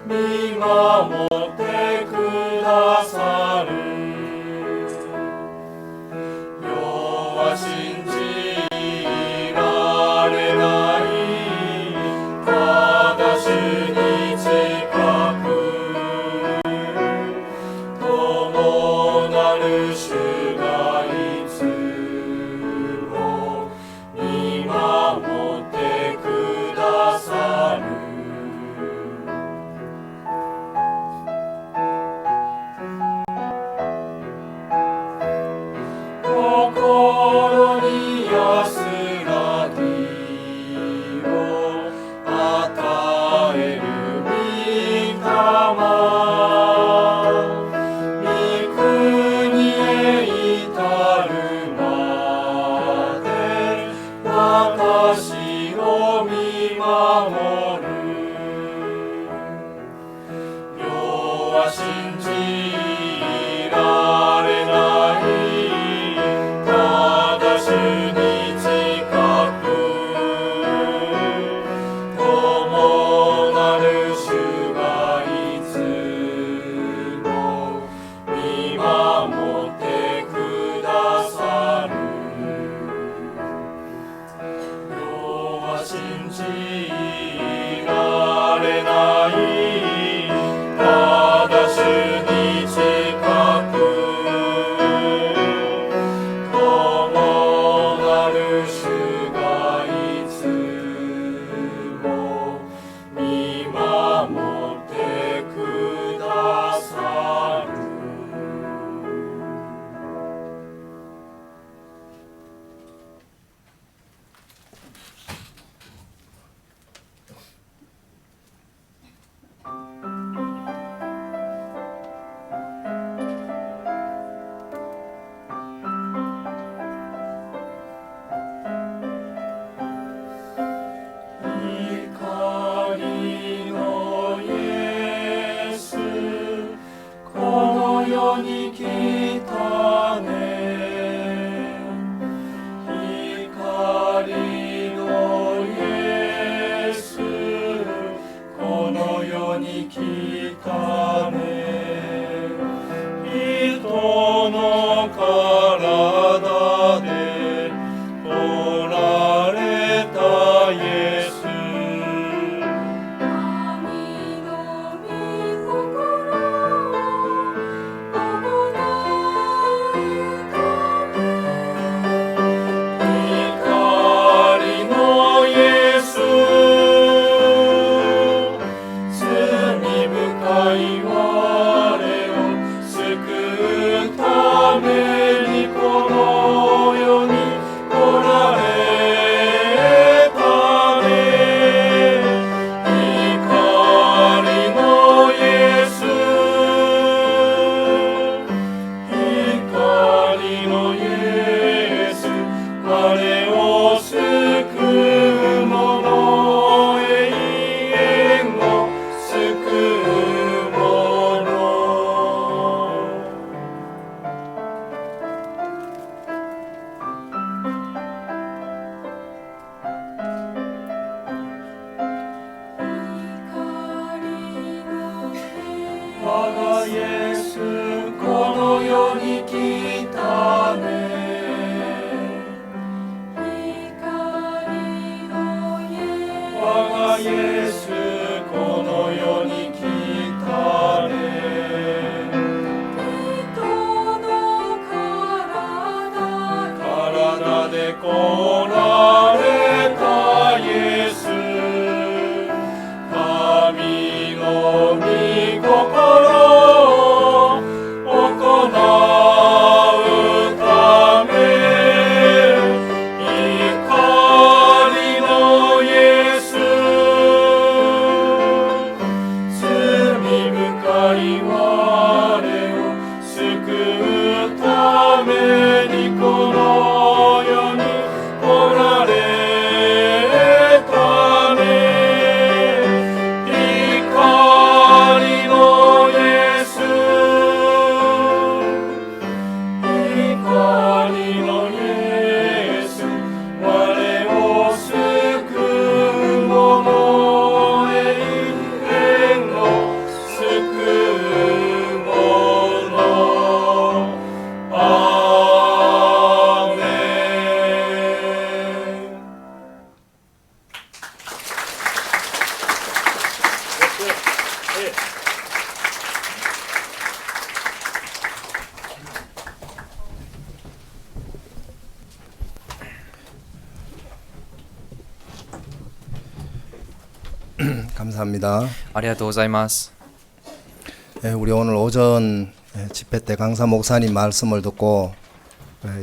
見守ってくださる。世は信じられない、ただ主に近く、共なる主がいつも見守ってくださる。心に安らぎを与える御霊、御国へ至るまで私を見守る。世は信じられない、ただ主に近く、共なる主がいつも見守ってくださる。世は信じられない、ただ主に近く、共なる主がいつも見守ってくださる。光のイエス、この世に来たね。光のイエス、この世に来たね。人の体でおられたイエス、神の御心を行うため、光のイエス、罪深い我を救うためにこの世に来られたね。光のイエス、光のイエス、我を救う者、永遠を救う者。我がイエス、この世に来たね。我がイエス、この世に来たね。人の体で来られたイエス、神の御心を行うため、光のイエス、罪深い我を救うためにこの世に来られたね。光のイエス、光のイエス、我を救う者、永遠を 감사합니다. ありがとうございます。 우리 오늘 오전 집회 때 강사 목사님 말씀을 듣고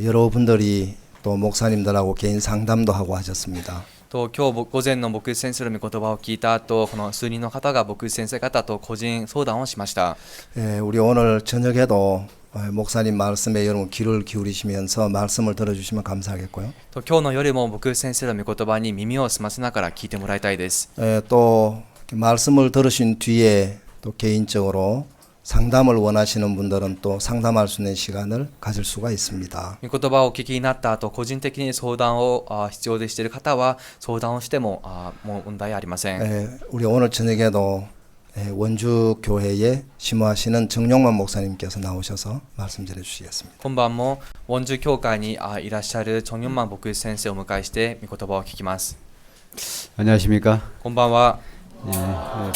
여러분들이 또 목사님들하고 개인 상담도 하고 하셨습니다. と今日午前の牧師先生の御言葉を聞いた後、この数人の方が牧師先生方と個人相談をしました。 우리 오늘 저녁에도 목사님 말씀에 여러분 귀를 기울이시면서 말씀을 들어주시면 감사하겠고요. と今日の夜も牧師先生の御言葉に耳を澄ませながら聞いてもらいたいです。 또 말씀을 들으신 뒤에 또 개인적으로 상담을 원하시는 분들은 또 상담할 수 있는 시간을 가질 수가 있습니다. 御言葉をお聞きになった後、個人的に相談を必要でしている方は相談をしてももう問題ありません。 우리 오늘 저녁에도 원주 교회에 심호하시는 정용만 목사님께서 나오셔서 말씀 전해 주시겠습니다. 今晩もウォンジュ教会にいらっしゃるチョンヨンマン牧師先生をお迎えして御言葉を聞きます。 안녕하십니까? こんばんは。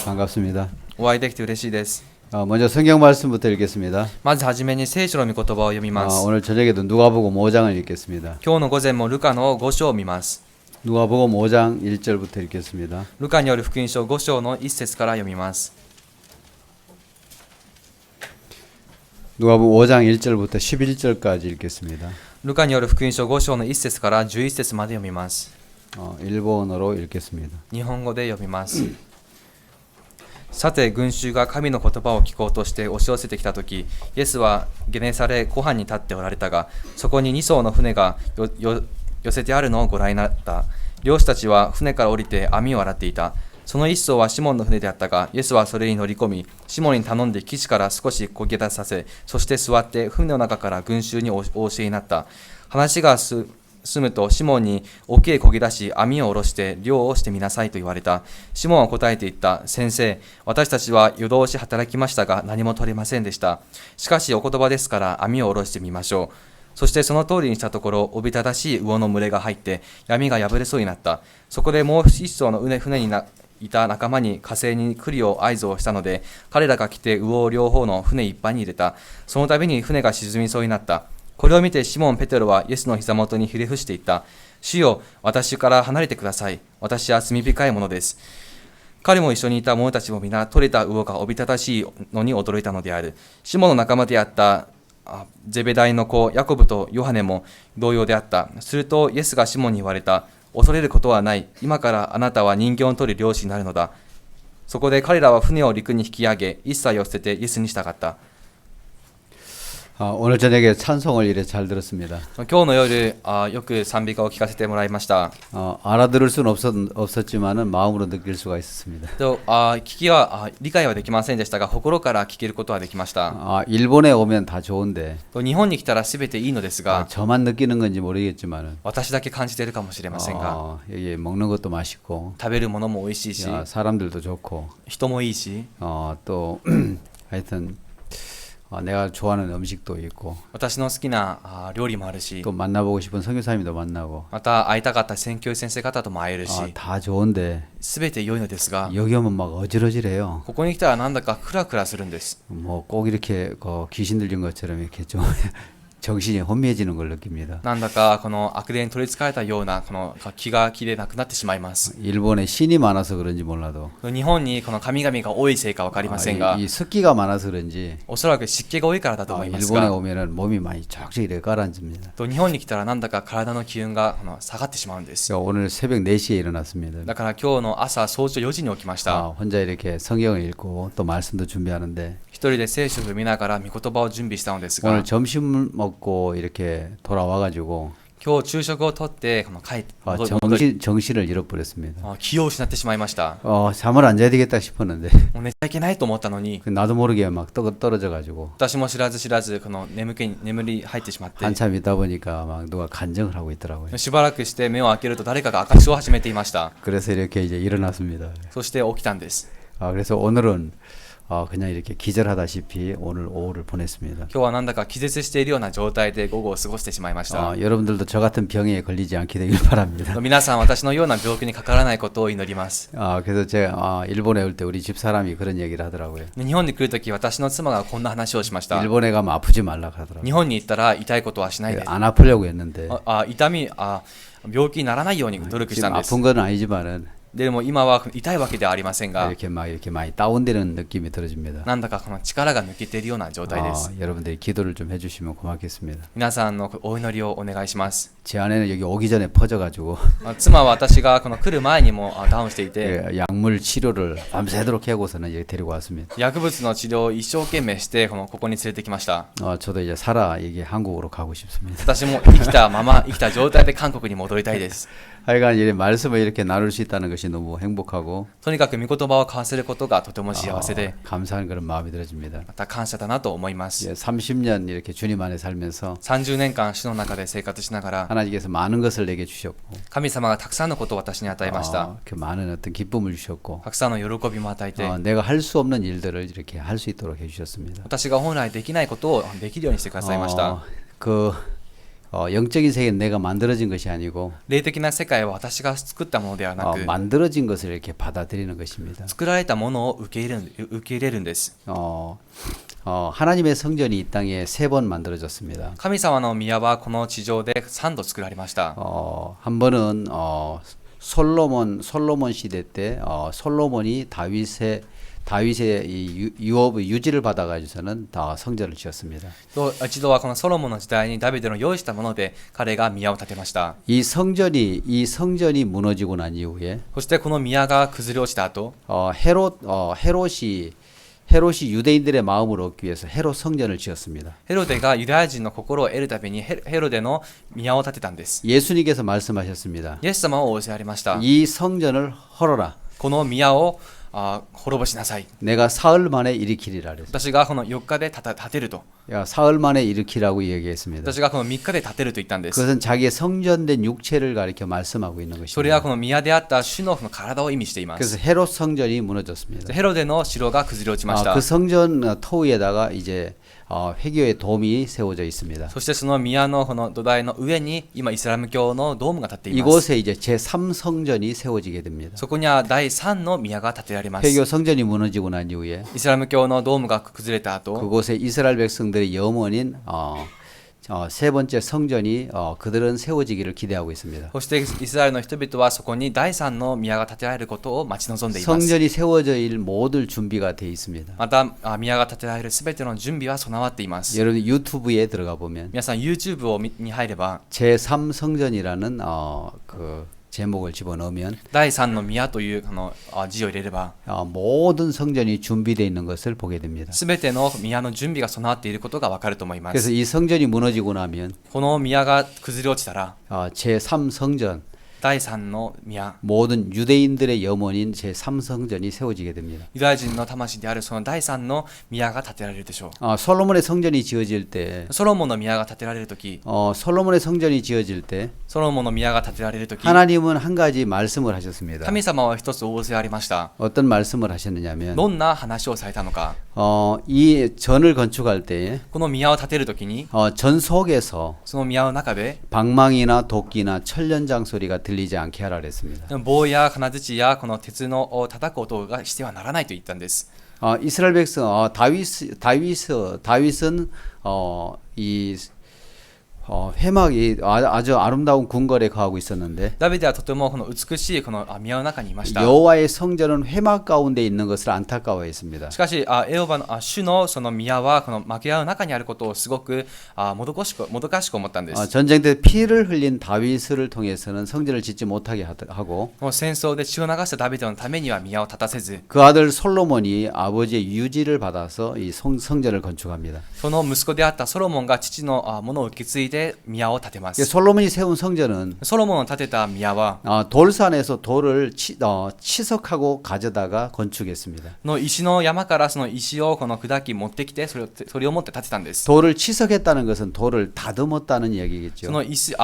반갑습니다. お会いできて嬉しいです。 먼저 성경 말씀부터 읽겠습니다. まずはじめに聖書の御言葉を読みます。 오늘 저녁에도 누가복음 5장을 읽겠습니다. 今日の午前もルカの5章を見ます。 누가복음 5장 1절부터 읽겠습니다. ルカによる福音書5章の1節から読みます。 누가복음 5장 1절부터 11절까지 읽겠습니다. ルカによる福音書5章の1節から11節まで読みます。 일본어로 읽겠습니다. 日本語で読みます。さて群衆が神の言葉を聞こうとして押し寄せてきたとき、イエスはゲネサレ湖畔に立っておられたが、そこに2艘の船が寄せてあるのをご覧になった。漁師たちは船から降りて網を洗っていた。その1艘はシモンの船であったが、イエスはそれに乗り込み、シモンに頼んで岸から少し漕ぎ出させ、そして座って船の中から群衆にお教えになった。話が済むとシモンに沖へ漕ぎ出し網を下ろして漁をしてみなさいと言われた。シモンは答えて言った。先生、私たちは夜通し働きましたが何も取れませんでした。しかしお言葉ですから網を下ろしてみましょう。そしてその通りにしたところ、おびただしい魚の群れが入って闇が破れそうになった。そこでもう一艘の船にいた仲間に火星に来るよう合図をしたので、彼らが来て魚を両方の船いっぱいに入れた。その度に船が沈みそうになった。これを見てシモン・ペテロはイエスの膝元にひれ伏していった。主よ、私から離れてください。私は罪深いものです。彼も一緒にいた者たちも皆取れた魚がおびただしいのに驚いたのである。シモンの仲間であったゼベダイの子ヤコブとヨハネも同様であった。するとイエスがシモンに言われた。恐れることはない。今からあなたは人形を取る漁師になるのだ。そこで彼らは船を陸に引き上げ、一切を捨ててイエスに従った。 오늘 저녁에 찬송을 이래 잘 들었습니다. 今日の夜よく賛美歌を聞かせてもらいました。 알아들을 수는 없었지만은 마음으로 느낄 수가 있었습니다. と聞きは理解はできませんでしたが、心から聞けることはできました。 일본에 오면 다 좋은데 と日本に来たらすべていいのですが、 저만 느끼는 건지 모르겠지만은 私だけ感じているかもしれませんが、 여기 먹는 것도 맛있고 食べるものも美味しいし、 사람들도 좋고 人もいいし、 또 하여튼 내가 좋아하는 음식도 있고 私の好きな料理もあるし、 또 만나보고 싶은 선교사님도 만나고 また会いたかった宣教師先生方とも会えるし、 다 좋은데 すべて良いのですが、 여기 오면 막 어지러지래요. ここに来たらなんだかクラクラするんです。 뭐 꼭 이렇게 귀신 들린 것처럼 이렇게 좀 정신이 혼미해지는 걸 느낍니다. なんだかこの悪霊に取り憑かれたようなこの気が気でなくなってしまいます。 일본에 신이 많아서 그런지 몰라도 日本にこの神々が多いせいかわかりませんが、 이 습기가 많아서 그런지 おそらく湿気が多いからだと思います 일본에 が、 오면은 몸이 많이 쫙쫙 이렇게 가라앉습니다. と日本に来たらなんだか体の気温が下がってしまうんです。 오늘 새벽 4시에 일어났습니다. だから今日の朝早朝4時に起きました。 혼자 이렇게 성경을 읽고 또 말씀도 준비하는데 一人で聖書を読みながら御言葉を準備したのですが、 오늘 점심 먹고 이렇게 돌아와가지고 今日昼食をとって帰って정신을 잃어버렸습니다. 気を失ってしまいました。 잠을 안 자야 되겠다 싶었는데 もう寝ちゃいけないと思ったのに、 나도 모르게 막 떨어져가지고 私も知らずこの眠り入ってしまって、 한참 있다 보니까 막 누가 간증을 하고 있더라고요. しばらくして目を開けると誰かが証しを始めていました。 그래서 이렇게 이제 일어났습니다. そして起きたんです。 그래서 오늘은 그냥 이렇게 기절하다시피 오늘 오후를 보냈습니다. 今日はなんだか気絶しているような状態で午後を過ごしてしまいました。 여러분들도 저 같은 병에 걸리지 않게 되길 바랍니다. 皆さん私のような病気にかからないことを祈ります。 그래서 제가 일본에 올 때 우리 집 사람이 그런 얘기를 하더라고요. 日本に来るとき私の妻がこんな話をしました。 일본에 가면 아프지 말라 하더라고요. 日本に行ったら痛いことはしないで。 안 아프려고 했는데 病気にならないように努力したんです。 아픈 건 아니지만은 でも今は痛いわけではありませんが、 이렇게 많이 다운되는 느낌이 들어집니다. なんだかこの力が抜けているような状態です。 여러분들이 기도를 좀 해주시면 고맙겠습니다. 皆さんのお祈りをお願いします。 제 아내는 여기 오기 전에 퍼져가지고 妻は私がこの来る前にもダウンしていて、 예, 약물 치료를 밤새도록 해고서는 여기 데리고 왔습니다. 薬物の治療を一生懸命してここに連れてきました。 저도 이제 이게 한국으로 가고 싶습니다. 私も生きたまま生きた状態で韓国に戻りたいです。 하여간 이 말씀을 이렇게 나눌 수 있다는 것이 너무 행복하고 とにかく御言葉を交わせることがとても幸せで、 감사한 그런 마음이 들어집니다. また感謝だなと思います。 예, 30년 이렇게 주님 안에 살면서 30年間主の中で生活しながら 하나님께서 많은 것을 내게 주셨고 神様がたくさんのことを私に与えました。 그 많은 어떤 기쁨을 주셨고 たくさんの喜びも与えて、 내가 할 수 없는 일들을 이렇게 할 수 있도록 해주셨습니다. 私が本来できないことをできるようにしてくださいました。 영적인 세계는 내가 만들어진 것이 아니고 霊的な世界は私が作ったものではなく、 만들어진 것을 이렇게 받아들이는 것입니다. 作られたものを受け入れるんです。 하나님의 성전이 이 땅에 3번 만들어졌습니다. 神様の宮はこの地上で3度作られました。 한 번은 솔로몬 시대 때 솔로몬이 다윗의 이 유업의 유지를 받아가지고서는 다 성전을 지었습니다. と一度はこのソロモンの時代にダビデの用意したもので彼が宮を建てました。 이 성전이 무너지고 난 이후에 そしてこの宮が崩れ落ちた後、 헤롯이 유대인들의 마음을 얻기 위해서 헤롯 성전을 지었습니다. ヘロデがユダヤ人の心を得るためにヘロデの宮を建てたんです。 예수님께서 말씀하셨습니다. イエス様を仰せられました。 이 성전을 헐어라. この宮を滅ぼしなさい。 내가 사흘 만에 일으키리라 그랬어요. 私がこの4日で建てると。 사흘 만에 일으키라고 얘기했습니다. 私がこの3日で建てると言ったんです。 그것은 자기의 성전된 육체를 가리켜 말씀하고 있는 それは 것입니다. この宮であった主の体を意味していま 그래서 す。 헤롯 성전이 무너졌습니다. ヘロデの城が崩れ落ちました。 그 성전 토위에다가 이제 회교의 돔이 세워져 있습니다. そしてその宮のこの土台の上に今イスラム教のドームが建っています。 이곳에 이제 제3성전이 세워지게 됩니다. そこには第3の宮が建てられます。 회교 성전이 무너지고 난 이후에 イスラム教のドームが崩れた後、 그곳에 이스라엘 백성들의 염원인 세 번째 성전이 그들은 세워지기를 기대하고 있습니다. そしてイスラエルの人々はそこに第3の宮が建てられることを待ち望んでいます。 성전이 세워질 모든 준비가 되어 있습니다. また宮が建てられるすべての準備は備わっています。 여러분 유튜브에 들어가 보면 皆さん YouTube に入れば 제3성전이라는 그 제목을 집어넣으면 第3の宮という字を入れれば 모든 성전이 준비되어 있는 것을 보게 됩니다. すべての宮の準備が備わっていることがわかると思いま 그래서 す。 이 성전이 무너지고 나면 この宮が崩れ落ちたら 제3성전 第3の宮、 모든 유대인들의 염원인 제3성전이 세워지게 됩니다. ユダヤ人の魂であるその第3の宮が建てられるでしょう。 솔로몬의 성전이 지어질 때 ソロモンの宮が建てられるとき、 솔로몬의 성전이 지어질 때 ソロモンの宮が建てられるとき、 하나님은 한 가지 말씀을 하셨습니다. 神様は一つ仰せありました。 어떤 말씀을 하셨느냐면 どんな話をされたのか。 이 전을 건축할 때 この宮を建てるときに、 전 속에서 その宮の中で 방망이나 도끼나 철련장 소리가 들리지 않게 하라 그랬습니다. 棒や金槌やこの鉄の叩く音がしてはならないと言ったんです。 이스라엘 백성 다윗은 이 회막이 아주 아름다운 궁궐에 거하고 있었는데 ダビデはとてもこの美しいこの宮の中にいました。 여호와의 성전은 회막 가운데 있는 것을 안타까워했습니다. しかしエホバの主のその宮はこの幕屋の中にあることをすごくもどかしく思ったんです。 전쟁 때 피를 흘린 다윗을 통해서는 성전을 짓지 못하게 하고 もう戦争で血を流したダビデのためには宮を建たせず、 그 아들 솔로몬이 아버지의 유지를 받아서 이 성전을 건축합니다. その息子であったソロモンが父のものを受け継いで宮を建てます。 솔로몬이 세운 성전은 ソロモンの建てた宮は 돌산에서 돌을 치석하고 가져다가 건축했습니다. の石の山からその石をこの砕き持ってきてそれを持って建てたんです。 돌을 치석했다는 것은 돌을 다듬었다는 얘기겠죠. その石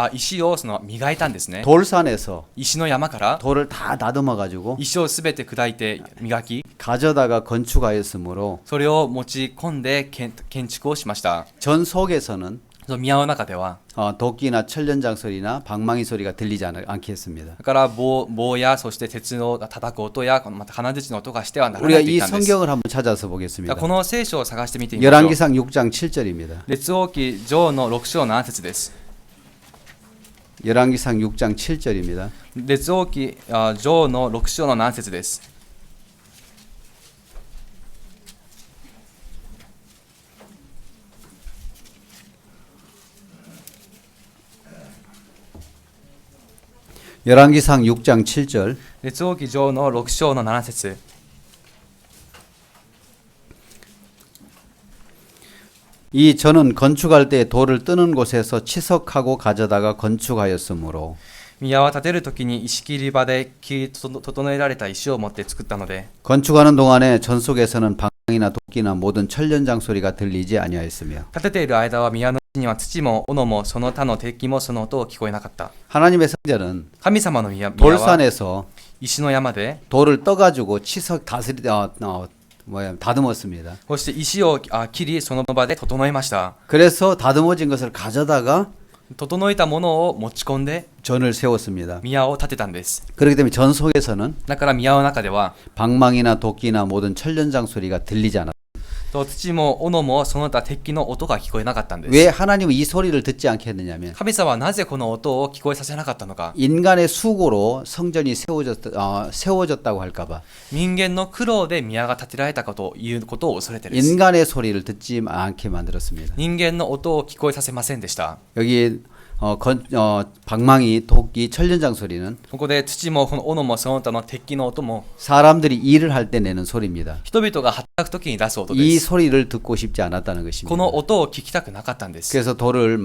をその磨いたんですね。 돌산에서 石の山から 돌을 다 다듬어 가지고 石をすべて砕いて磨き、 가져다가 건축하였으므로 それを持ち込んで建築をしました。 전 속에서는 その宮の中では 도끼나 철련장 소리나 방망이 소리가 들리지 않게 했습니다. だから棒やそして鉄の叩く音やまた金槌の音がしてはならな 우리가 いと 이 言ったんです。 성경을 한번 찾아서 보겠습니다. この聖書を探してみてみましょう。 열왕기상 6장 7절입니다. 列王記上の6章7節です。 열왕기상 6장 7절입니다. 列王記女王の6章の何節です。 열왕기상 6장 7절. 列王記女王の6章の7節。 이 저는 건축할 때 돌을 뜨는 곳에서 치석하고 가져다가 건축하였으므로 宮は建てるときに石切り場で切り整えられた石を持って作ったので、 건축하는 동안에 전 속에서는 방랑이나 도끼나 모든 천연장 소리가 들리지 아니하였으며 建てている間は宮の地には土も斧もその他の鉄器もその音を聞こえなかった。 하나님의 성전은 神様の宮は 돌산에서 石の山で、 돌을 떠가지고 치석 다듬었습니다. そして石を切りその場で整えました。 그래서 다듬어진 것을 가져다가 整えたものを持ち込んで 전을 세웠습니다. 宮を建てたんです。 그렇기 때문에 전 속에서는 だから宮の中では 방망이나 도끼나 모든 천연장 소리가 들리지 않았습니다. と土も斧もその他鉄器の音が聞こえなかったんです。 왜 하나님은 이 소리를 듣지 않게 했느냐면 神様はなぜこの音を聞こえさせなかったのか。 인간의 수고로 성전이 세워졌다고 할까봐 人間の苦労で宮が建てられたことをいうことを恐れてです。 인간의 소리를 듣지 않게 만들었습니다. 人間の音を聞こえさせませんでした。 여기 방망이, 도끼, 천연장 소리는 ここで土もこの斧もその他の鉄器の音も 사람들이 일을 할 때 내는 소리입니다. 人々が働くときに出す音で 이 す。 소리를 듣고 싶지 않았다는 こ 것입니다. の音を聞きたくなかったんです。 그래서 돌을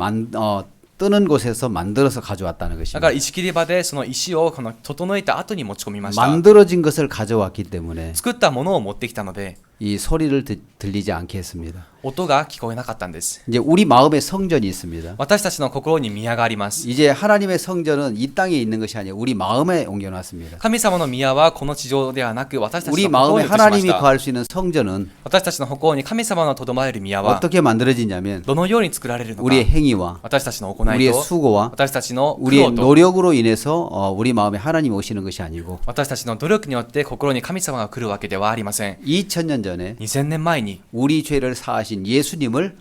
뜨는 곳에서 만들어서 가져왔다는 だから 것입니다. 石切り場でその石をこの整えた後に持ち込みました。 만들어진 것을 가져왔기 때문에 作ったものを持ってきたので 이 소리를 들리지 않게 했습니다. 音が聞こえなかったんです。 이제 우리 마음에 성전이 있습니다. 私たちの心に宮があります。 이제 하나님의 성전은 이 땅에 있는 것이 아니라 우리 마음에 옮겨놨습니다. 神様の宮はこの地上ではなく私たち 우리 の心 마음에 に移しまし 하나님이 た。 거할 수 있는 성전은 私たちの心に神様のとどまれる宮は 어떻게 만들어지냐면 どのように作られるのか。 우리의 행위와 私たちの行い 우리의 と 수고와 私たちの苦 우리의 労と 노력으로 인해서 우리 마음에 하나님이 오시는 것이 아니고 私たちの努力によって心に神様が来るわけではありません。 2000년 전에 2000年前に 우리 죄를 사하신 예수님을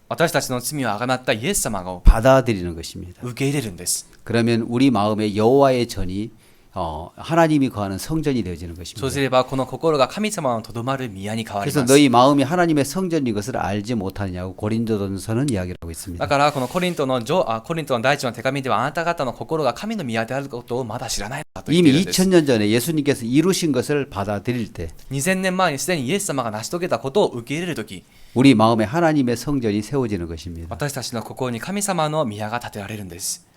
私たちの罪をあがなったイエス様を 받아들이는 것입니다. 受け入れるんです。 그러면 우리 마음에 여호와의 전이 하나님이 거하는 성전이 되어지는 そう 것입니다. すればこの心が神様のとどまる宮に変わり 그래서 ます。 너희 마음이 하나님의 성전인 것을 알지 못하느냐고 고린도전서는 이야기를 하고 だ 있습니다. からこのコリントの第一の手紙ではあなた方の心が神の宮であることをまだ知らないのだと言ってい 이미 るんです。 2000년 전에 예수님께서 이루신 것을 받아들일 때 2000年前にすでにイエス様が成し遂げたことを受け入れるとき、 우리 마음에 하나님의 성전이 세워지는 것입니다. 私たちの心に神様の宮が建てられるんです。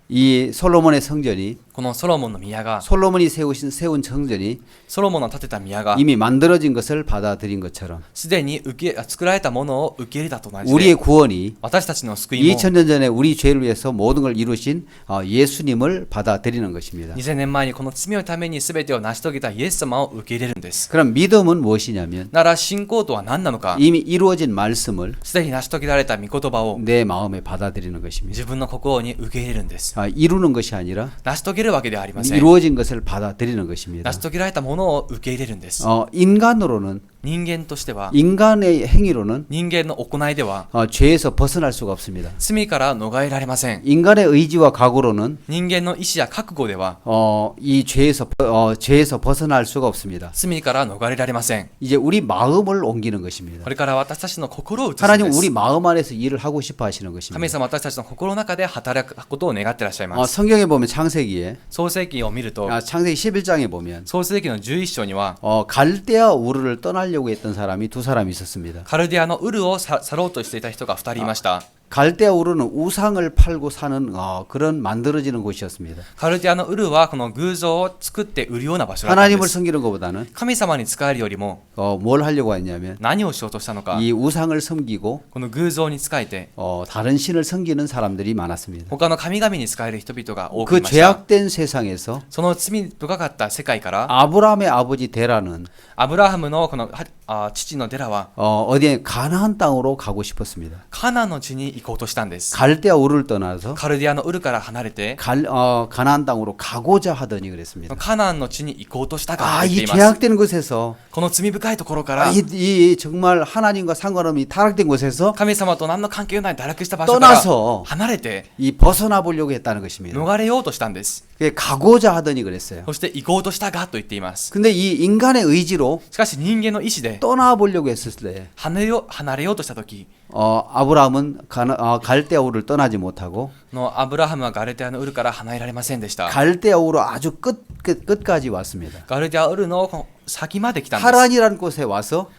이 솔로몬의 성전이 このソロモンの宮が 솔로몬이 세운 성전이 ソロモンの建てた宮が 이미 만들어진 것을 받아들인 것처럼 すでに作られたものを受け入れたと同じで 우리의 구원이 私たちの救いも 2000년 전에 우리 죄를 위해서 모든 걸 이루신 예수님을 받아들이는 것입니다. 2000年前にこの罪のために全てを成し遂げたイエス様を受け入れるんです。 그럼 믿음은 무엇이냐면 なら信仰とは何なのか。 이미 이루어진 말씀을 すでに成し遂げられた御言葉を 내 마음에 받아들이는 것입니다. 自分の心に受け入れるんです。 이루는 것이 아니라 成し遂げるわけではありません。 이루어진 것을 받아들이는 것입니다. 成し遂げられたものを受け入れるんです。 인간으로는 人間としては 인간의 행위로는 人間の行いでは 죄에서 벗어날 수가 없습니다. 罪から逃れられません。 인간의 의지와 각오로는 人間の意志や覚悟では 이 죄에서 벗어날 수가 없습니다. 罪から逃れられません。 이제 우리 마음을 옮기는 것입니다. これから私たちの心を移すん 하나님 です 우리 。 마음 안에서 일을 하고 싶어 하시는 神 것입니다. 様は私たちの心の中で働くことを願ってらっしゃいます。 성경에 보면 창세기에 創世記を見ると 창세기 11장에 보면 創世記の11章には 갈대아 우르를 떠나려고 했던 사람이 두 사람이 있었습니다. カルディアのウルを去ろうとしていた人が2人いました。 갈대아 우르는 우상을 팔고 사는 그런 만들어지는 곳이었습니다. カルディアのウルはこの偶像を作って売るような場所だったんで 하나님을 す。 섬기는 것보다는 神様に仕えるよりも 뭘 하려고 했냐면 何をしようとしたのか、 이 우상을 섬기고 この偶像に仕えて 다른 신을 섬기는 사람들이 많았습니다. 他の神々に仕える人々が多く 그 いました。 죄악된 세상에서 その罪深かった世界から 아브라함의 아버지 데라는 アブラハムのこの父のデラは 어디에 가나안 땅으로 가고 싶었습니다. カナンの地に行こうとしたんです。 갈대아 우르를 떠나서 カルディアのウルから離れて 가나안 땅으로 가고자 하더니 그랬습니다. カナンの地に行こうとしたが 아, と言って 이 います。 죄악된 곳에서 この罪深いところから 이 정말 하나님과 상관없이 타락된 곳에서 神様と何の関係のない堕落した場所から 떠나서 離れて 이 벗어나 보려고 했다는 것입니다. 逃れようとしたんです。 그게 가고자 하더니 그랬어요. そして行こうとしたがと言っています。 근데 이 인간의 의지로 しかし人間の意志で 떠나 보려고 했을 때 離れようとした時 아브라함은 갈대아 우르를 떠나지 못하고 のアブラハムはガルディアのウルから離れられませんでした。 갈대아 우르 아주 끝까지 왔습니다. ガルディアウルの先まで来たんです。 하란이라는 곳에 와서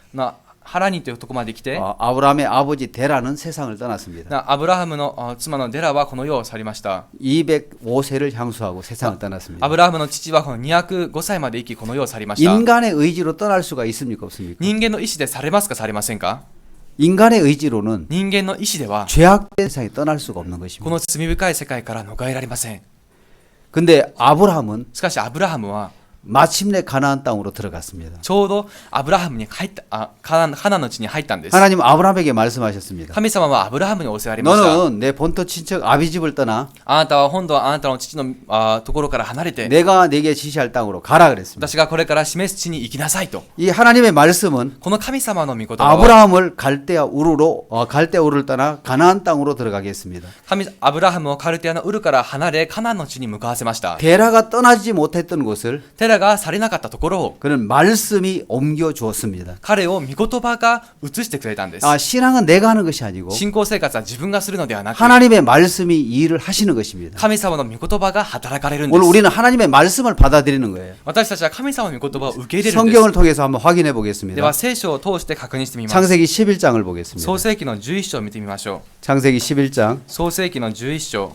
ハラニというところまで来て、 아브라함의 아버지 데라는 세상을 떠났습니다. アブラハムの妻のデラはこの世を去りました。 205세를 향수하고 세상을 떠났습니다. アブラハムの父はこの205歳まで生きこの世を去りました。 인간의 의지로 떠날 수가 있습니까 없습니까? 人間の意志でされますかされませんか？ 인간의 의지로는 人間の意志では 죄악된 세상에 떠날 수가 없는 こ 것입니다. の罪深い世界から逃れられません。 근데 아브라함은 しかしアブラハムは 마침내 가나안 땅으로 들어갔습니다. ちょうどアブラハムに入ったカナンの地に入ったんです。 하나님 아브라함에게 말씀하셨습니다. 神様はアブラハムにお世話になりました。 너는 내 본토 친척 아비 집을 떠나 あなたは本土はあなたの父のところから離れて 내가 네게 지시할 땅으로 가라 그랬습니다. 私がこれから示す地に行きなさいと。 이 하나님의 말씀은 この神様の御言葉は 아브라함을 갈대아 우르를 떠나 가나안 땅으로 들어가게 했습니다. アブラハムをカルテアのウルから離れカナンの地に向かわせました。 데라가 떠나지 못했던 곳을 テラがされなかったところを 그는 말씀이 옮겨 주었습니다. 彼を御言葉が移してくれたんです。 신앙은 내가 하는 것이 아니고 信仰生活は自分がするのではなく 하나님의 말씀이 이 일을 하시는 것입니다. 神様の御言葉が働かれるんで 오늘 す。 우리는 하나님의 말씀을 받아들이는 거예요. 私たちは神様の御言葉を受け入れるんで 성경을 す。 통해서 한번 확인해 で 보겠습니다. は聖書を通して確認してみます。 창세기 11장을 보겠습니다. 創世記の11章を見てみましょう。 창세기 11장 創世記の11章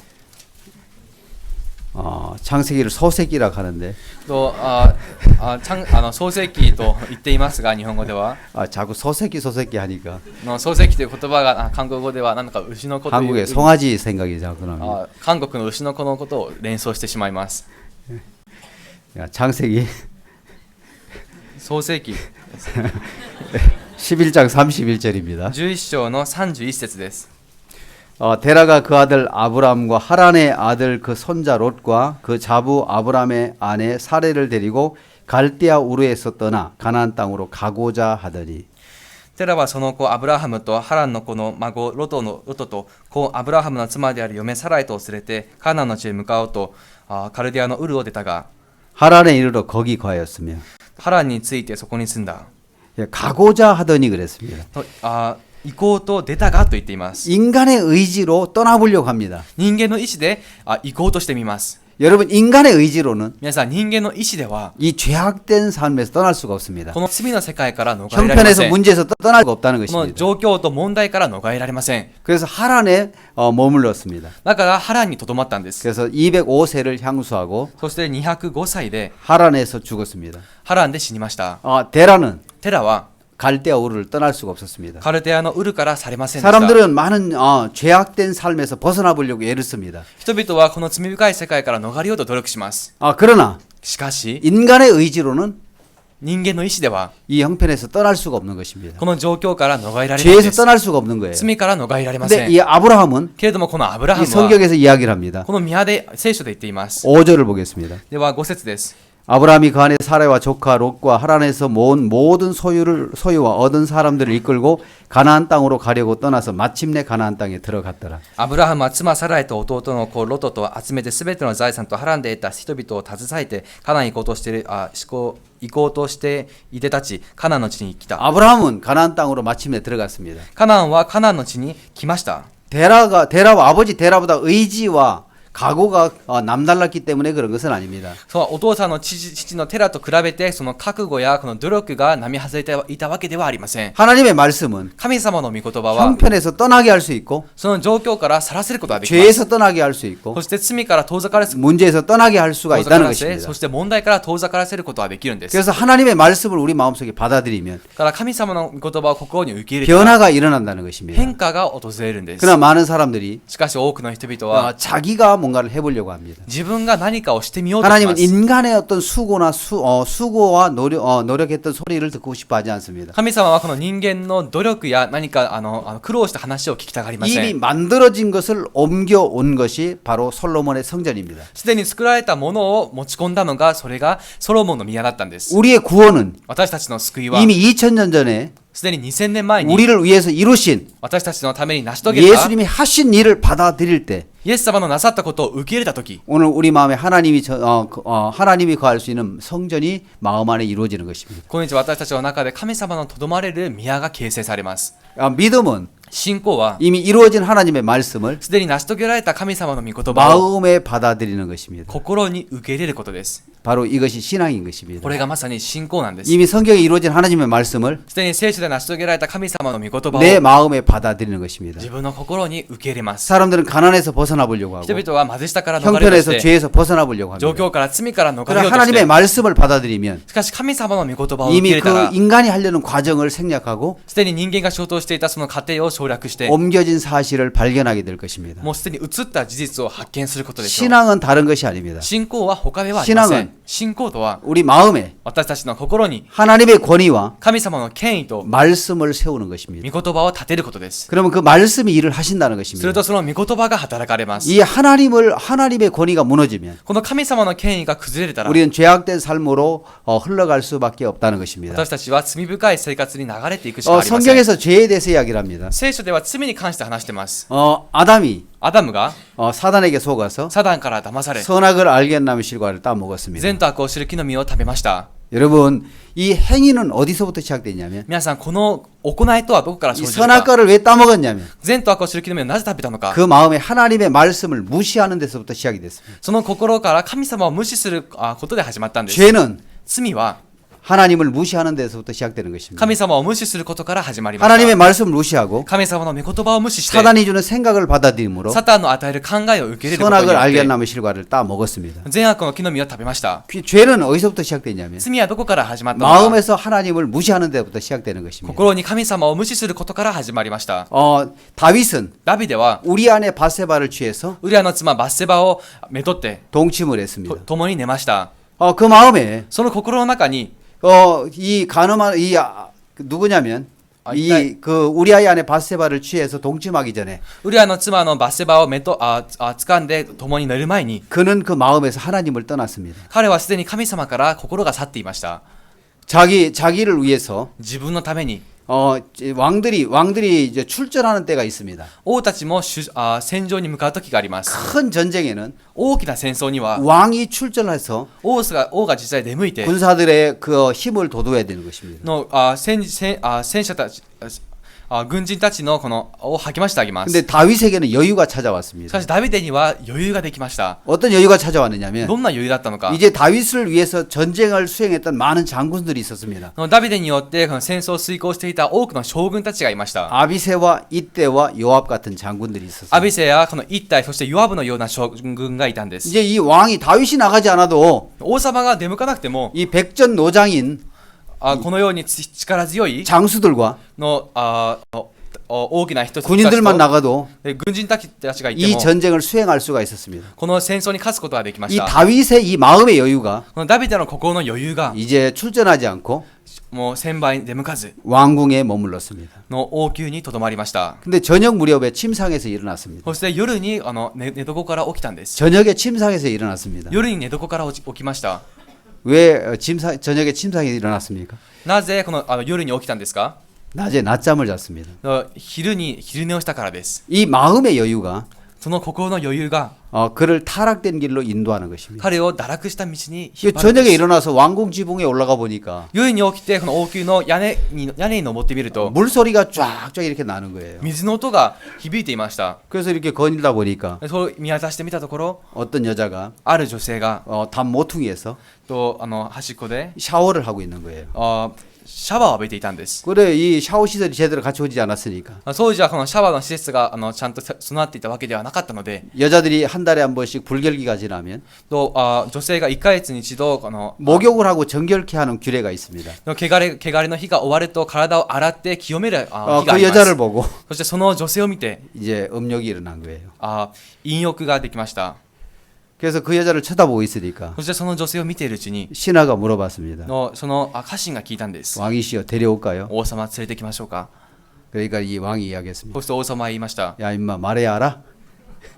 창세기를 소세기라고 하는데 と創世記と言っていますが日本語では 자꾸 소세기 하니까 創世記という言葉が韓国語では何か牛の子という 한국의 송아지 생각이 자꾸 납니다. 韓国の牛の子のことを連想してしまいます。 창세기 創世記 11장 31절입니다. 11章の31節です。 데라가 그 아들 아브람과 하란의 아들 그 손자 롯과 그 자부 아브람의 아내 사레를 데리고 갈대아 우르에서 떠나 가나안 땅으로 가고자 하더니 テラはその子アブラハムとハランの子の孫ロトと子アブラハムの妻である嫁サライとを連れてカナンの地へ向かおうとカルディアのウルを出たが 하란에 이르러 거기 거하였으며 ハランについてそこに住んだ。 가고자 하더니 그랬습니다. 行こうと出たがと言っています。 인간의 의지로 떠나보려고 합니다. 人間の意志で行こうとしてみます。 여러분 인간의 의지로는 皆さん人間の意志では 이 죄악된 삶에서 떠날 수가 없습니다. この罪の世界から逃れられま 형편에서 せん。 문제에서 떠날 수가 없다는 この 것입니다. 状況と問題から逃れられません。 그래서 하란에 머물렀습니다. だからハランにとどまったんです。 그래서 205세를 향수하고 そして205歳で 하란에서 죽었습니다. ハランで死にました。 데라는 テラは 갈대아 우르를 떠날 수가 없었습니다. カルテアのウルからされませんでした。 사람들은 많은 죄악된 삶에서 벗어나 보려고 애를 씁니다. 人々はこの罪深い世界から逃れようと努力します。 그러나 しかし 인간의 의지로는 人間の意志では 이 형편에서 떠날 수가 없는 것입니다. この状況から逃れられないん 죄에서 です。 떠날 수가 없는 거예요. 罪から逃れられま 근데 せん。 이 아브라함은 けれどもこのアブラハ 이 ムは 성경에서 이야기를 합니다. この宮で聖書で言っています。 5절을 보겠습니다. では5節です。 아브라함이 그 안에 사레와 조카 롯과 하란에서 모은 모든 소유와 얻은 사람들을 이끌고 가나안 땅으로 가려고 떠나서 마침내 가나안 땅에 들어갔더라. アブラハムは妻サライと弟の子ロトと集めてすべての財産とハランで得た人々を携えてカナンに行こうとしていでたちカナンの地に来た。 아브라함은 가나안 땅으로 마침내 들어갔습니다. カナンはカナンの地に来ました。 데라와 아버지 데라보다 의지와 각오가 남달랐기 때문에 그런 것은 아닙니다. そうお父さんの父のテラと比べてその覚悟やこの努力が並外れていたわけではありません。 하나님의 말씀은 神様の御言葉は 형편에서 떠나게 할 수 있고 その状況から去らせることができます。 죄에서 떠나게 할 수 있고 そして罪から遠ざからせ 문제에서 떠나게 할 수가 遠ざか 있다는 らせ 것입니다. そして問題から遠ざからせることができるんです。 그래서 하나님의 말씀을 우리 마음속에 받아들이면 だから神様の御言葉を心に受け入れて 변화가 일어난다는 것입니다. 変化が訪れるんです。 그러나 많은 사람들이 しかし多くの人々は 자기가 뭔가를 해보려고 합니다. 自分が何かをしてみようとしま 하나님은 す。 인간의 어떤 수고나 수고와 노력했던 소리를 듣고 싶어 하지 않습니다. 神様はこの人間の努力や何か苦労した話を聞きたがりませ 이미 ん。 만들어진 것을 옮겨온 것이 바로 솔로몬의 성전입니다. すでに作られたものを持ち込んだのが、それがソロモンの宮だったんです。 우리의 구원은 私たちの救いは、 이미 2000년 전에 すでに2000年前に 우리를 위해서 이루신 私たちのために成し遂げた 예수님이 하신 일을 받아들일 때 イエス様のなさったことを受け入れたとき、 오늘 우리 마음에 하나님이 하나님이 거할 수 있는 성전이 마음 안에 이루어지는 것입니다. 今日私たちの中で神様のとどまれる宮が形成されます。 믿음은 信仰は 이미 이루어진 하나님의 말씀을 すでに成し遂げられた神様の御言葉を 마음에 받아들이는 것입니다. 心に受け入れることです。 바로 이것이 신앙인 것입니다. これがまさに信仰なんです。 이미 성경에 이루어진 하나님의 말씀을 すでに聖書で成し遂げられた神様の御言葉を 내 마음에 받아들이는 것입니다. 自分の心に受け入れます。 사람들은 가난에서 벗어나 보려고 하고 人々は貧しさから逃れようと 형편에서 して 죄에서 벗어나 보려고 状 합니다. 況から罪から逃れ 그러나 ようとし 하나님의 て 말씀을 받아들이면 しかし神様の御言葉を受け入 이미 れた 그 ら 인간이 하려는 과정을 생략하고 すでに人間が仕事をしていたその過程を省略して 옮겨진 사실을 발견하게 될 것입니다. もうすでに移った事実を発見することでしょう。 신앙은 다른 것이 아닙니다. 信仰は他ではありませ 신앙은 ん。信仰とは 우리 마음에 私たちの心に 하나님의 권위와 神様の権威と 말씀을 세우는 것입니다. 御言葉を立てることです。 그러면 그 말씀이 일을 하신다는 する 것입니다. とその御言葉が働かれます。 이 하나님의 권위가 무너지면 この神様の権威が崩れたら 우리는 죄악된 삶으로 흘러갈 수밖에 없다는 것입니다. 私たちは罪深い生活に流れていくしかありません。 성경에서 죄에 대해서 이야기를 합니다. 聖書では罪に関して話してます。 아담이 アダムが 사단에게 속아서 サダンから騙され、 선악을 알겠나무 실과를 따먹었습니다. 善と悪を知る木の実を食べました。 여러분 이 행위는 어디서부터 시작됐냐면 皆さん、この行いとはどこから 이 生じるか。 선악과를 왜 따먹었냐면 善と悪を知る木の実をなぜ食べたのか。 그 마음에 하나님의 말씀을 무시하는 데서부터 시작이 됐습니다. その心から神様を無視することで始まったんです。 죄는 罪は 하나님을 무시하는 데서부터 시작되는 것입니다. 神様を無視することから始まりまし 하나님의 た。 말씀을 무시하고 神様の御言葉を無視して、 사단이 주는 생각을 받아들임으로 サタンの与える考えを受け入れることに 선악을 よって 알겠나무 실과를 따먹었습니다. 善悪の木の実を食べました。 죄는 어디서부터 시작되냐면 罪はどこから始まったのか。 마음에서 하나님을 무시하는 데부터 시작되는 것입니다. 心に神様を無視することから始まりました。 다윗은 ダビデは 우리 아내 바세바를 취해서 ウリアの妻バッセバをめとって 동침을 했습니다. 共に寝ました。 그 마음에 その心の中に 이 가늠한 누구냐면 일단- 그 우리아의 아내 바세바를 취해서 동침하기 전에 ウリアの妻のバッセバを掴んで共に寝る前に 그는 그 마음에서 하나님을 떠났습니다. 彼はすでに神様から心が去っていました。 자기를 위해서 自分のために 왕들이 이제 출전하는 때가 있습니다. 王たちも戦場に向かう時があります。 큰 전쟁에는 大きな戦争には 왕이 출전해서 王が実際出向いて 군사들의 그 힘을 도도해야 되는 것입니다. の戦車たち軍人たちのこのを励ましてあげます。 근데 다윗에게는 여유가 し 찾아왔습니다. かしダビデには余裕ができました。 어떤 여유가 찾아왔느냐면 どんな余裕だったのか。 이제 다윗을 위해서 전쟁을 수행했던 많은 장군들이 있었습니다. ダビデによってこの戦争を遂行していた多くの将軍たちがいました。 아비새와 이때와 요압 같은 장군들이 ア 있었습니다. ビセやこの一体、そしてヨアブのような将軍がいたんです。 이제 이 왕이 다윗이 나가지 않아도 王様が出向かなくても 이 백전 노장인 このように力強い 장수들과 の大きな人たち 군인들만 と 나가도 軍人たちがいて 이 も 전쟁을 수행할 수가 있었습니다. この戦争に勝つことができまし 이 た。 다윗의 이 마음의 여유가 このダビデの心の余裕が 이제 출전하지 않고 もう戦場に出向かず 왕궁에 머물렀습니다. の王宮にとどまりました。 근데 저녁 무렵에 침상에서 일어났습니다. そして夜に寝床から起きたんです。 저녁에 침상에서 일어났습니다. 夜に寝床から起きました。 왜 저녁에 침상에 일어났습니까? なぜこの夜に起きたんですか？ 낮에 낮잠을 잤습니다. 昼寝をしたからです。 이 마음의 여유가 その心の余裕が 그를 타락된 길로 인도하는 것입니다. 彼を堕落した道に 이 引っ張るんで 저녁에 す。 일어나서 왕궁 지붕에 올라가 보니까 夜に起きてこの王宮の屋根に登ってみると 물소리가 쫙쫙 이렇게 나는 거예요. 水の音が響いていました。 그래서 이렇게 거닐다 보니까 そう見渡してみたところ、 어떤 여자가 ある女性が 담 모퉁이에서 端っこで 샤워를 하고 있는 거예요. シャワーを浴びていたんです。 그래 이 샤워 시설이 제대로 갖춰지지 않았으니까 当時はこのシャワーの施設がちゃんと備わっていたわけではなかったので、 여자들이 한 달에 한 번씩 불결기가 지나면 女性が1ヶ月に一度목욕을 하고 정결케 하는 규례가 있습니다. 汚れの日が終わると体を洗って清める日があ 그 りま 여자를 す。 보고 そしてその女性を見て 이제 음욕이 일어난 거예요. 淫欲ができました。 그래서 그 여자를 쳐다보고 있으니까 そしてその女性を見ているうちに 신하가 물어봤습니다. その家臣が聞いたんです。 왕이시여 데려올까요? 王様連れてきましょうか。 그러니까 이 왕이 이야기했습니다. そして王様は言いました。 야 임마 말해야 알아?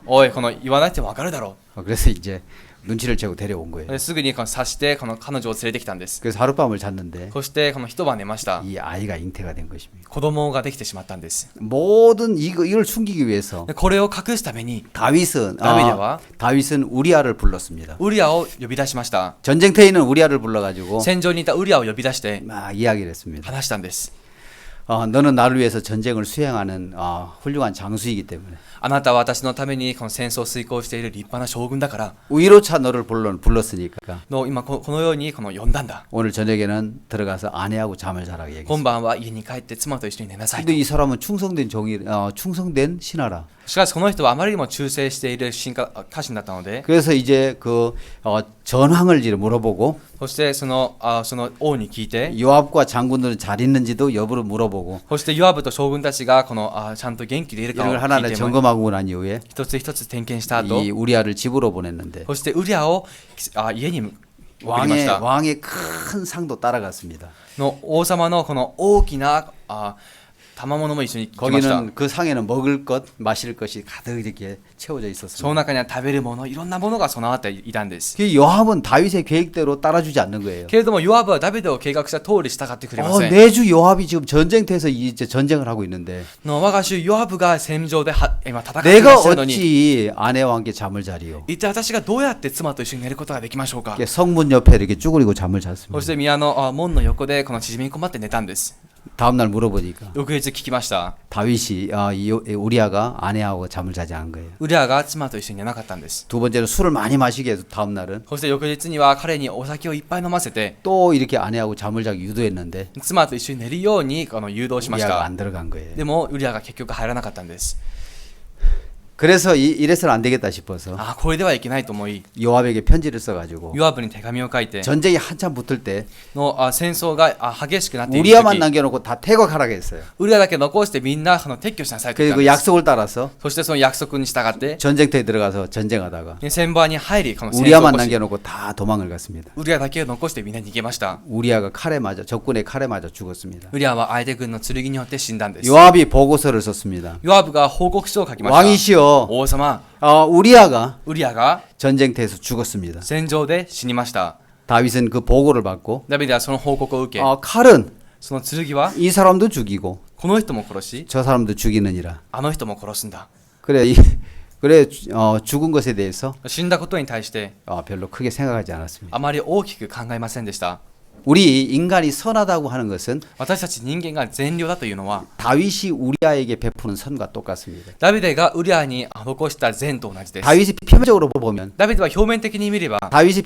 おい、この言わなくても分かるだろ 그래서 이제 눈치를 채고 데려온 う。 거예요. ですぐにこの察してこの彼女を連れてきたんです。 그래서 하룻밤을 잤는데 そしてこの一晩寝ました。 이 아이가 잉태가 된 것입니다. 子供ができてしまったんです。 모든 이걸 숨기기 위해서 でこれを隠すために 다윗은 다윗이와 다윗은 우리아를 불렀습니다. ウリアを呼び出しました。 전쟁터에 있는 우리아를 불러가지고 戦場にいたウリアを呼び出して 막 이야기를 했습니다. 話したんです。 너는 나를 위해서 전쟁을 수행하는 훌륭한 장수이기 때문에 あなたは私のためにこの戦争を遂行している立派な将軍だから 위로차 너를 불렀으니까 の今このようにこの呼んだんだ。 오늘 저녁에는 들어가서 아내하고 잠을 자라고 얘기했습니다. 今晩は家に帰って妻と一緒に寝なさい 근데 이 사람은 충성된 충성된 신하라. しかしこの人はあまりにも忠誠している家臣だったので 그래서 이제 그 전황을 이제 물어보고 そしてその王に聞いて 요압과 장군들은 잘 있는지도 여부를 물어보고 そしてヨアブと将軍たちがこのちゃんと元気でいるか 이런 を 걸 聞 하나하나 いて 점검하고 난 이후에 一つ一つ点検した後 이 우리아를 집으로 보냈는데 そしてウリアを家に送りました 왕의 큰 상도 따라갔습니다. の王様のこの大きな賜物も一緒に来ました。 거기는 그 상에는 먹을 것, 마실 것이 가득 이렇게 채워져 その 있었습니다. 中には食べるものいろんなものが備わっていたんです。 그 요압은 다윗의 계획대로 따라주지 않는 거예요. けれどもヨアブはダビデを計画した通り従ってくれません。 내주 요압이 지금 전쟁터에서 이제 전쟁을 하고 있는데 の我が主ヨアブが戦場で今戦っていら 내가 っしゃるのに 어찌 아내와 함께 잠을 자리요? 一体私がどうやって妻と一緒に寝ることができましょうか。 이렇게 성문 옆에 이렇게 쭈그리고 잠을 そ 잤습니다. して宮の門の横でこの縮み込まって寝たんです。 다음날 물어보니까 翌日聞きました。 다윗이 우리아가 아내하고 잠을 자지 않은 거예요. ウリアが妻と一緒に寝なかったんです。 두 번째는 술을 많이 마시게 해서 다음날은 そして翌日には彼にお酒をいっぱい飲ませて 또 이렇게 아내하고 잠을 자기 유도했는데 妻と一緒に寝るように誘導しまし 우리아가 た。 안 들어간 거예요. でもウリアが結局入らなかったんです。 그래서 이래서는 안 되겠다 싶어서 これではいけないと思い 요압에게 편지를 써가지고 ヨアブに手紙を書いて 전쟁이 한참 붙을 때 の戦争が激しくなっている 우리아만 時 남겨놓고 다 퇴각하라고 했어요. ウリアだけ残してみんな撤去しなさいと言ったん 그리고 です。 약속을 따라서 そしてその約束に従って 전쟁터에 들어가서 전쟁하다가 戦場に入りこの戦争を 우리아만 起こし 남겨놓고 다 도망을 갔습니다. ウリアだけを残してみんな逃げました。 우리아가 칼에 맞아 적군의 칼에 맞아 죽었습니다. ウリアは相手軍の剣によって死んだんです。 요압이 보고서를 썼습니다. ヨアブが報告書を書きました。 왕이시여 王様、 우리아가 ウリアが 전쟁터에서 죽었습니다. 戦場で死にました。 다윗은 그 보고를 받고 ダビデはその報告を受け、 칼은 その剣は 이 사람도 죽이고 この人も殺し、 저 사람도 죽이느니라. あの人も殺すんだ。 그래 죽은 것에 대해서 死んだことに対して 별로 크게 생각하지 않았습니다. あまり大きく考えませんでした。 우리 인간이 선하다고 하는 것은 私たち人間が善良だというのは、 다윗이 우리아에게 베푸는 선과 똑같습니다. ダビデがウリアに施した善と同じです。 다윗이 표면적으로 보면 ダビデは表面的に見れば、 다윗이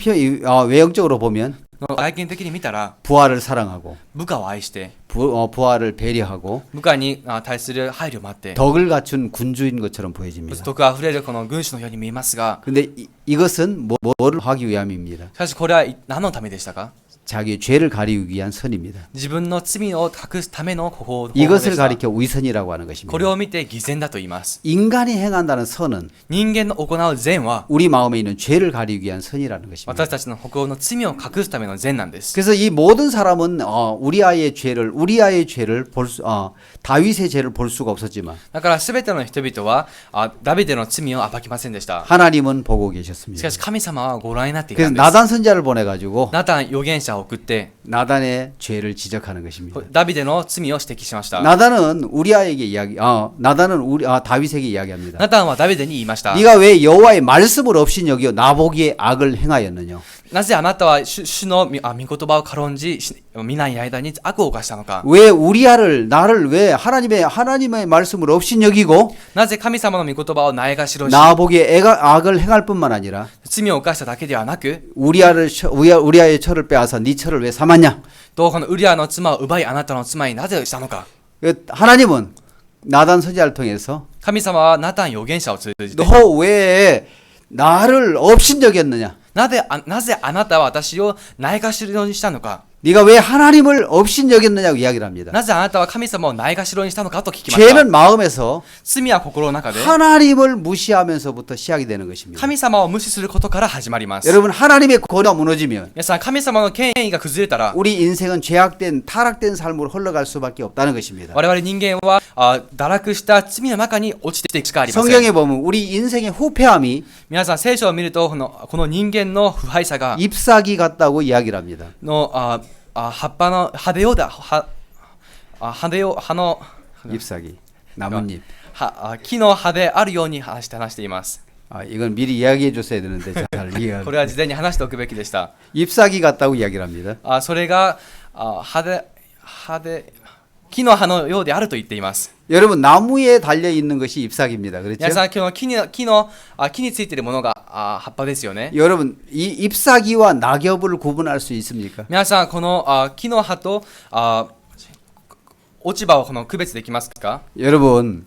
외형적으로 보면 外見的に見たら、 부하를 사랑하고 部下を愛して、 부하를 배려하고 部下に対する配慮もあって、 덕을 갖춘 군주인 것처럼 보여집니다. 徳あふれるこの軍師のように見えますが、 근데 이것은 뭐를 하기 위함입니다. しかしこれは何のためでしたか。 자기의 죄를 가리기 위한 선입니다. 自分の罪を隠すための方法で 이것을 した。 가리켜 위선이라고 하는 こ 것입니다. れを見て偽善だと言います。 인간이 행한다는 선은 人間の行う善は 우리 마음에 있는 죄를 가리기 위한 선이라는 것입니다. 私たちの北欧の罪を隠すための善なんです。 그래서 이 모든 사람은 우리아의 죄를 다윗의 죄를 볼 수가 없었지만 だから全ての人々はダビデの罪を暴きませんでした。 하나님은 보고 し 계셨습니다. かし神様はご覧になっていた 그래서 んです。 나단 선지자를 보내가지고 ナタン預言者を送って 나단의 죄를 지적하는 것입니다. ダビデの罪を指摘しました。 나단은 다윗에게 이야기합니다. ナタンはダビデに言いました。 네가 왜 여호와의 말씀을 없이 여겨 나보기에 악을 행하였느냐? なぜあなたは主の御言葉を軽んじ見ない間に悪を犯したのか。 왜 나를 왜 하나님의 말씀을 없이 여기고 なぜ神様の御言葉をないがしろし 나보기에 악을 행할 뿐만 아니라 罪を犯しただけではなく、 우리아의 철을 빼앗아 네 철을 왜 삼았냐? とこのウリアの妻を奪いあなたの妻になぜしたのか。 하나님은 나단 선지자를 통해서 神様はナタン預言者を通じて 너 왜 나를 없인 여겼느냐? なぜあなたは私をないがしろにしたのか。 네가 왜 하나님을 없인 여겼느냐고 이야기를 합니다. なぜあなたは神様をないがしろにしたのかと聞きました。 죄는 마음에서 罪は心の中で 하나님을 무시하면서부터 시작이 되는 것입니다. 神様を無視することから始まります。 여러분 하나님의 권위가 무너지면 皆さん、神様の権威が崩れたら 우리 인생은 죄악된 타락된 삶으로 흘러갈 수밖에 없다는 것입니다. 我々人間は堕落した罪の中に落ちていくしかありません。 성경에 보면 우리 인생의 후패함이 皆さん、聖書を見るとこの人間の腐敗さが 잎사귀 같다고 이야기를 합니다. 葉っぱの葉でようだ葉の 잎사귀 나뭇잎. 木の葉であるように話しています。 이건 미리 이야기해 줬어야 되는데 잘 こ 이해가. れは事前に話しておくべきでした。 잎사귀 같다고 이야기를 합니다. それが葉で木の葉のようであると言っています。 여러분 나무에 달려 있는 것이 잎사귀입니다. 皆 그렇죠? さん、今日の木についているものが葉っぱですよね。 여러분 이 잎사귀와 낙엽을 구분할 수 있습니까? 皆さん、この木の葉と落ち葉を区別できますか？ 여러분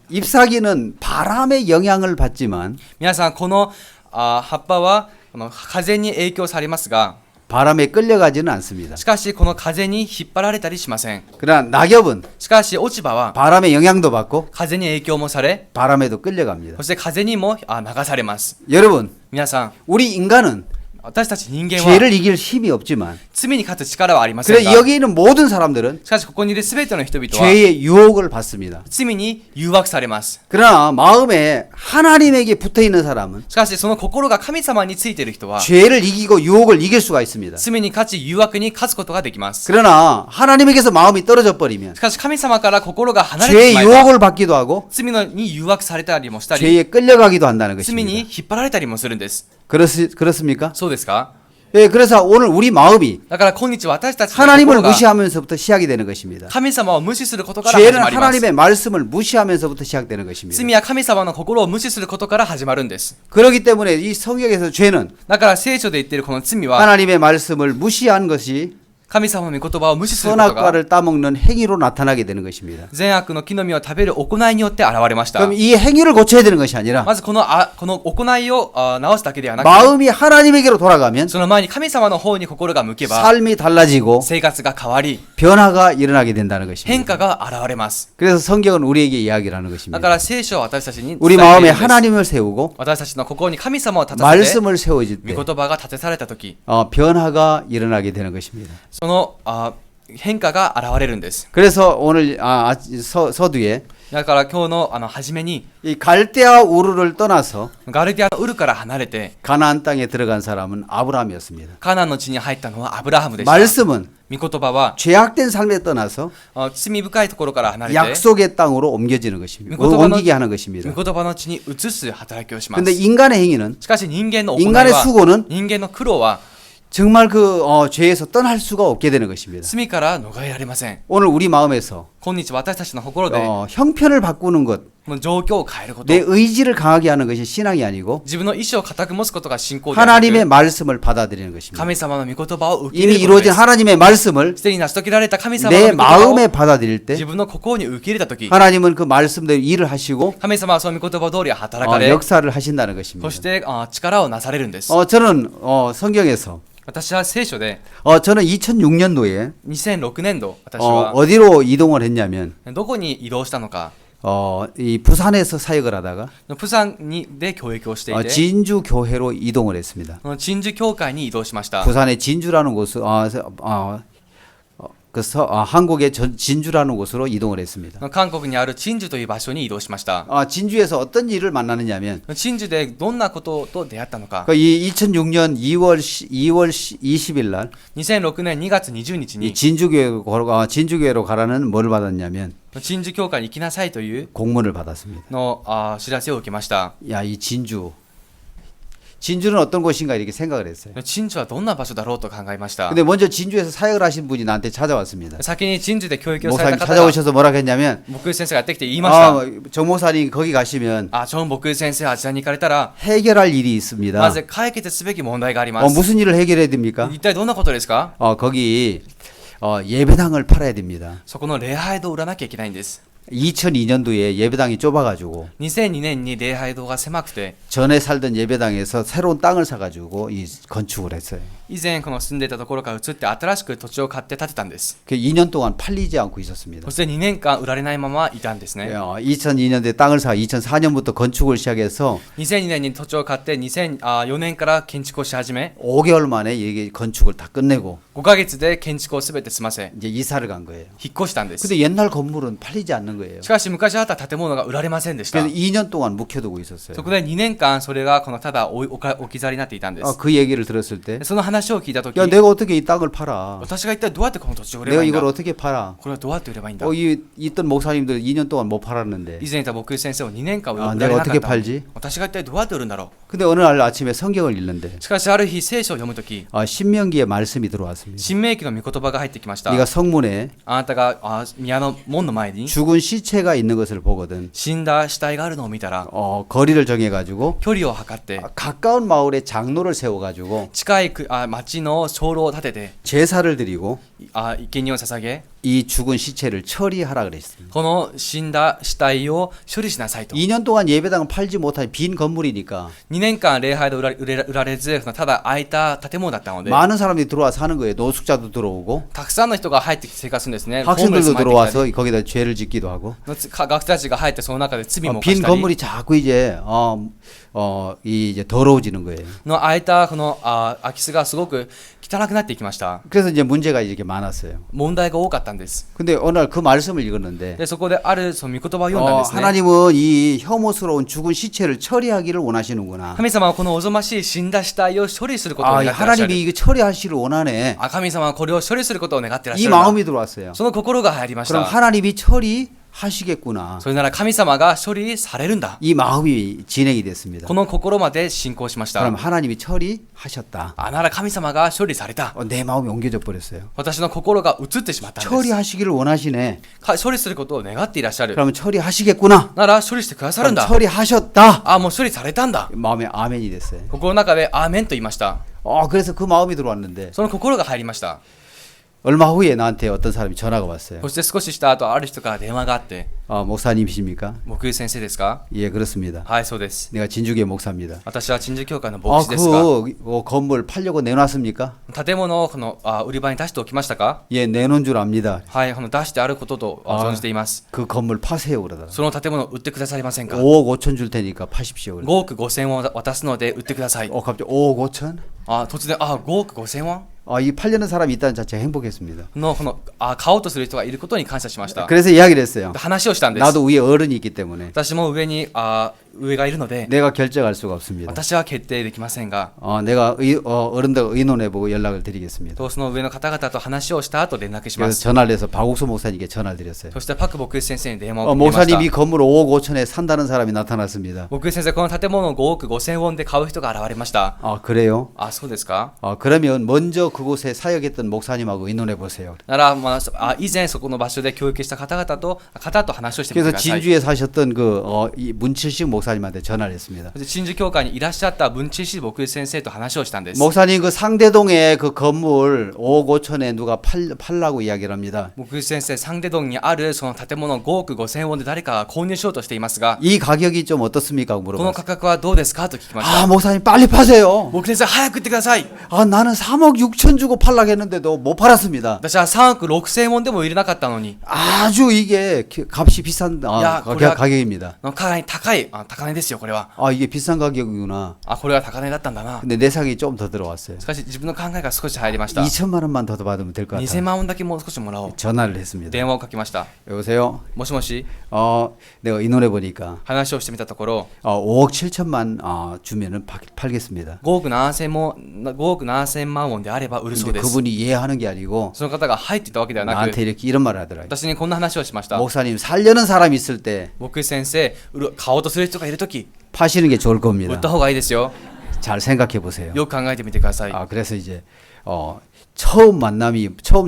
잎사귀는 바람의 영향을 받지만 皆さん、この葉っぱは風に影響されますが、 바람에 끌려가지는 않습니다. しかしこの風に引っ張られたりしません。 그러나 낙엽은 しかし落ち葉は 바람의 영향도 받고 風に影響もされ、 바람에도 끌려갑니다. そして風にも流されます。 여러분 皆さん、 우리 인간은 私たち人間は 죄를 이길 힘이 없지만 罪に勝つ力はありません 그래 が、 여기 있는 모든 사람들은 しかしここにいるすべての人々は 죄의 유혹을 받습니다. 罪に誘惑されます。 그러나 마음에 하나님에게 붙어 있는 사람은 しかしその心が神様についている人は 죄를 이기고 유혹을 이길 수가 있습니다. 罪に勝ち誘惑に勝つことができます。 그러나 하나님에게서 마음이 떨어져 버리면 しかし神様から心が離れてし 죄의 まえば 유혹을 받기도 하고 罪に誘惑されたりもしたり 죄에 끌려가기도 한다는 罪に 것입니다. 引っ張られたりもするんです。 그렇습니까? そうですか？ 예, 그래서 오늘 우리 마음이 だから今日私たちの 하나님을 心が 무시하면서부터 시작이 되는 것입니다. 神様を無視することから 죄는 始まります。 하나님의 말씀을 무시하면서부터 시작되는 것입니다. 罪は神様の心を無視することから始まるんです。 그렇기 때문에 이 성경에서 죄는 だから聖書で言っているこの罪は 하나님의 말씀을 무시한 것이 神様の御言葉を無視することが 선악과를 따먹는 행위로 나타나게 되는 것입니다. 善悪の木の実を食べる行いによって現れました。 그럼 이 행위를 고쳐야 되는 것이 아니라 まずこの行いを直すだけではなくて、 마음이 하나님에게로 돌아가면 その前に神様の方に心が向けば 삶이 달라지고 生活が変わり 변화가 일어나게 된다는 変 것입니다. 化が現れます。 그래서 성경은 우리에게 이야기를 하는 だ 것입니다. から聖書は私たちに伝えて 우리 いる 마음에 んです。 하나님을 세우고 私たちの心に神様を立たせて 말씀을 세워질 御 때 言葉が立てされた時、 변화가 일어나게 되는 것입니다. その変化が現れるんです。 그래서 오늘 서두에 だから今日の初めに 이 갈대아 우르를 떠나서 ガルディアのウルから離れて 가나안 땅에 들어간 사람은 아브라함이었습니다. カナンの地に入ったのはアブラハムでした。 말씀은 御言葉は 죄악된 삶에 떠나서 罪深いところから離れて 약속의 땅으로 옮겨지는 것입니다. 옮기게 하는 것입니다. 御言葉の地に移す働きをします。 근데 인간의 행위는 しかし人間の行い 인간의 は 수고는 人間の苦労は 정말 그 죄에서 떠날 수가 없게 되는 것입니다. 罪から逃れられません。 오늘 우리 마음에서 今日私たちの心で 형편을 바꾸는 것, この状況を変えること、 내 의지를 강하게 하는 것이 신앙이 아니고 自分の意志を固く持つことが信仰ではな 하나님의 く、 말씀을 받아들이는 것입니다. 神様の御言葉を受け入 이미 れることで 이루어진 す。 하나님의 말씀을 すでに成し遂げられた神様の 내 御言葉を 마음에 받아들일 때 自分の心に受け入れたとき、 하나님은 그 말씀대로 일을 하시고 神様はその御言葉通り働かれ、 역사를 하신다는 것입니다. そして力をなされるんです。 저는 성경에서 私は聖書で 저는 2006년도에 2006年度、私は 어디로 이동을 했냐면 どこに移動したのか、 이 부산에서 사역을 하다가 プサンで教育をしていて、 진주 교회로 이동을 했습니다. 真珠教会に移動しました。 부산의 진주라는 곳, 한국의 진주라는 곳으로 이동을 했습니다. 韓国にある真珠という場所に移動しました。 진주에서 어떤 일을 만나느냐면 真珠でどんなことと出会ったのか。 이 2006년 2월 20일 날 2006年2月20日 이 に 진주교회로 가라는 뭘 받았냐면 真珠教会に行きなさいという 공문을 받았습니다. の知らせを受けました。 야, 이 진주는 어떤 곳인가 이렇게 생각을 했어요. 真珠はどんな場所だろうと考えました。 근데 먼저 진주에서 사역을 하신 분이 나한테 찾아왔습니다. 先に真珠で教育をされ 목사님 た方が 찾아오셔서 뭐라고 했냐면 牧師先生がやってきて言いました。 정 목사님 거기 가시면 ジョン牧師先生あちらに行かれたら 해결할 일이 있습니다. まず解決すべき問題があります。 무슨 일을 해결해야 됩니까? 一体どんなことですか？ 거기 예배당을 팔아야 됩니다. そこの礼拝堂を売らなきゃいけないんです。 2002년도에 예배당이 좁아가지고 2002年に礼拝堂が狭くて 전에 살던 예배당에서 새로운 땅을 사가지고 이 건축을 했어요. 以前この住んでいたところから移って新しく土地を買って建てたんです。 그 2년 동안 팔리지 않고 있었습니다. そして2年間売られないままいたんですね。 2002년에 땅을 사 2004년부터 건축을 시작해서 2002年に土地を買って2004年から建築をし始め 5개월 만에 이게 건축을 다 끝내고 5ヶ月で建築をすべて済ませ 이제 이사를 간 거예요. 引っ越したんです。 근데 옛날 건물은 팔리지 않는 거예요. しかし昔あった建物が売られませんでした。 그래서 2년 동안 묵혀두고 있었어요. そこで2年間それがこのただ置き去りになっていたんです。 그 얘기를 들었을 때, その話を聞いたとき、 야 내가 어떻게 이 땅을 팔아? 私が一体どうやってこの土地を売れ 내가 ばいいんだ 이걸 어떻게 팔아? これはどうやって売ればいいんだ 있던 목사님들 2년 동안 못 팔았는데. 以前いた牧師先生は2年間売ら 아, れ 내가 なか 어떻게 った。 팔지? 私が一体どうやって売るんだろ 근데 어느 날 아침에 성경을 읽는데 う。しかしある日聖書を読むとき、 신명기의 말씀이 들어왔습니다. 新明記の御言葉が入ってきました。 네가 성문에 あなたが宮の門の前に 죽은 시체가 있는 것을 보거든 死んだ死体があるのを見たら 거리를 정해가지고 距離を測って 가까운 마을에 장로를 세워가지고 近い町の長老を立てて 제사를 드리고 生贄を捧げ 이 죽은 시체를 처리하라 그랬습니다. この死んだ死体を処理しなさいと。 2년 동안 예배당을 팔지 못한 빈 건물이니까 2年間礼拝で売られずただ空いた建物だったので 많은 사람들이 들어와 사는 거예요. 노숙자도 들어오고 たくさんの人が入ってきて生活するんですね。 학생들도 ホームレスも入ってきたり 들어와서 거기다 죄를 짓기도 하고 学生たちが入ってその中で罪も犯 빈 したり 건물이 자꾸 이제 이제 더러워지는 거예요. の空いたこの空き巣がすごく汚くなっていきました。 그래서 이제 문제가 이렇게 많았어요. 問題が多かったんです。 근데 어느 날 그 말씀을 읽었는데 でそこであるその御言葉を読んだんですね。 하나님은 이 혐오스러운 죽은 시체를 처리하기를 원하시는구나. 神様はこのおぞましい死んだ死体を処理することを願っていらっしゃる。 하나님이 이거 처리하시기를 원하네. 神様はこれを処理することを願っていらっし 이 ゃる。 마음이 들어왔어요. その心が入りまし 그럼 た。 하나님이 처리하시겠구나. それなら神様が処理されるんだ。 이 마음이 진행이 됐습니다. この心まで信仰しました。 그럼 하나님이 처리하셨다. なら神様が処理された。 내 마음이 옮겨져 버렸어요. 私の心が移ってしまったんです。 처리하시기를 원하시네. 処理することを願っていらっしゃる。 그러면 처리하시겠구나. なら処理してくださるん 그럼 だ。 처리하셨다. もう処理されたんだ。 마음에 아멘이 됐어요. 心の中でアーメンと言いました。 그래서 그 마음이 들어왔는데 その心が入りました。 얼마 후에 나한테 어떤 사람이 전화가 왔어요. そして少しした後ある人から電話があって、 목사님이십니까? 牧師先生ですか？ 예, 그렇습니다. はい、そうです。 내가 진주교회 목사입니다. 私は鎮守教会の牧師ですが、 그 건물 팔려고 내놨습니까? 建物をこの売り場に出しておきましたか？ 예, 내놓은 줄 압니다. はい、この出してあることと存じています。 그 건물 파세요 그러더라. その建物を売ってくださりませんか？ 5억 5천 줄 테니까 파십시오. 5億5千ウォン渡すので売ってください。 갑자기 5억 5천? 突然5億5千ウォン 이 팔려는 사람이 있다는 자체가 행복했습니다. のこの買おうとする人がいることに感謝しました。 그래서 이야기를 했어요. 話をしたんです。 나도 위에 어른이 있기 때문에 私も上に上がいるので 내가 결정할 수가 없습니다. 私は決定できませんが、 내가 어른들 의논해보고 연락을 드리겠습니다. とその上の方々と話をした後連絡しま 그래서 す。 전화를 해서 박옥수 목사님께 전화를 드렸어요. そしてパク牧師先生に電話をかけました。 목사님 이 건물 5억 5천에 산다는 사람이 나타났습니다. 牧師先生、この建物を5億5千ウォンで買う人が現れました。 그래요? そうですか？ 그러면 먼저 그곳에 사역했던 목사님하고 의논해 보세요. なら、以前そこの場所で教育した方と話をしてみてく 그래서 ださい。 진주에 사셨던 이 문칠식 목사님한테 전화를 했습니다. 鎮守教会にいらっしゃった文知師牧師先生と話をしたんです。 목사님 그 상대동에 그 건물 5억 5천에 누가 팔라고 이야기를 합니다. 牧師先生、サンデドンにあるその建物5億5千ウォンで誰かが購入しようとしていますが、 이 가격이 좀 어떻습니까? この 물어봤어요. 価格はどうですかと聞きました。 목사님 빨리 파세요. 牧師先生、早く言ってください。 나는 3억 6천 주고 팔라고 했는데도 못 팔았습니다. 私は3億6千ウォンでも入れなかったのに、 아주 이게 값이 비싼 가격입니다. かなり高値ですよ、これは。 이게 비싼 가격이구나. これは高値だったんだな。 근데 내상이 좀 더 들어왔어요. しかし自分の考えが少し入りました。 2천만 원만 더 받으면 될 것 2000 같아요. 万ウォンだけもう少しもらおう。 전화를 했습니다. 電話をかけました。 여보세요. もしもし、 내가 의논해 보니까 話をしてみたところ、 5억 7천만 주면은 팔겠습니다. 5億7000万ウォンであれば売るそう 근데 です。 그분이 이해하는 게 아니고 その方が入っていたわけではなく、 나한테 이렇게 이런 말을 하더라고요. 私にこんな話をしました。 목사님 살려는 사람이 있을 때 牧師先生、買おうとする人がいるとき、 파시는 게 좋을 売 겁니다. った方がいいですよ。 잘 생각해 보세요. よく考えてみてください。 그래서 이제 처음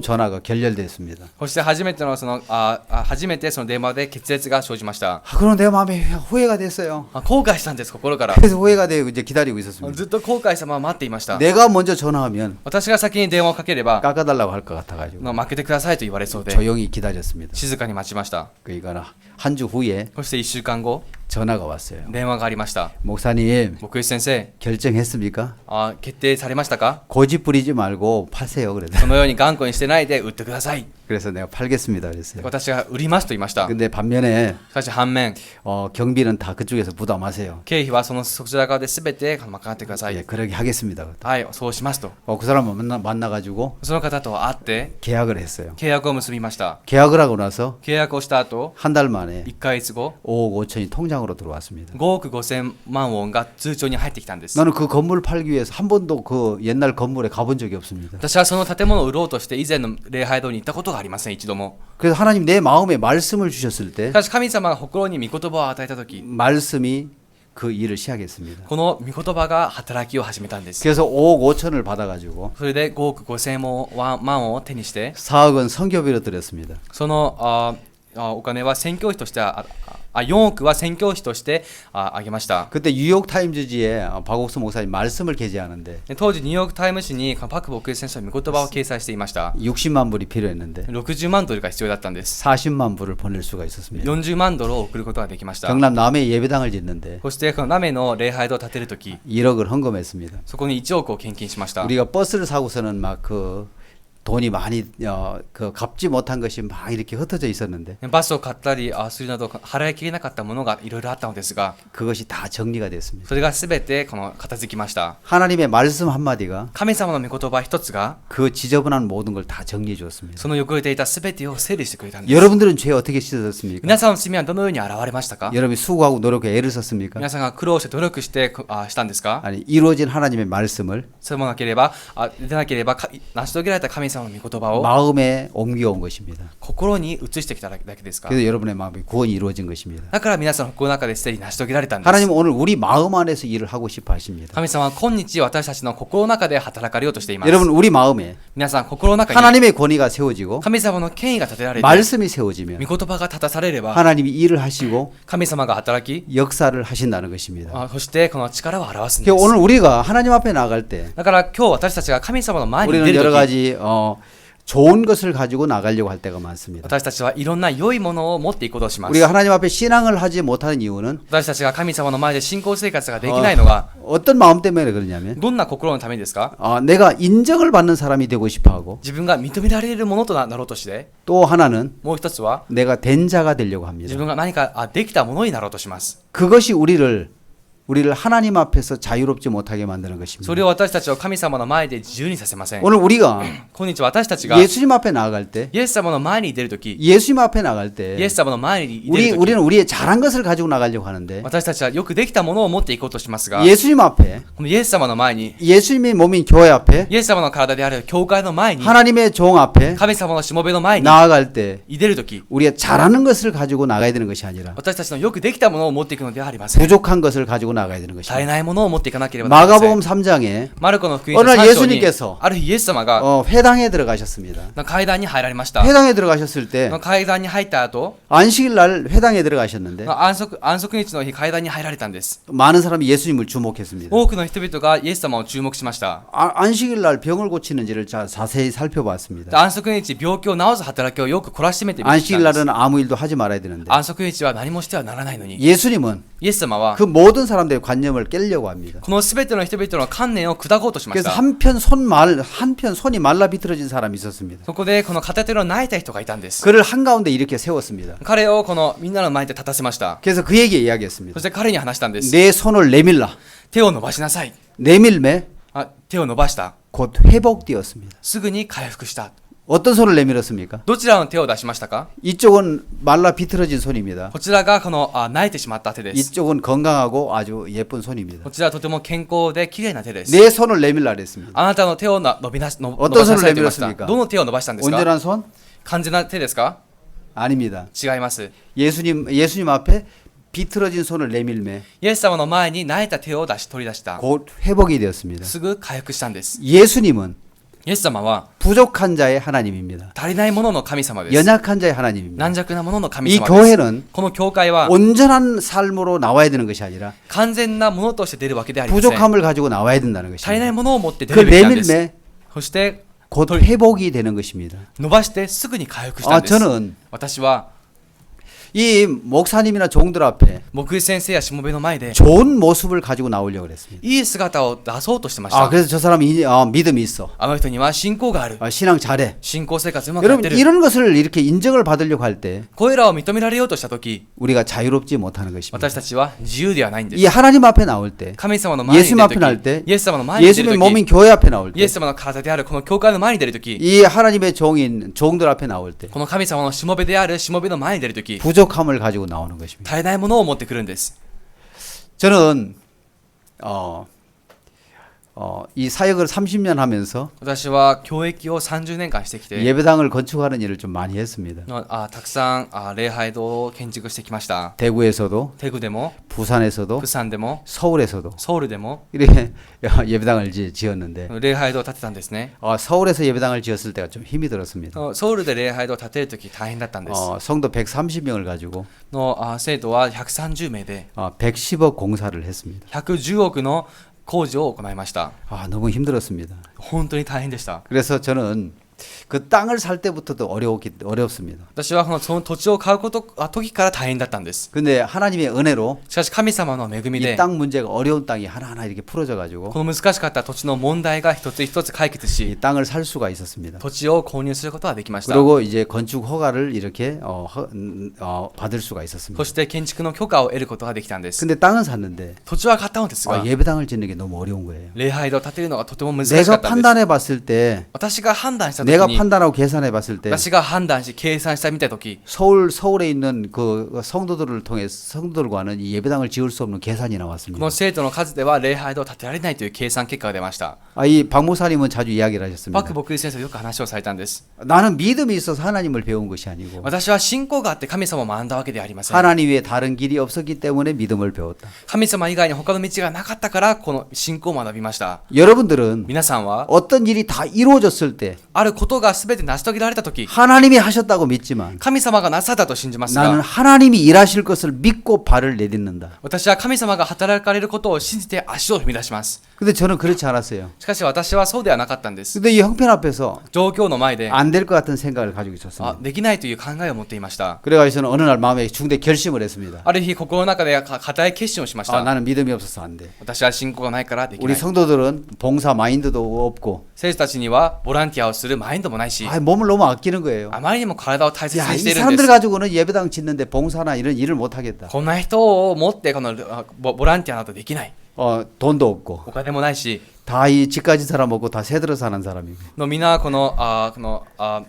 전화가 결렬됐습니다. そして初めてその電話で決裂が生じました。 그럼 내 마음에 후회가 됐어요. 後悔したんです、心から。 그래서 후회가 되고 이제 기다리고 있었습니다. ずっと後悔したまま待っていました。 내가 먼저 전화하면 私が先に電話をかければ、 깎아달라고 할 것 같아가지고 負けてくださいと言われそうで、 조용히 기다렸습니다. 静かに待ちました。 그러니까 한 주 후에 そして1週間後、 전화가 왔어요. 電話がありました。 목사님 牧師先生、 결정했습니까? 決定されましたか？ 고집 부리지 말고 파세요. 그래서 そのように頑固にしてないで売ってください。 그래서 내가 팔겠습니다. 그랬어요. 私が売りますと言いました。 근데 반면에 しかし反面、 경비는 다 그쪽에서 부담하세요. 経費はそちら側で全て賄ってください。 예, 그러게 하겠습니다. はい、そうしますと。 그 사람을 만나가지고 その方と会って 계약을 했어요. 契約を結びました。 계약을 하고 나서 契約をした後、 한 달 만에 1ヶ月後、 5억 5천이 통장으로 들어왔습니다. 5億5000万ウォンが通帳に入ってきたんです。 나는 그 건물 팔기 위해서 한 번도 그 옛날 건물에 가본 적이 없습니다. 私はその建物を売ろうとして以前の礼拝堂に行ったことがありません、一度も。 그래서 하나님 내 마음에 말씀을 주셨을 때 しかし神様が心に御言葉を与えた時、 말씀이 그 일을 시작했습니다. この御言葉が働きを始めたんです。 그래서 5억 5천을 받아가지고 それで5億5000万を手にして、 4억은 선교비로 드렸습니다. そのお金は宣教費として4億は宣教費としてあげました。 그때 뉴욕 타임즈지에 박옥수 목사님 말씀을 게재하는데 当時ニューヨークタイム誌にパク牧師先生の御言葉を掲載していました。 60만 불이 필요했는데 60万ドルが必要だったんです。 40만 불을 보낼 수가 있었습니다. 40万ドルを送ることができました。 경남 남해 예배당을 짓는데 そしてこの남해の礼拝堂を建てるとき、 1억을 헌금했습니다. そこに1億を献金しました。 우리가 버스를 사고서는 막 그 돈이 많이 그 갚지 못한 것이 막 이렇게 흩어져 있었는데 バスを買ったりするなど払いきれなかったものがいろいろあったのですが、 그것이 다 정리가 됐습니다. それがすべて片付きました。 하나님의 말씀 한마디가 神様の御言葉一つが 그 지저분한 모든 걸 다 정리해 주었습니다. その汚れていたすべてを整理してくれたんです。 여러분들은 죄 어떻게 씻었습니까? 皆さんの罪はどのように現れましたか？ 여러분이 수고하고 노력해 애를 썼습니까? 皆さんが苦労して努力してしたんですか？ 아니 이루어진 하나님의 말씀을 そうもなければでなければ成し遂げられた神様の御言葉を 마음에 옮겨온 것입니다. 心に移してきただけですか？ 그래서 여러분의 마음에 구원이 이루어진 것입니다. だから皆さんの心の中ですでに成し遂げられたんです。 하나님은 오늘 우리 마음 안에서 일을 하고 싶어 하십니다. 神様は今日私たちの心の中で働かれようとしています。 여러분 우리 마음에 皆さん心の中に 하나님의 권위가 세워지고 神様の権威が立てられて 말씀이 세워지면 御言葉が立たされれば 하나님이 일을 하시고 神様が働き 역사를 하신다는 것입니다. そしてこの力を表すんで 그러니까 す。 오늘 우리가 하나님 앞에 나갈 때 だから今日私たちが神様の前に出 우리는 る 여러 とき、 가지 좋은 것을 가지고 나가려고 할 때가 많습니다. 私たちはいろんな良いものを持っていこうとします。 우리가 하나님 앞에 신앙을 하지 못하는 이유는 私たちが神様の前で信仰生活ができないのが 어떤 마음 때문에 그러냐면 どんな心のためにですか？ 내가 인정을 받는 사람이 되고 싶어하고 自分が認められるものとなろうとして、 또 하나는 もう一つは 내가 된 자가 되려고 自 합니다. 分が何かできたものになろうとします。 그것이 우리를 하나님 앞에서 자유롭지 못하게 만드는 そ 것입니다. れを私たちを神様の前で自由にさせません。 오늘 우리가 今日私たちが 예수님 앞에 나아갈 때 イエス様の前に出るとき、 예수님 앞에 나갈 イ 때 エス様の前に出るとき、 우리는 우리의 잘한 것을 가지고 나가려고 하는데 私たちはよくできたものを持っていこうとしますが、 예수님 앞에 このイエス様の前に、 예수님의 몸인 교회 앞에 イエス様の体である教会の前に、 하나님의 종 앞에 神様のしもべの前に 나아갈 때 出るとき、 우리가 잘하는 것을 가지고 나가야 되는 것이 아니라 私たちのよくできたものを持っていくのではありません。 부족한 것을 가지고 나가야 되는 足り 것입니다. ないものを持っていかなければなりません。 마가복음 3장에 マルコの福音書 오늘 3章に 예수님께서 ある日イエス様が 회당에 들어가셨습니다. 階段に入られました。 회당에 들어가셨을 때 階段に入った後、 안식일 날 회당에 들어가셨는데 安息日の日階段に入られたんです。 많은 사람이 예수님을 주목했습니다. 多くの人々がイエス様を注目しました。 안식일 날 병을 고치는지를 자세히 살펴봤습니다. 安息日、病気を治す働きをよく凝らしめてみてき 안식일 たんです。 날은 아무 일도 하지 말아야 되는데 安息日は何もしてはならないのに、 예수님은 イエス様は 그 모든 사람들의 관념을 깨려고 합니다. このすべての人々の観念を砕こうとしまし 그래서 た。 한편 손이 말라 비틀어진 사람이 있었습니다. そこでこの片手の泣いた人がいたんです。 그를 한가운데 이렇게 세웠습니다. 彼をこのみんなの前で立たせました。 그래서 그에게 이야기했습니다. そして彼に話したんです。 내 손을 내밀라. 手を伸ばしなさい。 내밀매 手を伸ばした。 곧 회복되었습니다. すぐに回復した。 어떤 손을 내밀었습니까? どちらの手を出しましたか？ 이쪽은 말라 비틀어진 손입니다. こちらがこの泣いてしまった手です。 이쪽은 건강하고 아주 예쁜 손입니다. こちらはとても健康で綺麗な手です。 내 손을 내밀라 그랬습니다. あなたの手を伸ばしな어떤 さ 손을 いと言いました。 내밀었습니까? どの手を伸ばしたんですか？ 온전한 손? 完全な手ですか？ 아닙니다. 違います。 예수님 앞에 비틀어진 손을 내밀매 イエス様の前に泣いた手を取り出した。 곧 회복이 되었습니다. すぐ回復したんです。 예수님은 イエス様は 부족한 자의 하나님입니다. 足りないものの神様です。 연약한 자의 하나님입니다. 軟弱なものの神 이 様です。 교회는 この教会は 온전한 삶으로 나와야 되는 것이 아니라 完全なものとして出るわけではありません。 부족함을 가지고 나와야 된다는 足りない 것입니다. ものを持って出 그 るべきなんです。 내밀매 そして 곧 회복이 되는 것입니다. 伸ばしてすぐに回復したんです。 저는 私は이 목사님이나 종들 앞에 牧師先生やしもべの前で 좋은 모습을 가지고 나오려고 그랬습니다. いい姿を出そうとしてまし 아, た。 그래서 저 사람이 믿음이 있어. あの人には信仰がある。 신앙 잘해. 信仰生活うまくやって 여러분 る。 이런 것을 이렇게 인정을 받으려고 할 때 これらを認められようとしたとき、 우리가 자유롭지 못하는 것입니다. 私たちは自由ではないんで 이 す。 하나님 앞에 나올 때 神様の前に出 예수님 る 앞에 と 나올 때 き、イエス様の前に出る 예수님의 と 몸인 き、 교회 앞에 나올 イエ 때 ス様の体であるこの教会の前に出るとき、 이 하나님의 종인 종들 앞에 나올 때 この神様のしもべであるしもべの前に出るとき、 부족함을 가지고 나오는 것입니다. 足りないものを持ってくるんです。 저는 이 사역을 30년 하면서 私は教育を30年間してきて、 예배당을 건축하는 일을 좀 많이 했습니다. たくさん礼拝堂を建築してきました。 대구에서도 テグでも、 부산에서도 プサンでも、 서울에서도 ソウルでも 이렇게 예배당을 지었는데 礼拝堂を建てたんですね。 서울에서 예배당을 지었을 때가 좀 힘이 들었습니다. ソウルで礼拝堂を建てるとき大変だったんです。 성도 130명을 가지고 生徒は130名で 110억 공사를 했습니다. 110億の工事を行いました。 너무 힘들었습니다. 本当に大変でした。 그래서 저는 그 땅을 살 때부터도 어렵습니다. 私はその土地を買う時から大変だったんです。 근데 하나님의 은혜로 しかし神様の恵み 이 で 땅 문제가 어려운 땅이 하나하나 이렇게 풀어져 가지고 この難しかった土地の問題が一つ一つ解決 이 し 땅을 살 수가 있었습니다. 土地を購入することができました。 그리고 이제 건축 허가를 이렇게 받을 수가 있었습니다. そして建築の許可を得ることができたんです。 근데 땅은 샀는데 土地は買ったのですが、 예배당을 짓는 게 너무 어려운 거예요. 礼拝堂を建てるのがとても難しか 내가 ったんです。 판단해 봤을 때 私が判断した時 내가 に、 판단하고 계산해 봤을 때 私が判断し計算した見た時、 서울에 있는 그 성도들과는 이 예배당을 지을 수 없는 계산이 こ 나왔습니다. の生徒の数では礼拝堂を建てられないという計算結果が出ました。 이 박 목사님은 자주 이야기를 パ 하셨습니다. ク牧師先生はよく話をされたんです。 나는 믿음이 있어서 하나님을 배운 것이 아니고 私は信仰があって神様を学んだわけではありません。 하나님 외에 다른 길이 없었기 때문에 믿음을 배웠다. 神様以外に他の道がなかったからこの信仰を学びました。 여러분들은 皆さんは 어떤 일이 다 이루어졌을 때 あることが全て成し遂げられた時、 하나님이 하셨다고 믿지만 神様がなさったと信じます 나는 が、 하나님이 일하실 것을 믿고 발을 내딛는다. 私は神様が働かれることを信じて足を踏み出します。 근데 저는 그렇지 않았어요. しかし私はそうではなかったんです。 근데 이 형편 앞에서 状況の前で 안 될 것 같은 생각을 가지고 있었습니다. できないという考えを持っていました。 그래가지고 저는 어느 날 마음에 중대 결심을 했습니다. ある日心の中で固い決心をしました。 나는 믿음이 없어서 안 돼. 私は信仰がないからできな 우리 い。 성도들은 봉사 마인드도 없고 生徒たちにはボランティアをするマインドもないし、 몸을 너무 아끼는 거예요. あまりにも体を大切 야, に 이 しているんで 사람들 す。 가지고는 예배당 짓는데 봉사나 이런 일을 못 하겠다. こんな人を持ってこのボランティアなどできない。 돈도 없고 お金もないし、 다 이 집 가진 사람 없고 다 새들어 사는 사람이고. みんなこの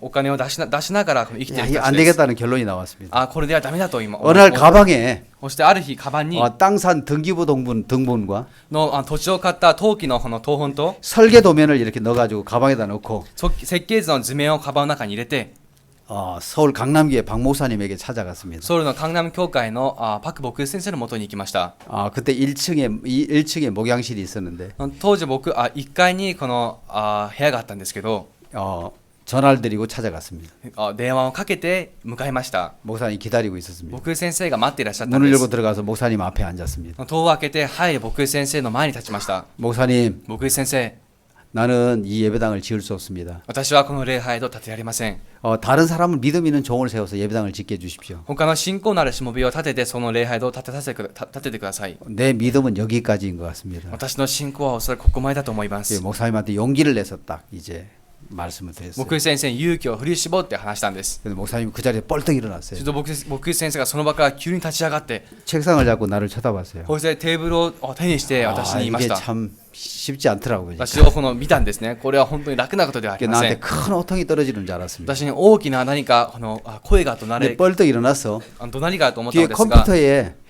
お金を出しながらこの生きて 야, る 이게 人た 안 ちです。 되겠다는 결론이 나왔습니다. これではダメだと今。 어느 날 가방에 そしてある日カバンに 땅산 등기부 등본과 の土地を買った登記のこの謄本と 설계 도면을 이렇게 넣어가지고 가방에다 넣고 設計図の図面をカバンの中に入れて、 서울 강남교회 박 목사님에게 찾아갔습니다. ソウルの江南教会のパク牧師先生の元に行きました。 그때 1층에 목양실이 있었는데 当時僕1階にこの部屋があったんですけど、 전화를 드리고 찾아갔습니다. 電話をかけて向かいました。 목사님 기다리고 있었습니다. 牧師先生が待っていらっしゃったん 문을 で 열고 す。 들어가서 목사님 앞에 앉았습니다. 戸を開けて入る牧師先生の前に立ちました。 목사님, 牧師先生、 나는 이 예배당을 지을 수 없습니다. 私はこの礼拝堂を建てられません。 다른 사람은 믿음 있는 종을 세워서 예배당을 짓게 해주십시오. 他の信仰のあるしもべを建ててその礼拝堂を建ててください。 내 믿음은 여기까지인 것 같습니다. 私の信仰はおそらくここまでだと思いま 예, す。 목사님한테 용기를 내서 딱 이제 말씀을 드렸어요. 牧師先生に勇気を振り絞って話したんです。 근데 목사님 그 자리에 뻘떡 일어났어요. すると牧師先生がその場から急に立ち上がって、 책상을 잡고 나를 쳐다봤어요. そしてテーブルを手にして私に言いまし 이게 た。 참 쉽지 않더라고요. 私を見たんですね。これは本当に楽なことではありませ 나한테 ん。 큰 호통이 떨어지는 줄 알았습니다. 私に大きな何か声が怒鳴 근데 れ 뻘떡 일어나서 怒鳴りがあると思った 뒤에 のですが、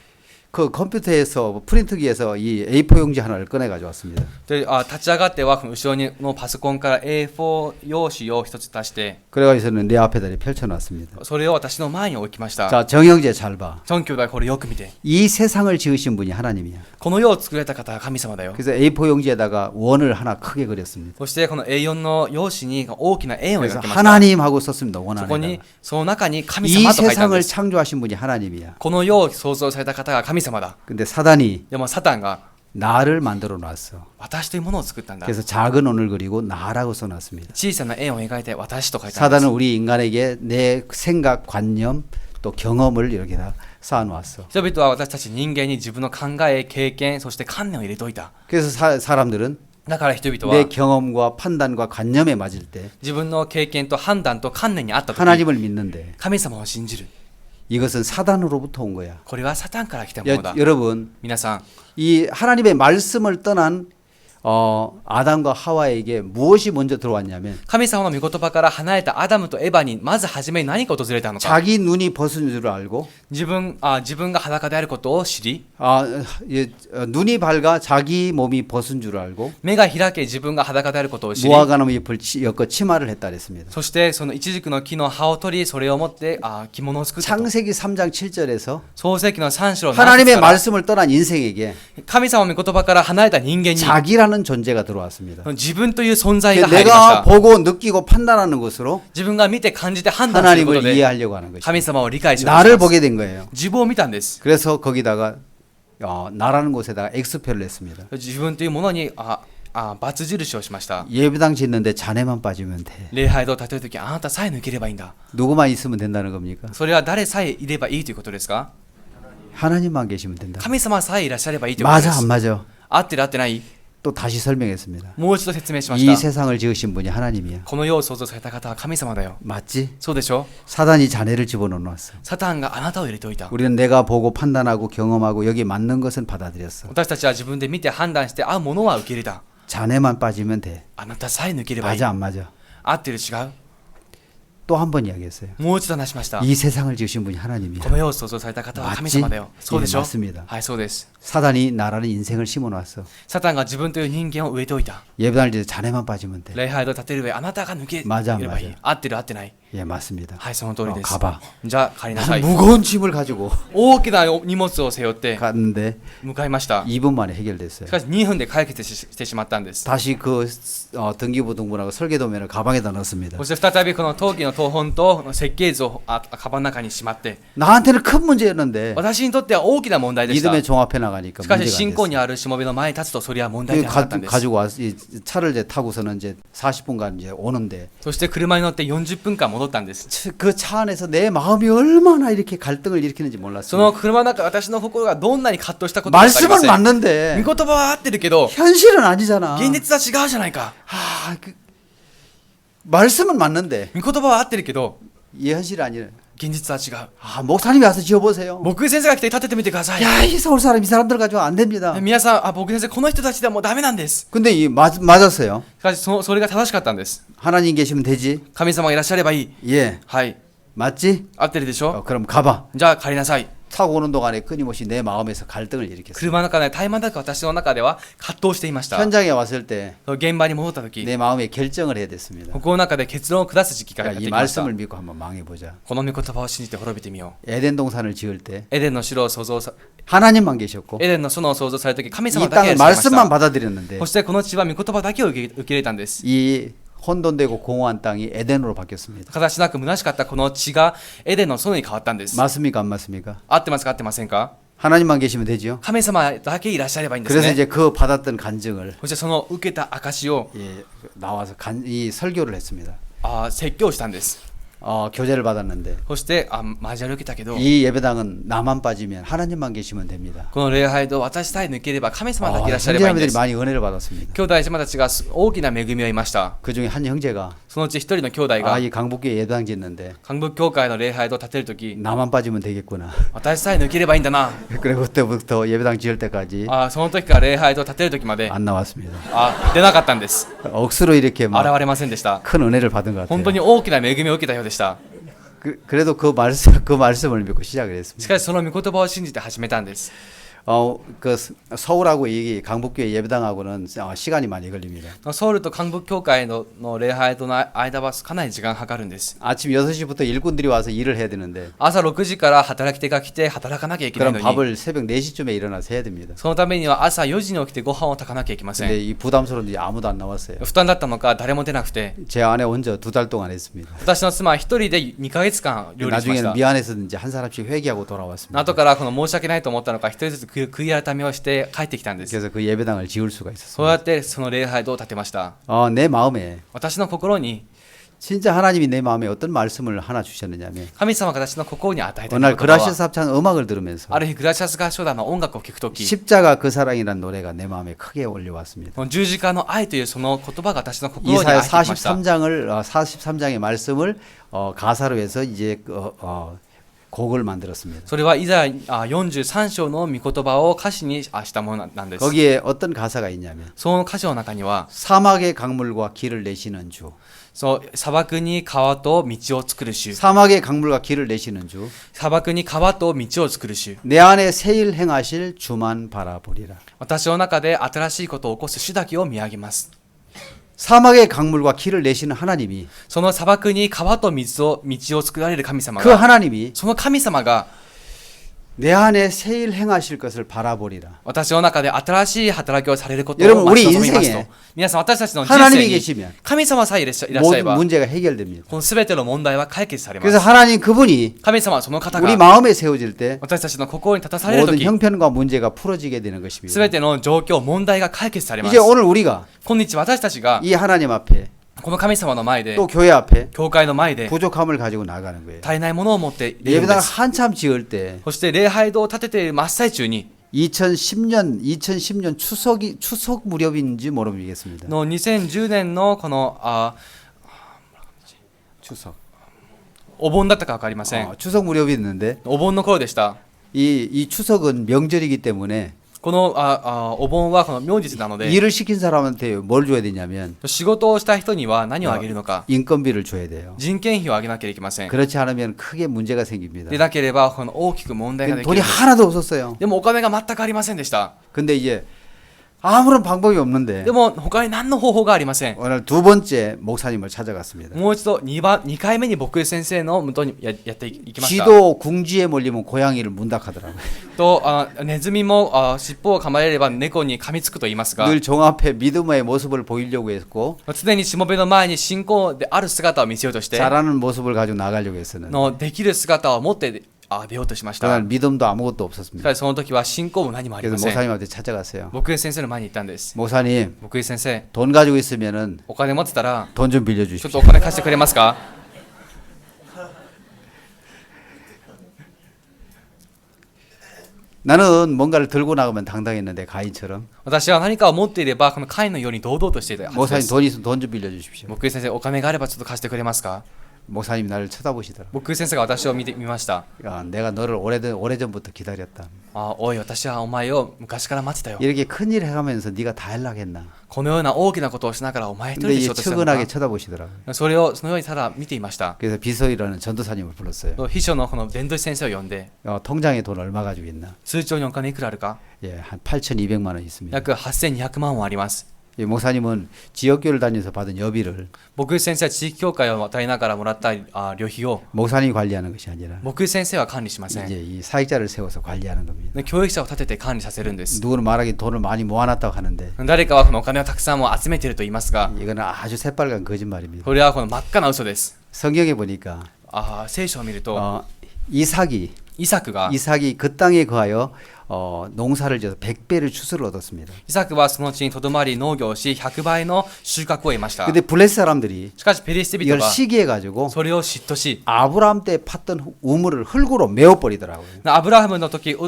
컴퓨터에서 프린트기에서 이 A4 용지 하나를 꺼내 가져왔습니다. で立ち上がってはこの後ろのパソコンから A4 用紙を一つ出して、 그래가지고는 내 앞에다 펼쳐놨습니다. それを私の前に置きました。 자, 정형제 잘 봐. ジョン兄弟これよく見て。 이 세상을 지으신 분이 하나님이야. この世を作られた方は神様だよ。 그래서 A4 용지에다가 원을 하나 크게 그렸습니다. そしてこの A4 の用紙に大きな円を 그래서 描きました。 하나님하고 썼습니다. 원 そこに 안에다가. その中に神 이 様と書いたんで 세상을 す。 창조하신 분이 하나님이야. この世を創造された方が神様だ。 근데 사단이 でもサタンが 나를 만들어 놨어. 私というものを作ったんだ。 그래서 작은 원을 그리고 나라고 써놨습니다. 小さな円を描いて私と書いたんで 사단은 す。 우리 인간에게 내 생각, 관념, 또 경험을 이렇게 다 쌓아놓았어. 人々は私たち人間に自分の考え、経験、そして観念を入れておいた。 그래서 사람들은 だから人々 내 は 경험과 판단과 관념에 맞을 때 自分の経験と判断と観念にあったとき、 하나님을 믿는데 神様を信じる。 이것은 사단으로부터 온 거야. これはサタンから来たものだ。 여러분 皆さん、 이 하나님의 말씀을 떠난 아담과 하와에게 무엇이 먼저 들어왔냐면 神様の御言葉から離れたアダムとエバにまず初めに何が訪れたのか。 자기 눈이 벗은 줄 알고 自分が裸であることを知り、 눈이 밝아 자기 몸이 벗은 줄 알고 目が開け自分が裸であることを知り、 무화과나무 잎을 엮어 치마를 했다 그랬습니다. そしてそのイチジクの木の葉を取り、それを持って着物を作ったと。 창세기 3장 7절에서 創世記の3章の7節 하나님의 から 말씀을 떠난 인생에게 神様の御言葉から離れた人間に 자기라는 존재가 들어왔습니다. 自分という存在が入りまし 내가 た。 보고 느끼고 판단하는 것으로 自分が見て感じて判断すること 하나님을 で 이해하려고 하는 것입니다. 神様を理解しようとし 나를 ます。 보게 된 거예요. 自分を見たんです。 그래서 거기다가 나라는 곳에다가 X표를 냈습니다. 自分というものに×印をしました。 예배당 짓는데 자네만 빠지면 돼. 礼拝堂を建てるとき、あなたさえ抜ければいいんだ。 누구만 있으면 된다는 겁니까? それは誰さえいればいいということですか？ 하나님만 계시면 된다. 神様さえいらっしゃればいいということで 맞아 す 안 。 맞아? 合ってる合ってない？ 또 다시 설명했습니다. もう一度説明しまし 이 た。 세상을 지으신 분이 하나님이야. この世を創造された方は神様だよ。 맞지? そうでしょ？ 사단이 자네를 집어넣어놨어. サタンがあなたを入れておいた。 우리는 내가 보고 판단하고 경험하고 여기 맞는 것은 받아들였어. 私たちは自分で見て判断して合うものは受け入れた。 자네만 빠지면 돼. あなたさえ抜ければいい。 맞아 안 맞아? 合ってる違う？ 또 한 번 이야기했어요. もう一度話しました。 이 세상을 지으신 분이 하나님이야. この世を創造された方は神様だよ。そうでしょ？ 맞습니다. はい、そうです。 사단이 나라는 인생을 심어놨어. サタンが自分という人間を植えておいた。 예배당을 지을 때 자네만 빠지면 돼. 礼拝堂を建てる上、あなたが抜けれ 맞아 ばいい。 맞아. 合ってる合ってない？ 예 맞습니다. はい、その通りです 가봐. じゃあ帰りなさい。 무거운 짐을 가지고 大きな荷物を背負って 갔는데 向かいました。 2분 만에 해결됐어요. しかし2分で解決してしまったんです。 다시 그 등기부등본하고 설계도면을 가방에다 넣었습니다. そして再びこの登記の謄本と設計図をカバンの中にしまって、 나한테는 큰 문제였는데 私にとっては大きな問題でした。 믿음에 종합해 나가니까 しかし 문제가 信 안 仰に 됐어요. あるしもべの前に立つとそれは問題ではなかったんです。 가지고 와서 이 차를 이제 타고서는 이제 40분간 이제 오는데 そして車に乗って40分間戻ったんです。 그 차 안에서 내 마음이 얼마나 이렇게 갈등을 일으키는지 そ 몰랐어요. の車の中、私の心がどんなに葛藤したことか分かり 말씀은 ません。 맞는데 御言葉は合ってるけど、 현실은 아니잖아. 現実は違うじゃないか。 말씀은 맞는데 御言葉は合ってるけど、 이 현실이 아니라 現実は違う。 목사님이 와서 지어보세요. 僕先生が来て立ててみてください。 야, 이 서울 사람 이 사람들 가지고 안 됩니다. 皆さん、僕先生この人たちではもうダメなんです。 근데 이 맞았어요. しかしそれが正しかったんです。 하나님 계시면 되지. 神様がいらっしゃればいい。 예, はい。 맞지? 合ってるでしょ？ 그럼 가봐. じゃあ帰りなさい。 타고 오는 동안에 끊임없이 내 마음에서 갈등을 일으켰어요. 車の中で絶え間なく私の中では葛藤していました。 현장에 왔을 때 現場に戻った時、 내 마음에 결정을 해야 됐습니다. ここの中で結論を下す時期が 야, やって 이 きました。 말씀을 믿고 한번 망해보자. この御言葉を信じて滅びてみよう。 에덴 동산을 지을 때 エデンの城を創造さ、 하나님만 계셨고 エデンの園を創造された時、神 이 様だけ 땅은 がいらっしゃいま 말씀만 した。 받아들였는데 そしてこの地は御言葉だけを受け入れたんです。 이 혼돈되고 공허한 땅이 에덴으로 바뀌었습니다. 形なく虚しかったこの地がエデンの園に変わったんです。 맞습니까? 안 맞습니까? 合ってますか合ってませんか？ 하나님만 계시면 되지요. 神様だけいらっしゃればいいんです 그래서 ね。 이제 그 받았던 간증을 そしてその受けた証を 예, 나와서 이 설교를 했습니다. 説教したんです。 교제를 받았는데 そして交わりを受けたけど、 이 예배당은 나만 빠지면 하나님만 계시면 됩니다. この礼拝堂私さえ抜ければ神様だけいらっしゃればいいんで 형제자매들이 す。 많이 은혜를 받았습니다. 兄弟姉妹たちが大きな恵みを得ました。 그 중에 한 형제가 そのうち一人の兄弟が 이 강북교회 예배당 짓는데 韓国教会の礼拝堂を建てるとき、 나만 빠지면 되겠구나. 私さえ抜ければいいんだな。 그리고 그때부터 예배당 지을 때까지 その時から礼拝堂を建てる時まで 안 나왔습니다. 出なかったんです。 억수로 이렇게 現 막 れませんでした。 큰 은혜를 받은 것 本当 같아요. に大きな恵みを受けたようでした。 그래도 그 말씀을 믿고 시작을 し 했습니다. かしその御言葉を信じて始めたんです。 그 서울하고 이 강북교회 예배당하고는 시간이 많이 걸립니다. ソウルと韓国教会の礼拝堂の間はかなり時間がかかるんです。 아침 6시부터 일꾼들이 와서 일을 해야 되는데 朝6時から働き手が来て働かなきゃいけない 그럼 のに、 밥을 새벽 4시쯤에 일어나서 해야 됩니다. そのためには朝4時に起きてご飯を炊かなきゃいけませ 근데 ん。 이 부담스러운지 아무도 안 나왔어요. 負担だったのか誰も出なくて、 제 아내 혼자 2달 동안 했습니다. 私の妻は一人で2ヶ月間料理しまし 나중에는 た。 미안해서 이제 한 사람씩 회개하고 돌아왔습니다. 後からこの申し訳ないと思ったのか一人ずつ悔い改めをして帰ってきたんです。 그래서 그 예배당을 지을 수가 そう 있었습니다. やってその礼拝堂を建てました。 내 마음에 私の心に 진짜 하나님이 내 마음에 어떤 말씀을 하나 주셨느냐면 神様が私の心に与えた 어느 날 言葉は 그라시아스 합창 음악을 들으면서 ある日グラシアス合唱団の音楽を聴くとき 십자가 그 사랑이라는 노래가 내 마음에 크게 올려왔습니다. 十字架の愛というその言葉が私の心に 이사야 入ってきました。 43장의 말씀을 가사로 해서 이제 곡을 만들었습니다. それはイザヤ43章の御言葉を歌詞にしたものなんです。 거기에 어떤 가사가 있냐면 その歌詞の中には 사막의 강물과 길을 내시는 주, そう砂漠に川と道を作る主、 사막의 강물과 길을 내시는 주, 砂漠に川と道を作る主、 내 안에 새일 행하실 주만 바라보리라. 私の中で新しいことを起こす主だけを見上げます。 사막의 강물과 길을 내시는 하나님이 その砂漠に川と道を作られる神様 그 が、 하나님이 その神様が 내 안에 새일 행하실 것을 바라보리라. 私の中で新しい働きをされることを 여러분 待ち望みます 우리 と 인생에 。皆さん、私たちの人 하나님이 生に 계시면 神様さえいらっしゃい 모든 ば、 문제가 해결됩니다. この全ての問題は解決されま 그래서 す。 하나님 그분이 神様はその方 우리 が 마음에 세워질 때 私たちの心に立たされると 모든 き、 형편과 문제가 풀어지게 되는 것입니다. 全ての状況、問題が解決されま 이제 す。 오늘 우리가 今日私たちが 이 하나님 앞에 この神様の前で、 또 교회 앞에 教会の前で 부족함을 가지고 나가는 거예요. 足りないものを持っているんで 예배당을 す。 한참 지을 때 そして礼拝堂を建てている真っ最中に 2010년 추석 무렵인지 모르겠습니다. の2010年のこの추석. お盆だったか分かりません。 추석 무렵이 있는데 お盆の頃でした。 이 추석은 명절이기 때문에 このお盆はこの明日なので、 일을 시킨 사람한테 뭘 줘야 되냐면 仕事をした人には何をあげるのか、 인건비를 줘야 돼요. 人件費をあげなければいけません。 그렇지 않으면 크게 문제가 생깁니다. でなければこの大きく問題ができる 돈이 んです。 하나도 없었어요. でもお金が全くありませんでした。 근데 이제 아무런 방법이 없는데 でも他に何の方法がありません。 오늘 두 번째 목사님을 찾아갔습니다. もう一度2回目に僕先生の元にやっていきました。 쥐도 궁지에 몰리면 고양이를 문닥하더라고요. とネズミも尻尾を噛まれれば猫に噛みつくと言いますが、 늘 종 앞에 믿음의 모습을 보이려고 했고 常にしもべの前に信仰である姿を見せようとして、 잘하는 모습을 가지고 나가려고 했었는데 のできる姿を持って出ようとしました。 그날 믿음도 아무것도 し 없었습니다. かしその時は信仰も何もあり 그래서 ません。 목사님한테 찾아갔어요. 僕先生の前に行ったんです。 목사님 僕先生、 돈 가지고 있으면은 お金持ってたら 돈 좀 ちょっ 빌려주십시오. とお金貸してくれますか？ 나는 뭔가를 들고 나가면 당당했는데 가인처럼 私は何かを持っていればこの会のように堂々としていたはずで 목사님 す。 돈 있으면 돈 좀 빌려주십시오. 僕先生、お金があればちょっと貸してくれますか？ 목사님이 나를 쳐다보시더라. 僕先生が私を見ました。 야, 내가 너를 오래전부터 기다렸다. おい、私はお前を昔から待ってたよ。 이렇게 큰일 해가면서 네가 다 하려겠나. このような大きなことをしながらお前一人 근데 でし 이 ようとしたの 측은하게 か。 쳐다보시더라고요. そのようにただ見ていました。 그래서 비서이라는 전도사님을 불렀어요. 秘書のこの伝道師先生を呼んで、 통장에 돈 얼마 가지고 있나? 通帳にお金いくらあるか？ 예, 한 8,200만 원 있습니다. 約8200万はあります。 이 목사님은 지역교회를 다니면서 받은 여비를 僕先生は地域協会を渡りながらもらった旅費を 목사님이 관리하는 것이 아니라 僕先生は管理しません。 이제 이 사익자를 세워서 관리하는 겁니다. で教育者を立てて管理させるんです。 누구는 말하기 돈을 많이 모아놨다고 하는데 誰かはこのお金をたくさんも集めていると言いますが、 이거는 아주 새빨간 거짓말입니다. これはこの真っ赤な嘘です。 성경에 보니까 聖書を見ると、 이삭이 イサク그 땅에 거하여 농사를 지어서 100배를 추수를 얻었습니다. イサクはその地にとどまり農業をし100倍の収穫を得ました。 근데 블레스 사람들이 しかしペリシテ人 이걸 は 시기해 가지고 それを嫉妬し、 아브라함 때 팠던 우물을 흙으로 메워 버리더라고요. アブラハムの時掘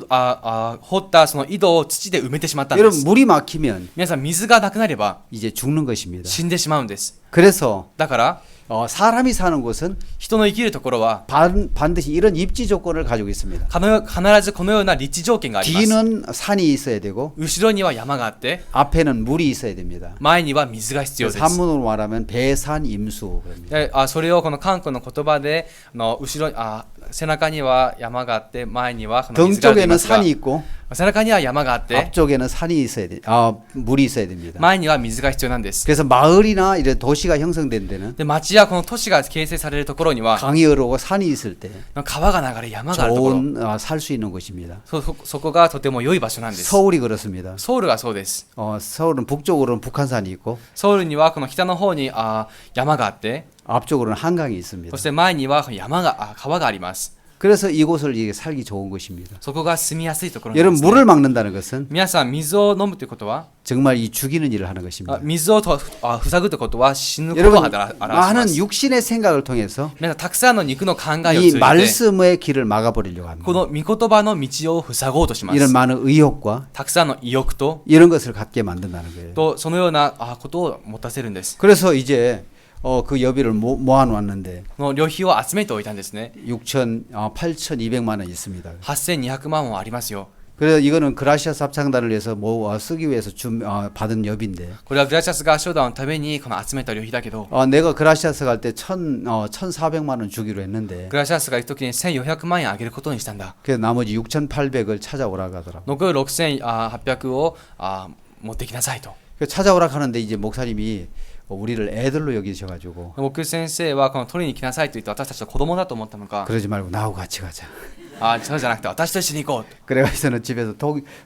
ったその井戸を土で埋めてしまったんで 여러분 す。 물이 막히면 皆さん、水がなくなれば 이제 죽는 것입니다. 死んでしまうんです。 그래서 だから 사람이 사는 곳은 人の生きるところは 반드시 이런 입지 조건을 가지고 있습니다. 必ずこのような立地条件があります。 뒤는 산이 있어야 되고 後ろには山があって 앞에는 물이 있어야 됩니다. 前には水が必要です。 한문으로 말하면 배산 임수 그럽니다. でそれをこの韓国の言葉で後ろ背中には山があって前にはこの 등 水がありま 쪽에는 すが、 산이 있고 背中には山があって 앞쪽에는 산이 있어야 돼. 물이 있어야 됩니다. 前には水が必要なんです。 그래서 마을이나 이런 도시가 형성된 데는 で町やこの都市が形成されるところには 강이 흐르고 산이 있을 때 川が流れ山があるところ、 좋은 살 수 있는 곳입니다. そこがとても良い場所なんです。 서울이 그렇습니다. ソウルがそうです。 서울은 북쪽으로는 북한산이 있고 ソウルにはこの北の方に山があって、 앞쪽으로는 한강이 있습니다. そして前には川があります。 그래서 이곳을 이게 살기 좋은 것입니다. そこが住みやすいところなんで 여러분 すね 물을 막는다는 것은 皆さん水を飲むということは 정말 이 죽이는 일을 하는 것입니다. 水を塞ぐということは死ぬことを 여러분 表しま 많은 す 육신의 생각을 통해서 皆さんたくさんの肉の考えを 이 通じて 말씀의 길을 막아버리려고 こ 합니다. の御言葉の道を塞ごうとしま 이런 す 많은 의욕과 たくさんの意欲と 이런 것을 갖게 만든다는 거예요. とそのようなことを持たせるんです 그래서 이제 그 여비를 모아놓았는데 この旅費を集めておいたんですね 8,200만 원 있습니다. 8200万もありますよ 그래서 이거는 그라시아스 합창단을 위해서 쓰기 위해서 받은 여비인데 これはグラシアス合唱団のためにこの集めた旅費だけど 내가 그라시아스 갈 때 1,400만 원 주기로 했는데 グラシアスが行くときに1400万円あげることにしたんだ 그래서 나머지 6,800을 찾아오라고 하더라고. 残る6800を持ってきなさいと 그 찾아오라고 하는데 이제 목사님이 우리를 애들로 여기셔가지고 僕先生はこの取りに来なさいと言って私たちは子供だと思ったのか 그러지 말고 나하고 같이 가자. そうじゃなくて私と一緒に行こう 그래가지고는 집에서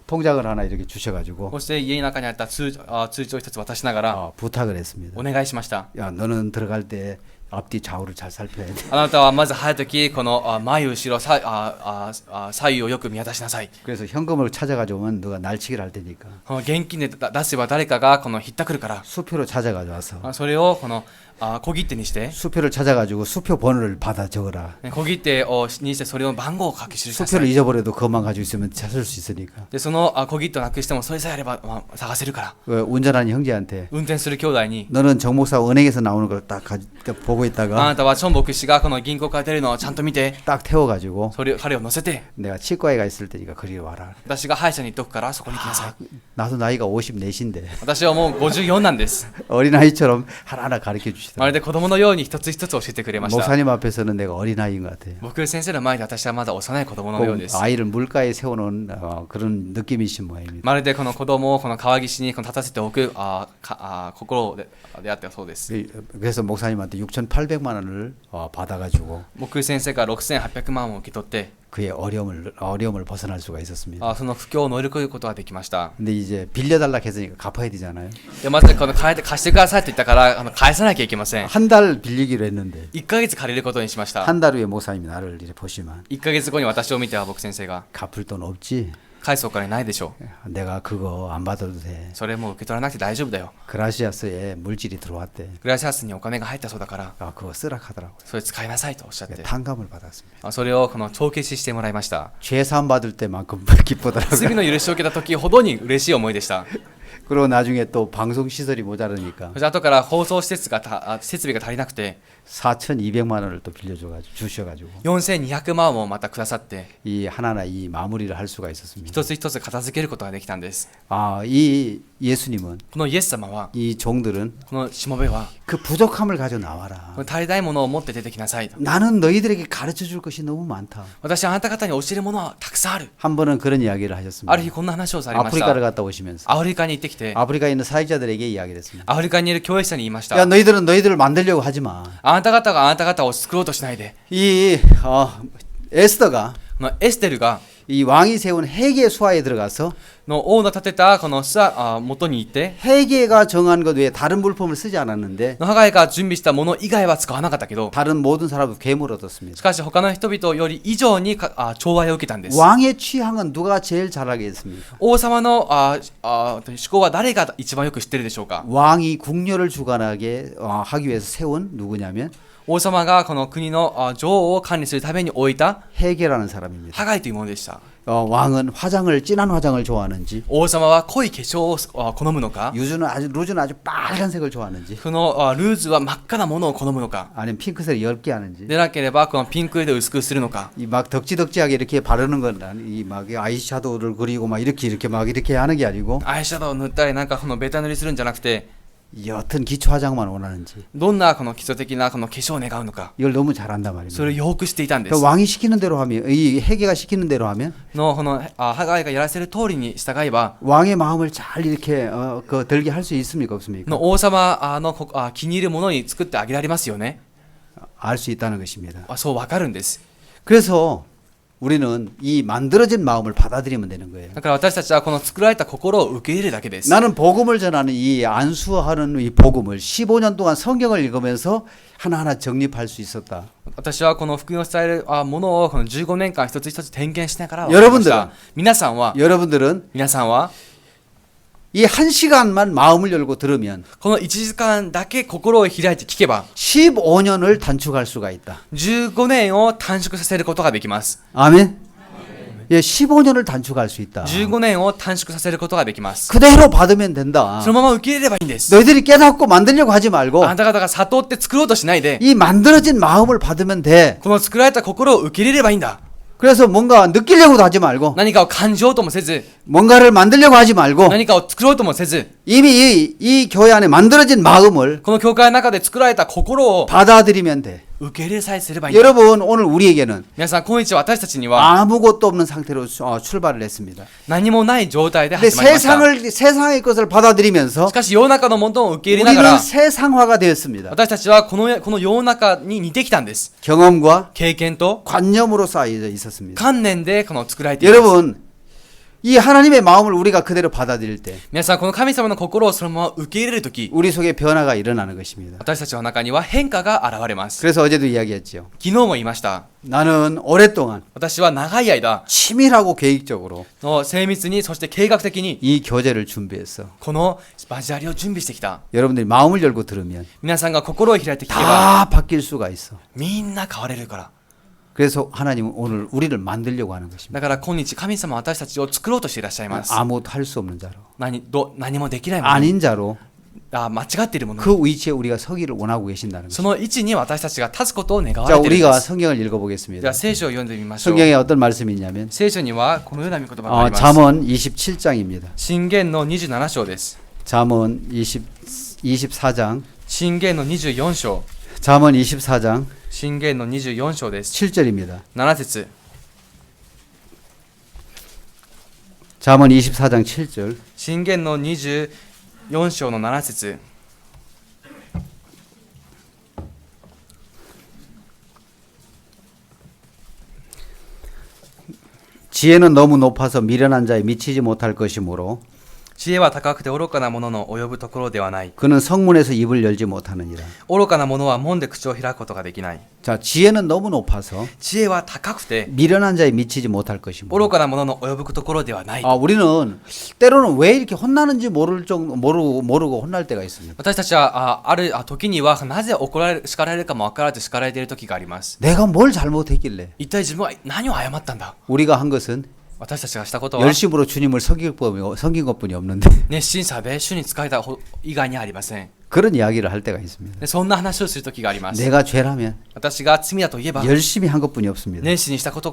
통장을 하나 이렇게 주셔가지고 そして家の中にあった通帳一つ渡しながら 부탁을 했습니다. お願いしました 야 너는 들어갈 때 앞뒤 좌우를 잘 살펴야 돼. あなたはまず入るときこの前後ろ左右をよく見渡しなさい 그래서 현금을 찾아가져오면 너가 날치기를 할 테니까 この現金で出せば誰かがこのひったくるから 수표로 찾아가져와서 それをこの小切手にして 수표를 찾아가지고 수표 번호를 받아 적어라. 小切手にしてそれを番号を書き記しなさ 수표를 い 잊어버려도 그것만 가지고 있으면 찾을 수 있으니까. でその小切手をなくしてもそれさえあれば探せるから 운전하는 형제한테 運転する兄弟に 너는 정 목사 은행에서 나오는 걸 딱 보고 あ 있다가 なたはチョン牧師がこの銀行から出るのをちゃんと見て 딱 태워가지고 彼を乗せて 내가 치과에 가 있을 테니까 그리 와라. 私が歯医者に行っとくからそこに来なさい 나도 나이가 54인데 私はもう54なんです 어린아이처럼 하나하나 가르쳐 まる 주시더라고요. で子供のように一つ一つ教えてくれました 목사님 앞에서는 내가 어린아이인 것 같아요. 僕先生の前で私はまだ幼い子供のようです 아이를 물가에 세워놓은 그런 느낌이신 모양입니다. まるでこの子供をこの川岸にこの立たせておく心であったそうです 그래서 목사님한테 6,800만 원을 받아가지고 僕先生から6800万を受け取って 그의 어려움을 벗어날 수가 있었습니다. その苦境を乗り越えることができました 근데 이제 빌려달라 했으니까 갚아야 되잖아요. でまずこの貸してくださいと言ったから返さなきゃいけません 한 달 빌리기로 했는데 1ヶ月借りることにしました 한 달 후에 목사님이 나를 이렇게 보시면 1ヶ月後に私を見ては僕先生が 갚을 돈 없지? 返すお金ないでしょ 내가 그거 안 받아도 돼. それもう受け取らなくて大丈夫だよ 그라시아스에 물질이 들어왔대. グラシアスにお金が入ったそうだから 그거 쓰라 하더라고요. それ使いなさいとおっしゃって 탕감을 받았습니다. それをこの帳消ししてもらいました 죄 사함 받을 때만큼 기쁘더라고요. 罪の許しを受けた時ほどに嬉しい思いでした 그리고 나중에 또 방송 시설이 모자르니까 そして後から放送施設設備が足りなくて 4,200만 원을 또 주셔가지고 4200万をまたくださって 이 하나하나 이 마무리를 할 수가 있었습니다. 一つ一つ片付けることができたんです 이 예수님은 このイエス様は 이 종들은 このしもべは 그 부족함을 가져 나와라. この足りないものを持って出てきなさいと 나는 너희들에게 가르쳐 줄 것이 너무 많다. 私はあなた方に教えるものはたくさんある 한 번은 그런 이야기를 あ 하셨습니다. る日こんな話をされました 아프리카를 갔다 오시면서 アフリカに行ってきて 아프리카에 있는 사역자들에게 이야기를 했습니다. アフリカにいる教育者に言いました 야 너희들은 너희들을 만들려고 하지 마. あなた方があなた方を救おうとしないで 이 에스더가 このエステルが 이 왕이 세운 회계 수하에 들어가서 の王の立てたこの元に行って 회계가 정한 것 외에 다른 물품을 쓰지 않았는데 ハガイが準備したもの以外は使わなかったけど 다른 모든 사람도 괴물 얻었습니다. しかし他の人々より以上に寵愛を受けたんです 왕의 취향은 누가 제일 잘 알겠습니까? 王様の思考は誰が一番よく知ってるでしょうか 왕이 국녀를 주관하게 하기 위해서 세운 누구냐면 王様がこの国の女王を管理するために置いた 회계라는 사람입니다. ハガイというものでした 왕은 진한 화장을 좋아하는지 王様は濃い化粧を好むのか 루즈는 아주 빨간색을 좋아하는지 このルーズは真っ赤なものを好むのか 아니면 핑크색을 엷게 하는지 でなければこのピンクで薄くするのか 이 막 덕지덕지하게 이렇게 바르는 건 이 막 아이섀도우를 그리고 막 이렇게 막 이렇게 하는 게 아니고 アイシャドウを塗ったりなんかこのベタ塗りするんじゃなくて 옅은 기초 화장만 원하는지 どんなこの基礎的なこの化粧を願うのか 이걸 너무 잘한단 말입니다. それをよくしていたんです 그러니까 왕이 시키는 대로 하면 이 회계가 시키는 대로 하면 のこのハガイがやらせる通りに従えば 왕의 마음을 잘 이렇게 들게 할 수 있습니까 の 없습니까? 王様の気に入るものに作ってあげられますよね 알 수 있다는 것입니다. そうわかるんです 그래서 우리는 이 만들어진 마음을 받아들이면 되는 거예요. だから私たちはこの作られた心を受け入れるだけです。 나는 복음을 전하는 이 안수하는 이 복음을 15년 동안 성경을 읽으면서 하나하나 정립할 수 있었다. 私はこの福音を伝えるものをこの15年間一つ一つ点検しながら 여러분들은 皆さんは 여러분들은 이 한 시간만 마음을 열고 들으면 この1時間だけ心を開いて聞けば 15년을 단축할 수가 있다. 15年を短縮させることができます。 아멘. 예, 15년을 단축할 수 있다. 15年を短縮させることができます。 그대로 받으면 된다. そのまま受け入れればいいんです。 너희들이 깨닫고 만들려고 하지 말고 あなた方が悟って作ろうとしないで、 이 만들어진 마음을 받으면 돼. この作られた心を受け入れればいいんだ。 그래서 뭔가 느끼려고도 하지 말고 何かを感じようともせず、 뭔가를 만들려고 하지 말고 何かを作ろうともせず、 이미 이 교회 안에 만들어진 마음을 この教会の中で作られた心を 받아들이면 돼. 受け入れさえすればいいんだ。 여러분 오늘 우리에게는 皆さん今日私たちには 아무것도 없는 상태로 출발을 했습니다. 何もない状態で 근데 始まりました。 세상의 것을 받아들이면서 しかし世の中のものを受け入れなが 우리는 ら、 세상화가 되었습니다. 私たちはこの世の中に似てきたんです。 경험과 経験と 관념으로 쌓여져 있었습니다. 観念でこの作られています。 여러분 이 하나님의 마음을 우리가 그대로 받아들일 때 皆さんこの神様の心をそのまま受け入れるとき、 우리 속에 변화가 일어나는 것입니다. 私たちの中には変化が現れます。 그래서 어제도 이야기했죠. 昨日も言いました。 나는 오랫동안 私は長い間 치밀하고 계획적으로 の精密に、そして計画的に 이 교제를 준비했어. この交わりを準備してきた。 여러분들이 마음을 열고 들으면 皆さんが心を開いて聞けば 다 바뀔 수가 있어. みんな変われるから。 그래서 하나님은 오늘 우리를 만들려고 하는 것입니다. だから今日神様は私たちを作ろうとしていらっしゃいます。 아무것도 할 수 없는 자로 何もできないもの、 아닌 자로 間違っているもの、 그 위치에 우리가 서기를 원하고 계신다는 そ 것입니다. の位置に私たちが立つことを願わ 자 れているんで 우리가 す。 성경을 で 읽어보겠습니다. は聖書を読んでみましょう。 성경에 어떤 말씀이 있냐면 聖書にはこのような御言葉があります。 잠언 27장입니다. 箴言の27章です。 잠언 24장 箴言の24章。 잠언 24장 箴言の24章です。 7절입니다. 7節。 잠언 24장 7절 箴言の24章の7節。 지혜는 너무 높아서 미련한 자에 미치지 못할 것이므로 知恵は高くて愚かな者の及ぶところではない。 그는 성문에서 입을 열지 못하느니라. 愚かな者は門で口を開くことができない。 자, 지혜는 너무 높아서 知恵は高くて 미련한 자에 미치지 못할 것이므로. 愚かな者の及ぶところではない。 우리는 때로는 왜 이렇게 혼나는지 모를 정도 모르고 혼날 때가 있습니다. 私たちはある時にはなぜ怒られる叱られるかも分からず叱られている時があります。 내가 뭘 잘못했길래? 一体自分は何を謝ったんだ。 우리가 한 것은 私たちがしたことは 열심으로 주님을 섬긴 것뿐이 없는데 熱心さで主に仕えた以外にありません。 그런 이야기를 할 때가 있습니다. でそんな話をする時があります。 내가 죄라면 私が罪だと言えば 열심히 한 것뿐이 없습니다. 熱心にしたこと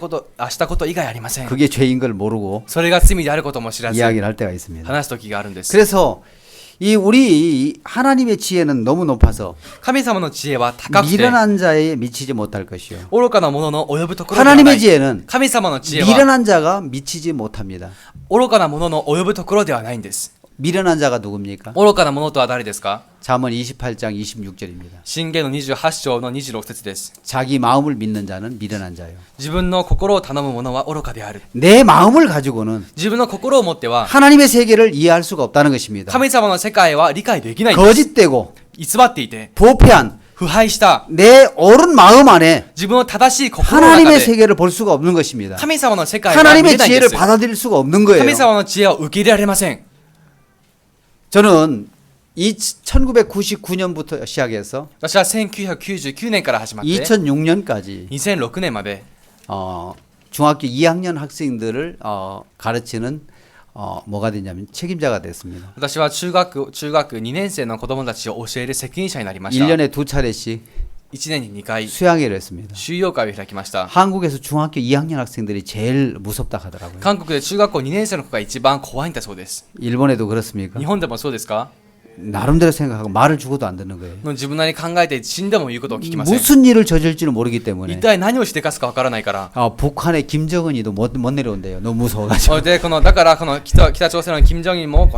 以外ありません。 그게 죄인 걸 모르고 それが罪であることも知らず 이야기를 할 때가 있습니다. 話す時があるんです。 그래서 우리 하나님의 지혜는 너무 높아서 神様の知恵は高くて 미련한 자에 미치지 못할 것이요. 愚かな者の及ぶところではな 하나님의 い。 지혜는 神様の知恵は 미련한 자가 미치지 못합니다. 愚かな者の及ぶところではないんです。 미련한 자가 누굽니까? 愚かな者とは誰ですか。 잠언 28장 26절입니다. 箴言の28章の26節です。 자기 마음을 믿는 자는 미련한 자요. 自分の心を頼む者は愚かである。 내 마음을 가지고는 自分の心を持っては 하나님의 세계를 이해할 수가 없다는 것입니다. 神様の世界は理解できないんです。 거짓되고 偽っていて 부패한 腐敗した 내 옳은 마음 안에 自分の正しい心の中 하나님의 で 세계를 볼 수가 없는 것입니다. 神様の世界は見れ 하나님의 ないんで 지혜를 す。 받아들일 수가 없는 거예요. 神様の知恵を受け入れられません。 저는 1999년부터 시작해서 私は1999年から始まって 2006년까지 2006年まで 중학교 2학년 학생들을 가르치는 뭐가 됐냐면 책임자가 됐습니다. 私は中学2年生の子供たちを教える責任者になりました。 1년에 2차례씩 1年に2回 수양회를 했습니다. 修養会を開きました。 한국에서 중학교 2학년 학생들이 제일 무섭다 하더라고요. 韓国で中学校2年生の子が一番怖いんだそうです。 일본에도 그렇습니까? 日本でもそうですか。 나름대로 생각하고 말을 죽어도 안 듣는 거예요. 自分なりに考えて死んでも言うことを聞きません。 무슨 일을 저질지는 모르기 때문에 一体何をしてかすかわからないから。 북한의 김정은이도 못 내려온대요. 너무 무서워가지고. でだからこの北朝鮮の金正恩も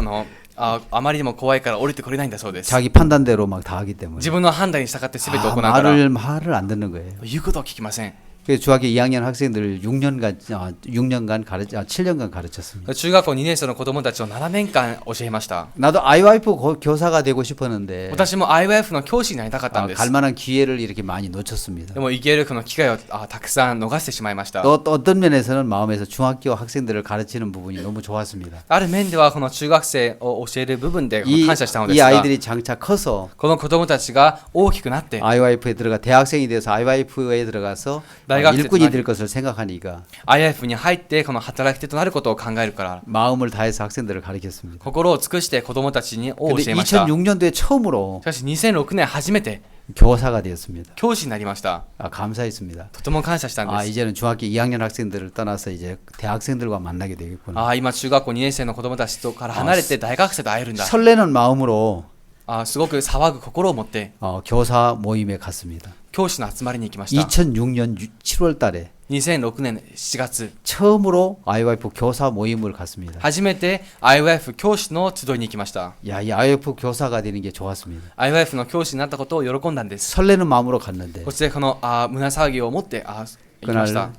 あまりにも怖いから降りてこれないんだそうです。 자기 판단대로 막 다 하기 때문에 自分の判断に従って全て行うから 말을 안 듣는 거예요. 言うことを聞きません。 그래서 중학교 2학년 학생들 6년간 7년간 가르쳤습니다. 中学校2年生の子供たちを7年間教えました。 나도 아이와이프 교사가 되고 싶었는데 私も IYF の教師になりたかったんです。 갈 만한 기회를 이렇게 많이 놓쳤습니다. でも行けるこの機会をたくさん逃してしまいました。 또 어떤 면에서는 마음에서 중학교 학생들을 가르치는 부분이 너무 좋았습니다. ある面ではこの中学生を教える部分で 이, 感謝したので 이 すが、 아이들이 장차 커서 この子供たちが大きくなって IYF에 들어가 대학생이 돼서 IYF에 들어가서 대학생 일꾼이 될 것을 생각하니까 IF に入ってこの働き手となることを考えるから 마음을 다해서 학생들을 가르쳤습니다. 心を尽くして子供たちに教 근데 えました。 2006년도에 처음으로 しかし2006年初めて 교사가 되었습니다. 教師になりました。 감사했습니다. とても感謝したんです。 이제는 중학교 2학년 학생들을 떠나서 이제 대학생들과 만나게 되겠구나. 今中学校2年生の子供たちとから離れて大学生と会えるんだ。 설레는 마음으로 すごく騒ぐ心を持って 교사 모임에 갔습니다. 教師の集まりに行きました。 2006년 7월 달에 2006年7月 처음으로 IYF 교사 모임을 갔습니다. 初めて IYF 教師の集いに行きました。 야, 이 IYF 교사가 되는 게 좋았습니다. IYF の教師になったことを喜んだんです。 설레는 마음으로 갔는데 そしてこの胸騒ぎを持って行きました。 그날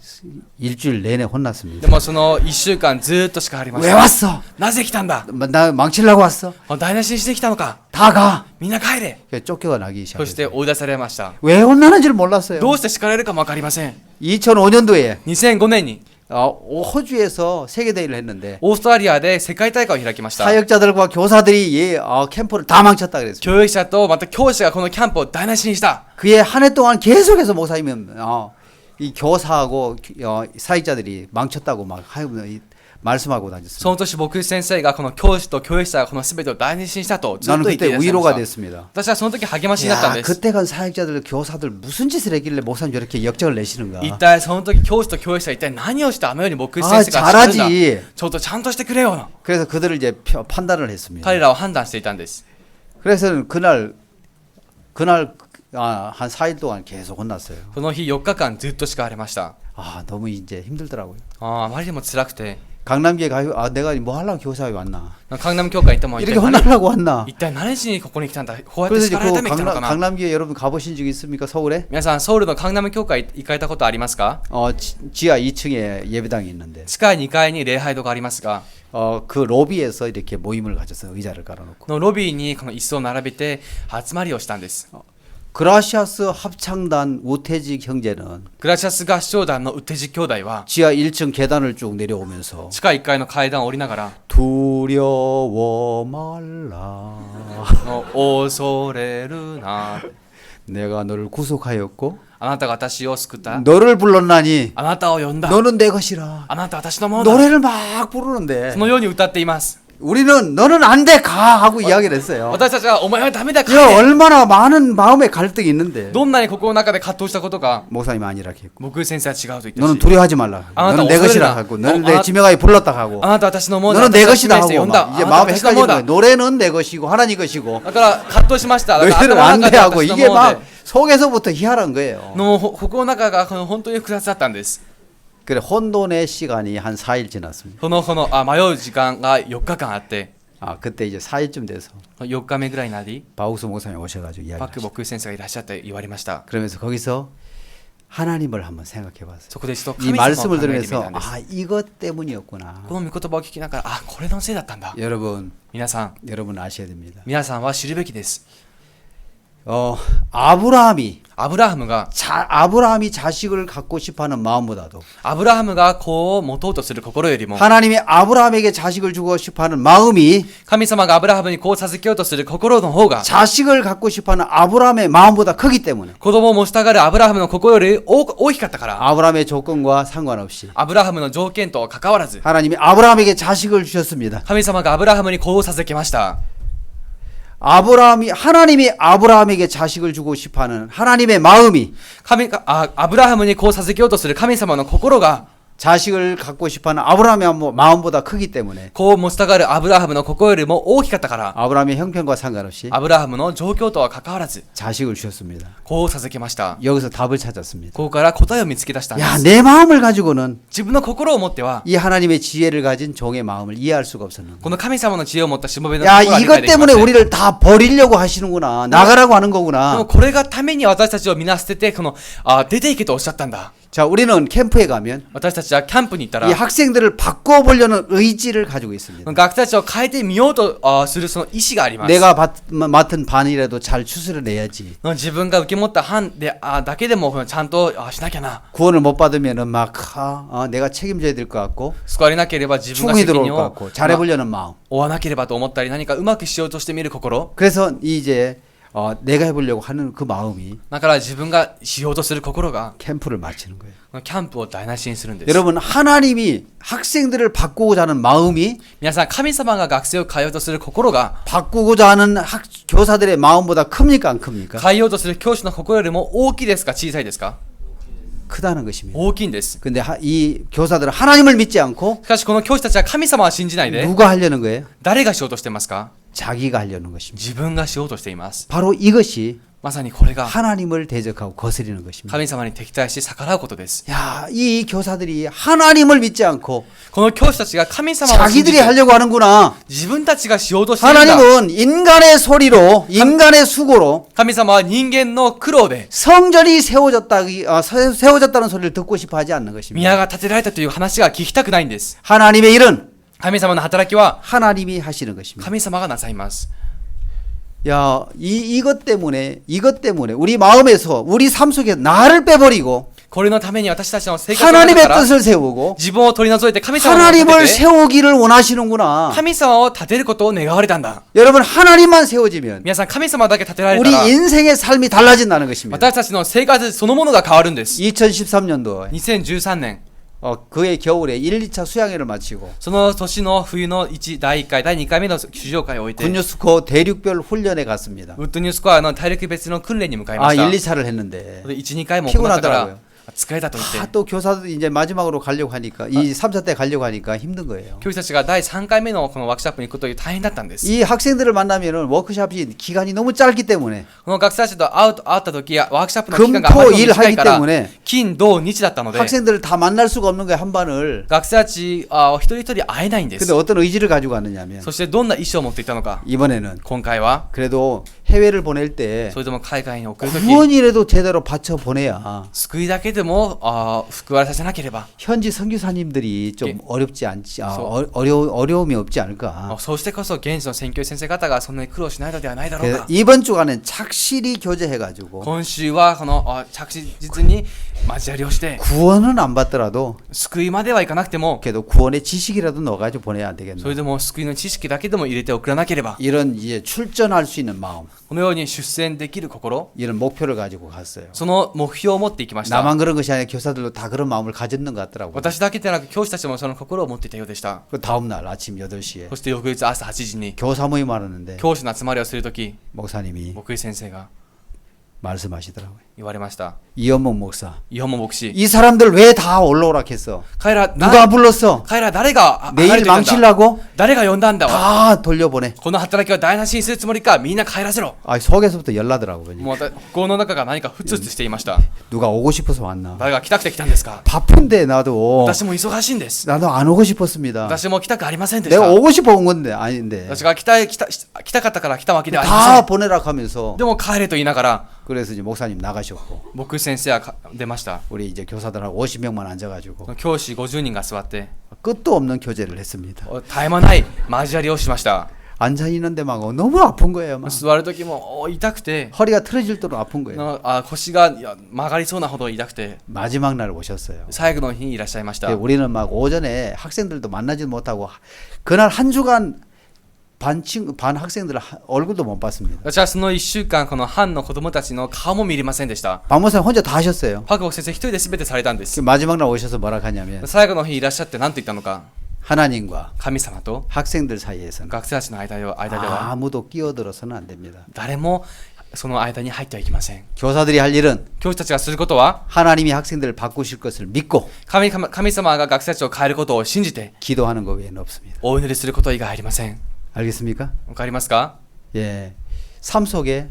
일주일 내내 혼났습니다. でもその1週間ずっと叱りまし 왜 た。 왔어? なぜ来たんだ。 나 망치려고 왔어? 台無しにしてきたのか。 다 가. みんな帰れ。 쫓겨나기 そして 시작했어요. 追い出されました。 왜 혼나는지를 몰랐어요. どうして叱られるかも分かりません。 2005년도에 2005年に 호주에서 세계대회를 했는데 オーストラリアで世界大会を開きました。 사역자들과 교사들이 캠프를 다 망쳤다 그랬어요. 教育者とまた教師がこのキャンプを台無しにした。 그에 한 해 동안 계속해서 목사님은 이 교사하고 사역자들이 망쳤다고 막 말씀하고 다녔습니다. その年牧師先生がこの教師と教育者がこの全てを台無しにしたとずっ 나는 と言ってい 그때 らっしゃいまし 위로가 た。 됐습니다. 私はその時励ましになったん 야, です。 그때 간 사역자들 교사들 무슨 짓을 했길래 목사님 저렇게 역정을 내시는가? 一体その時教師と教育者は一体何をしてあのように牧師先生が叱るんだ。 잘하지. ちょっとちゃんとしてくれよ。 그래서 그들을 이제 판단을 했습니다. 彼らを判断していたんです。 그래서 그날 한 4일 동안 계속 혼났어요. その日4日間ずっと叱られました。 너무 이제 힘들더라고요. あまりにも辛くて、 강남교회 가 내가 뭐 하려고 교사에 왔나? 강남教会行っても一 이렇게 体何 혼나려고 왔나? 一体何しにここに来たんだ。こうやって 그래서 叱 이제 られるた 그 めに来たのかな。 강남교회 여러분 가보신 적 있습니까? 서울에? 皆さんソウルの강남教会行かれたことありますか。 지하 2층에 예배당이 있는데 地下2階に礼拝堂がありますが、 그 로비에서 이렇게 모임을 가졌어요. 의자를 깔아놓고. このロビーにこの椅子を並べて集まりをしたんです。 그라시아스 합창단 우태직 형제는 グラシャス合唱団のウテジ兄弟は 지하 1층 계단을 쭉 내려오면서 地下1階の階段を降りながら 두려워 말라 恐れるな、 내가 너를 구속하였고 あなたが私を救った、 너를 불렀나니 あなたを呼んだ、 너는 내 것이라 あなたは私のものだ。 노래를 막 부르는데 そのように歌っています。 우리는 너는 안 돼 가 하고 이야기를 했어요. 私たちはお前はダメだ、帰 야, れ。 얼마나 많은 마음의 갈등이 있는데 どんなに心の中で葛藤したことか、 목사님 아니라 했고 牧師先生は違うと言った 너는 し、 두려워하지 말라. 아, 너는 나 내 것이라 없어져라. 하고 너는 어, 내 아, 지명하에 불렀다 하고 あなたは私のものだ、 너는 내 私 것이다 は示して 하고 呼んだ、 막 あ 이제 なたは 마음이 私のもの 헷갈리는 だ。 거예요. 노래는 내 것이고 하나님 것이고 だから葛藤しました。だから 너희들은 頭の 안 中 돼 で 하고 私の 이게 もので 막 속에서부터 희한한 거예요. の心の中が本当に複雑だったんです。 그래 혼돈의 시간이 한 4일 지났습니다. この迷う時間が4日間あって、 그때 이제 4일쯤 돼서 4日目ぐらいになり、 바우스 목사님 오셔가지고 パク 이야기하셨어요. 牧師先生がいらっしゃって言われました。 그러면서 거기서 하나님을 한번 생각해봤어요. そこで一度 이 神様を考 말씀을 えてみた 들으면서 んです 이것 때문이었구나. この御言葉を聞きながら、これのせいだったんだ。 여러분 皆さん 여러분 아셔야 됩니다. 皆さんは知るべきです。 아브라함이 アブラハムが 아브라함이 자식을 갖고 싶어하는 마음보다도 アブラハムが子を持とうとする心よりも、 하나님이 아브라함에게 자식을 주고 싶어하는 마음이 神様がアブラハムに子を授けようとする心の方が、 자식을 갖고 싶어하는 아브라함의 마음보다 크기 때문에 子供を持ちたがるアブラハムの心より大きかったから、 아브라함의 조건과 상관없이 アブラハムの条件と関わらず、 하나님이 아브라함에게 자식을 주셨습니다. 神様がアブラハムに子を授けました。 하나님이 아브라함에게 자식을 주고 싶어하는 하나님의 마음이 アブラハムに子を授けようとする神様の心が、 자식을 갖고 싶어하는 아브라함의 마음보다 크기 때문에 子を持ちたがるアブラハムの心よりも大きかったから、 아브라함의 형편과 상관없이 アブラハムの状況とは関わらず 자식을 주셨습니다. 子を授けました。 여기서 답을 찾았습니다. ここから答えを見つけ出したんで 야, す。 내 마음을 가지고는 自分の心を持っては 이 하나님의 지혜를 가진 종의 마음을 이해할 수가 없었는데. この神様の知恵を持ったしもべの 야, 心は理 이것 解できま 때문에 せん。 우리를 다 버리려고 하시는구나. 나가라고 하는 でも 거구나. これがために私たちを皆捨てて、出ていけとおっしゃったんだ。 자, 우리는 캠프에 가면 私たちはキャンプに行ったら 이 학생들을 바꿔보려는 의지를 가지고 있습니다. 学生たちを変えてみようとするその意思があります。 내가 맡은 반이라도 잘 추스려 내야지. 自分が受け持った班でだけでもちゃんとしなきゃな。 구원을 못 받으면은 막 내가 책임져야 될 것 같고 救われなければ自分が 충이 責 들어올 任 것 を 같고 잘해보려는 마음. 負わなければと思ったり何かうまくしようとしてみる心 그래서 이제 내가 해보려고 하는 그 마음이 だから自分がしようとする心が 캠프를 마치는 거예요. キャンプを台無しにするんです。 여러분 하나님이 학생들을 바꾸고자 하는 마음이 皆さん神様が学生を変えようとする心が 바꾸고자 하는 교사들의 마음보다 큽니까 안 큽니까? 変えようとする教師の心よりも大きいですか小さいですか 크다는 것입니다. 大きいんです。 근데 이 교사들은 하나님을 믿지 않고 しかしこの教師たちは神様は信じないで 누가 하려는 거예요? 誰がしようとしてますか 자기가 하려는 것입니다. 自分がしようとしています。 바로 이것이 まさにこれが 하나님을 대적하고 거스리는 것입니다. 神様に敵対し逆らうことです。 야, 이 교사들이 하나님을 믿지 않고 この教師たちが神様を信じ 자기들이 て 하려고 하는구나. 自分たちがしようとしているんだ。 하나님은 인간의 소리로 인간의 수고로 神様は人間の苦労で 성전이 세워졌다는 소리를 듣고 싶어 하지 않는 것입니다. 宮が建てられたという話が聞きたくないんです。 하나님의 일은 神様の働きは 하나님이 하시는 것입니다. 神様がなさいます。 야, 이것 때문에 우리 마음에서 우리 삶 속에 나를 빼버리고 これのために私たちの生活の中 하나님의 から 뜻을 세우고 自分を取り除いて神様を立 하나님을 てて 세우기를 원하시는구나. 神様を立てることを願われたんだ。 여러분 하나님만 세워지면 皆さん神様だけ立てられ 우리 たら 인생의 삶이 달라진다는 것입니다. 私たちの生活そのものが変わるんです。 2013년도에 2013年 그해 겨울에 1, 2차 수양회를 마치고 その年の冬の第1回第2回目の修行会を終えて 군유스코 대륙별 훈련에 갔습니다. ウッドニュースコアの体力別の訓練に向かいま 아, し 1, た。 2차를 했는데 1、2回も行ったから 피곤하더라고요. 疲れたと言って 또 교사들 이제 마지막으로 가려고 하니까 이 3차 때 가려고 하니까 힘든 거예요. 教師たちが第3回目のこのワークショップに行くという大変だったんです。 이 학생들을 만나면은 워크숍이 기간이 너무 짧기 때문에 この学生たちと会った時ワークショップの期間があまりにも短いから 금토일 하기 때문에 金土日だったので 학생들을 다 만날 수가 없는 거예요, 한 반을. 学生たち一人一人会えないんで 근데 す。 어떤 의지를 가지고 왔느냐면 そしてどんな意思を持っていたのか 이번에는 今回は 그래도 해외를 보낼 때 それとも海外に送る時 구원이라도 제대로 바쳐 보내야 救いだけでも救われさせなければ 현지 선교사님들이 좀 예. 어렵지 않지 소- 어려움이 없지 않을까. そうしてこそ現地の宣教師先生方がそんなに苦労しないのではないだろう 그래서 か。 이번 주간은 착실히 교제해가지고 今週はこの着実に交わりをして 구원은 안 받더라도 救いまではいかなくても 그래도 구원의 지식이라도 넣어가지고 보내야 안 それ 되겠나. でも救いの知識だけでも入れて送らなければ 이런 이제 출전할 수 있는 마음, このように出戦できる心 이런 목표를 가지고 갔어요. その目標を持っていきました。 나만 그런 것이 아니라 교사들도 다 그런 마음을 가졌는 것 같더라고요. 私だけでなく教師たちもその心を持っていたようでした。 그 다음 날 아침 8시에 そして翌日朝8時に 교사 모임 하는데 教師の集まりをするとき 목사님이 牧井先生が 말씀하시더라고요. 言われました。 이현목 목사, イホモ牧師 이 사람들 왜 다 올라오라 했어? 彼ら 누가 불렀어? 彼ら誰が 내일 離れていくんだ 망치려고 誰が呼んだんだわ 다 돌려보내. この働きを台無しにするつもりかみんな帰らせろ 아, 속에서부터 열나더라고. 그냥. もう心の中が何かふつふつしていました 누가 오고 싶어서 왔나? 誰が来たくて来たんですか 바쁜데 나도 私も忙しいんです 나도 안 오고 싶었습니다. 私も来たくありませんでし 내가 た 오고 싶어 온 건데 아닌데 私が来たかったから来たわけではありませ 다 ん 보내라 하면서 でも帰れと言いながら 그래서 이제 목사님 나가셨고 牧師先生は出ました 우리 이제 교사들하고 50명만 앉아가지고 教師50人が座って 끝도 없는 교제를 했습니다. 絶え間ない交わりをしました 앉아 있는데 막 너무 아픈 거예요. 막 座る時も痛くて 허리가 틀어질 정도로 아픈 거예요. 腰が曲がりそうなほど痛くて 마지막 날 오셨어요. 最後の日にいらっしゃいました 우리는 막 오전에 학생들도 만나지 못하고 그날 한 주간 반 학생들 얼굴도 못 봤습니다. 私はその1週間この班の子供たちの顔も見れませんでした 박 목사님 혼자 다 하셨어요. パク牧先生一人で全てされたんです 마지막 날 오셔서 뭐라 하냐면 最後の日いらっしゃって何と言ったのか 하나님과 神様と 학생들 사이에서는 学生たちの間では 아무도 끼어들어서는 안 됩니다. 誰もその間に入ってはいけません 교사들이 할 일은 教師たちがすることは 하나님이 학생들을 바꾸실 것을 믿고 神様が学生たちを変えることを信じて 기도하는 것 외에는 없습니다. お祈りすること以外ありません 알겠습니까? わかりますか 예, 삶 속에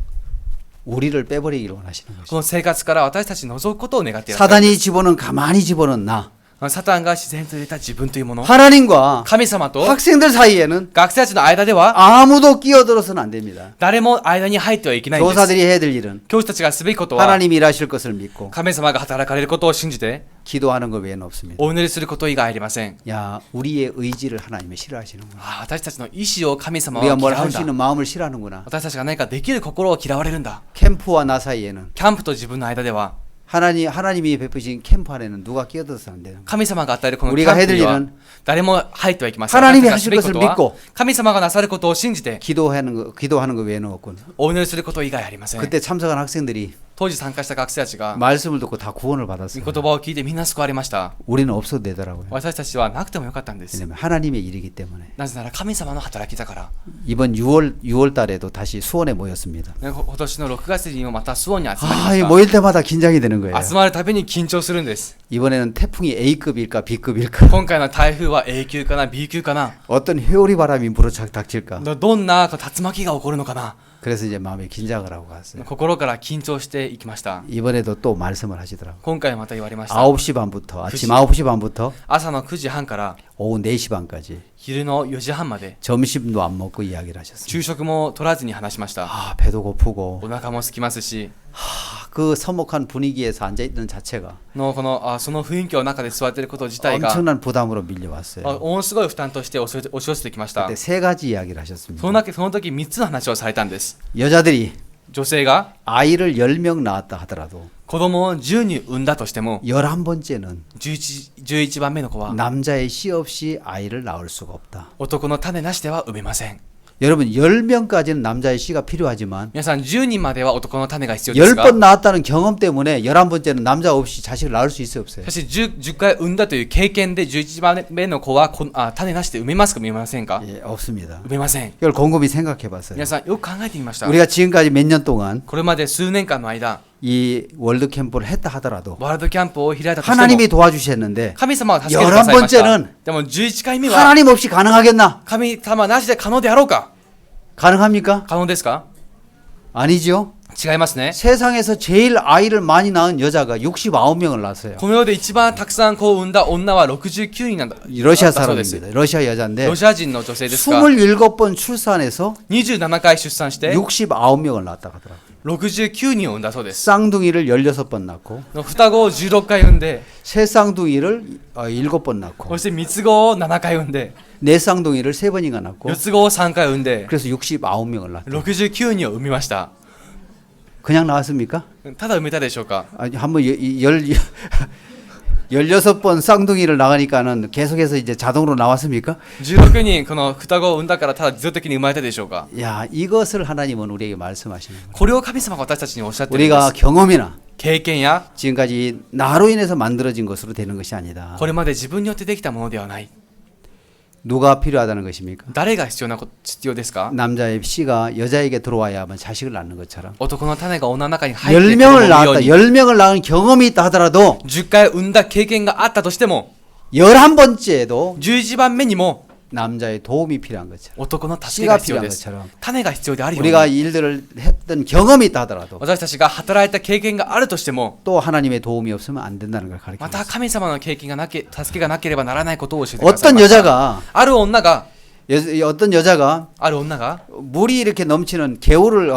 우리를 빼버리기를 원하시는 こ 것이죠. の生活から私たちを除くことを願っていらっしゃる 사단이 집어넣은 가만히 집어넣나 サタンが自然と入れた自分というもの、 하나님과 神様と 학생들 사이에는 学生たちの間では 아무도 끼어들어서는 안 됩니다. 誰も間に入ってはいけないんです。 교사들이 해야 될 일은 教師たちがすべきことは 하나님이 일하실 것을 믿고 神様が働かれることを信じて 기도하는 것 외에는 없습니다. お祈りすること以外ありません。 야, 우리의 의지를 하나님이 싫어하시는구나. 私たちの意志を神様は 우리가 嫌 뭘 う 할 ん 수 だ。 있는 마음을 싫어하는구나. 私たちが何かできる心を嫌われるんだ。 캠프와 나 사이에는 キャンプと自分の間では 하나님이 베푸신 캠프 안에는 누가 끼어들어서 안 되는 거예요. 神様が与えるこのキ 우리가 ャン 해야 プ 될 には 일은 誰も入ってはいけません。 하나님이 私たちがすべきこと 하실 것을 は 믿고 神様がなさることを信じて 기도하는 거 외에는 없군. お祈りすること以外ありません。 그때 참석한 학생들이 当時参加した学生たちが 말씀을 듣고 다 구원을 받았어요. 御言葉を聞いてみんな救われました。 우리는 없어도 되더라고요. 私たちはなくてもよかったんです。 왜냐면 하나님의 일이기 때문에. なぜなら神様の働きだから。 이번 6월 달에도 다시 수원에 모였습니다. ね今年の6月にもまたスウォンに集まり 아, ま 이 し 모일 때마다 긴장이 되는 거예요. た。集まるたびに緊張するんです。 이번에는 태풍이 A급일까 B급일까 今回の台風は A 級かな B 級かな 어떤 회오리 바람이 불어닥칠까 どんな竜巻が起こるのかな 그래서 이제 마음에 긴장을 하고 갔어요. 心から緊張していきました。 이번에도 또 말씀을 하시더라고요. 今回また言われました。 9시 반부터 아침 9시 반부터 朝の9時半から 오후 4시 반까지 昼の4時半まで 점심도 안 먹고 이야기를 하셨어요. 昼食も取らずに話しました。 아, 배도 고프고 お腹も空きますし 그 서먹한 분위기에서 앉아 있는 자체가 このその雰囲気の中で座っていること自体が 엄청난 부담으로 밀려왔어요. ものすごい負担として押し寄せてきました。 그때 3가지 이야기를 하셨습니다. その時3つの話をされたんです。 여자들이 女性が 아이를 10명 낳았다 하더라도 子供を10人産んだとしても 11번째는 11番目の子は 남자의 씨 없이 아이를 낳을 수가 없다. 男の種なしでは産めません。 여러분 10명까지는 남자의 씨가 필요하지만 皆さん10人までは男の種が必要ですが 10번 낳았다는 경험 때문에 11번째는 남자 없이 자식을 낳을 수 있어요 없어요? しかし 10回産んだという経験で11番目の子は種なしで産めますか産めませんか 예, 없습니다. 産めません。 이걸 곰곰이 생각해 봤어요. 皆さんよく考えてみました。 우리가 지금까지 몇 년 동안 これまで数年間の間 이 월드 캠프를 했다 하더라도 ワールドキャンプを開いたとしても 하나님이 도와주셨는데 神様は助けてくださいました。 11번째는 でも11回目は 하나님 없이 가능하겠나? 神様なしで可能であろうか 가능합니까? 可能ですか 아니죠. 違いますね。 세상에서 제일 아이를 많이 낳은 여자가 69명을 낳았어요. この世で一番たくさん子を産んだ女は69人なんだ。 러시아 だそうです。 사람입니다. 러시아 여자인데 ロシア人の女性ですが 27번 출산해서 27回出産して 69명을 낳았다 하더라고요. 69人を産んだそうです。 쌍둥이를 16번 낳고 双子を16回産んで 새 쌍둥이를 7번 낳고 そして三つ子を7回産んで 네 쌍둥이를 3번인가 낳고 四つ子を3回産んで 그래서 69명을 낳았다. 69人を産みました。 그냥 낳았습니까? ただ産めたでしょうか。 아니 한번 16번 쌍둥이를 나가니까는 계속해서 이제 자동으로 나왔습니까? 16人この双子を産んだからただ自動的に生まれたでしょうか。 야, 이것을 하나님은 우리에게 말씀하시는 거예요. これを神様が私たちにおっしゃっているんで 우리가 す。 경험이나 経験や 지금까지 나로 인해서 만들어진 것으로 되는 것이 아니다. これまで自分によってできたものではない。 누가 필요하다는 것입니까? 誰が必要ですか。 남자의 씨가 여자에게 들어와야만 자식을 낳는 것처럼 男の種が女の中に入って 10명을 子供を産むよう 낳았다. に 10명을 낳은 경험이 있다 하더라도 10回産んだ経験があったとしても 11번째에도 11番目にも 남자의 도움이 필요한 것처럼 男の助けが 씨가 必要 필요한 です。 것처럼 種が必要であるように 우리가 일들을 했던 경험이 있다 하더라도 私たちが働いた経験があるとしても 또 하나님의 도움이 없으면 안 된다는 걸 ま 가르칩니다. た神様の経験が助けがなければならないことを教えてください 어떤 ました。 여자가 ある女が 어떤 여자가 물이 이렇게 넘치는 개울을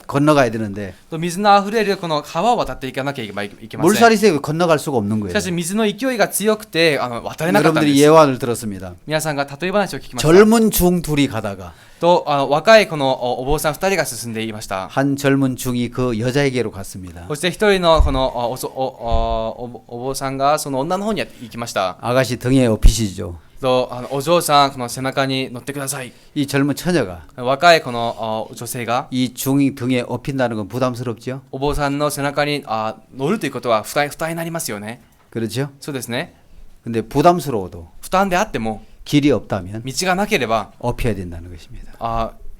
건너가야 되는데 水のあふれるこの川を渡っていかなきゃいけません。 물살이 세고 건너갈 수가 없는 し 거예요. かし水の勢いが強くて渡れなかったんで 여러분들이 す。 예화를 들었습니다. 皆さんが例え話を聞きました。 젊은 중 둘이 가다가 と若いこのお坊さん2人が進んでいました。 한 젊은 중이 그 여자에게로 갔습니다. そして一人のこのお坊さんがその女の方に行きました。 아가씨 등에 업히시죠. とお嬢さんこの背中に乗ってください。 이 젊은 처녀가 若いこの女性が 이 중이 등에 업힌다는 건 부담스럽죠? お坊さんの背中に乗るということは負担になりますよね。 그렇죠? そうですね。 근데 부담스러워도 負担であっても 길이 없다면 道がなければ 업혀야 된다는 것입니다.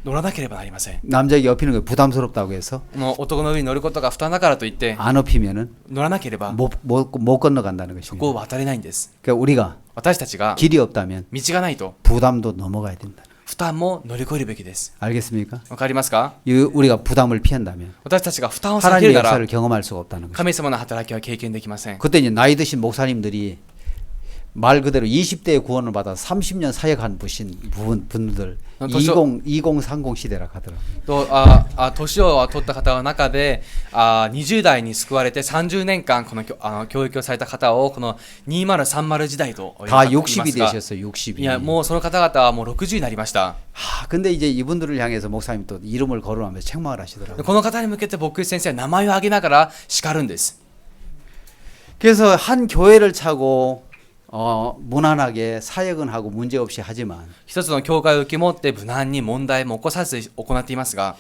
乗らなければなりません。 남자에게 업히는 게 부담스럽다고 해서 この男の上に乗ることが負担だからといって 안 업히면은 乗らなければ 못 건너간다는 そこを 것입니다. 渡れないんです。 그러니까 우리가 私たちが 길이 없다면 道がないと 부담도 넘어가야 된다. 負担も乗り越えるべきです。 알겠습니까? わかりますか。 우리가 부담을 피한다면 私たちが負担を避け 하나님의 るなら 역사를 경험할 수가 없다는 것입니다. 神様の働きは経験できません。 그때 이제 나이 드신 목사님들이 말 그대로 20대의 구원을 받아 30년 사역한 분들 2030 시대라 하더라고요. 年を取った方の中で20代に救われて30年間この教育をされた方をこの2030時代と呼び 다 ます 60이 が 되셨어요. 60이. いやもうその方々はもう60になりました。 근데 이제 이분들을 향해서 목사님 또 이름을 거론하면서 책망을 하시더라고요. この方に向けて牧師先生は名前を挙げながら叱るんです。 그래서 한 교회를 차고 무난하게 사역은 하고 문제 없이 하지만 一つの教会を受け持って無難に問題も起こさず行っていますが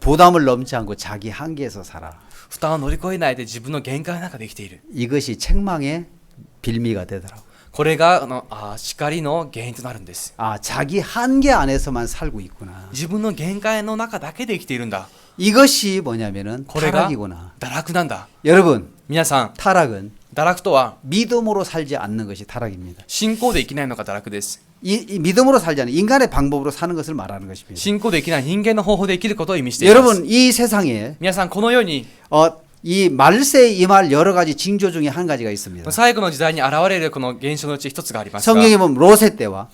부담을 넘지 않고 자기 한계에서 살아. 負担を乗り越えないで自分の限界の中で生きている。 이것이 책망의 빌미가 되더라고. これが叱りの原因となるんです。 자기 한계 안에서만 살고 있구나. 自分の限界の中だけで生きているんだ。 이것이 뭐냐면은 これが 타락이구나. 堕落なんだ。 여러분, 皆さん、 타락은 堕落とは 믿음으로 살지 않는 것이 타락입니다. 信仰で生きないのが堕落です。 이 믿음으로 살지 않는 인간의 방법으로 사는 것을 말하는 것입니다. 信仰で生きない人間の方法で生きることを意味しています。 여러분, 이 세상에 皆さん、この世に 이 말세에 임할 여러 가지 징조 중에 한 가지가 있습니다. 最後の時代に現れるこの現象のうち一つがありますが、 성경에 보면 로세 때와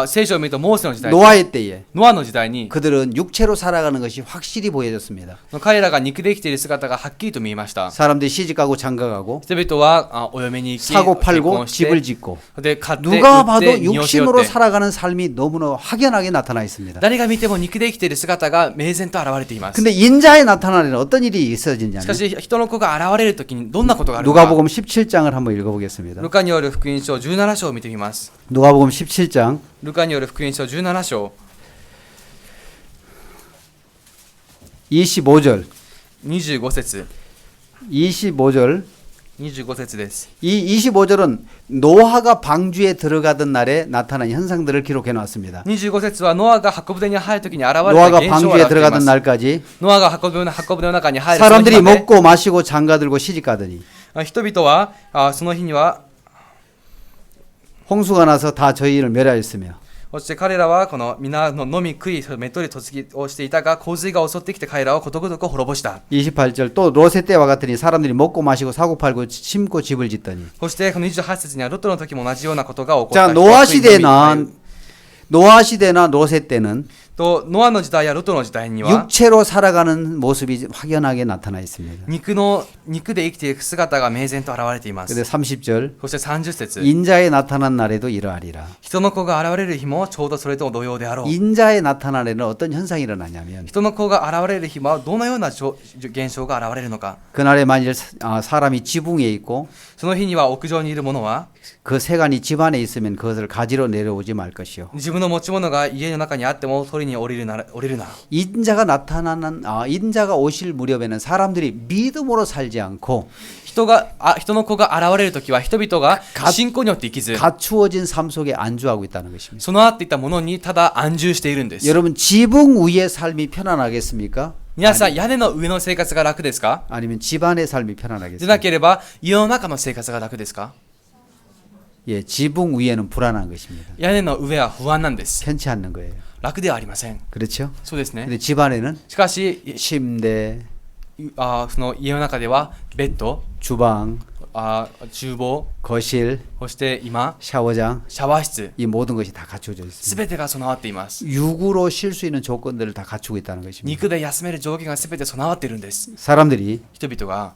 聖書を見るとモーセの時代、 노아의 때에 ノアの時代に 그들은 육체로 살아가는 것이 확실히 보여졌습니다. 彼らが肉で生きている姿がはっきりと見えました。 사람들이 시집가고 장가가고 人々はお嫁に行き、 사고 結 팔고 婚して 집을 짓고 で買って 누가 売っ 봐도 て荷を背負 육신으로 って、 살아가는 삶이 너무나 확연하게 나타나 있습니다. 誰が見ても肉で生きている姿が明然と現れています。 근데 인자에 나타나는 어떤 일이 있어지냐면 しかし人の子が現れるときにどんなことがあるのか。 누가복음 17장을 한번 읽어보겠습니다. ルカによる福音書17章を見てみます。 누가복음 17장 ルカによる福音書17章 25절 25節 25절 25節です。 이 25절은 노아가 방주에 들어가던 날에 나타난 현상들을 기록해 놨습니다. 25節はノアが箱舟に入るときに現れた 노아가 現象を 방주에 表していま 들어가던 す。 날까지 ノアが箱舟の中に入るその 사람들이 日まで 먹고 마시고 장가들고 시집가더니 人々はその日には 홍수가 나서 다 저희를 멸하였으며 そして彼らはこの皆の飲み食いめっとり嫁ぎをしていたが洪水が襲ってきて彼らをことごとく滅ぼした。 28절 또 로세 때와 같으니 사람들이 먹고 마시고 사고 팔고 심고 집을 짓더니 そしてこの28節にはロトの時も同じようなことが起こっ 자 た。 노아 시대나 로세 때는 とノアの時代やロトの時代には 육체로 살아가는 모습이 확연하게 나타나 있습니다. 肉で生きていく姿が明然と現れています。 근데 30절 そして30節 인자에 나타난 날에도 이러하리라. 人の子が現れる日もちょうどそれと同様であろう。 인자에 나타난 날에는 어떤 현상이 일어나냐면 人の子が現れる日はどのような現象が現れるのか。 그날에 만일 사람이 지붕에 있고 その日には屋上にいる者は 그 세간이 집 안에 있으면 그것을 가지러 내려오지 말 것이요. 自分の持ち物が家の中にあっても取りに降りるな。 인자가 오실 무렵에는 사람들이 믿음으로 살지 않고 人の子が現れるときは人々が信仰によって生きず 갖추어진 삶 속에 안주하고 있다는 것입니다. 備わっていたものにただ安住しているんです。 여러분 지붕 위의 삶이 편안하겠습니까? 皆さん屋根の上の生活が楽ですか？ 아니면 집 안의 삶이 で 편안하겠습니까? なければ家の中の生活が楽ですか？ 예, 지붕 위에는 불안한 것입니다. 屋根の上は不安なんです。 편치 않는 거예요. 楽ではありません。 그렇죠? そうですね。 근데 집 안에는 しかし 침대, その家の中ではベッド、 주방, 厨房、 거실, そして今 샤워장 シャワー室、 이 모든 것이 다 갖춰져 す 있습니다. べてが備わっています。 육으로 쉴 수 있는 조건들을 다 갖추고 있다는 것입니다. 肉で休める条件がすべて備わっているんです。 사람들이 人々が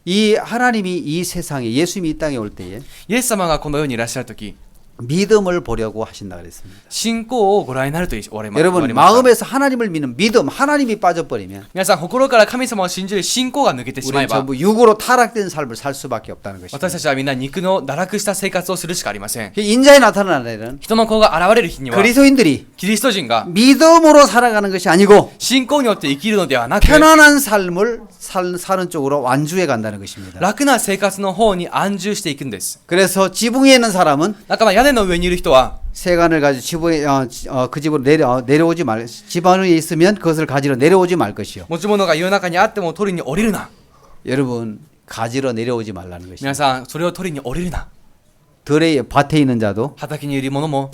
이 하나님이 이 세상에 예수님이 이 땅에 올 때에 イエス様がこの世にいらっしゃるとき、 믿음을 보려고 하신다 그랬습니다. 信仰をご覧になると言われました。 여러분 마음에서 하나님을 믿는 믿음, 하나님이 빠져버리면 皆さん心から神様を信じる信仰が抜けてしまえ 우리는 ば 전부 육으로 타락된 삶을 살 수밖에 없다는 것입니다. 私たちはみんな肉の堕落した生活をするしかありません。 인자에 나타나는 날에는 人の子が現れる日には 그리스도인들이 キリスト人が 믿음으로 살아가는 것이 아니고 信仰によって生きるのではなく 편안한 삶을 사는 쪽으로 완주해 간다는 것입니다. 楽な生活の方に安住していくんです。 그래서 지붕 위에 있는 사람은 だから屋根の上にいる人は 세간을 가지고 지붕에 그 집으로 내려오지 말, 집 안에 있으면 그것을 가지러 내려오지 말 것이요. 持ち物が家の中にあっても取りに降りるな。 여러분 가지러 내려오지 말라는 皆 것입니다. さんそれを取りに降りるな。 들의 밭에 있는 자도 畑にいる者も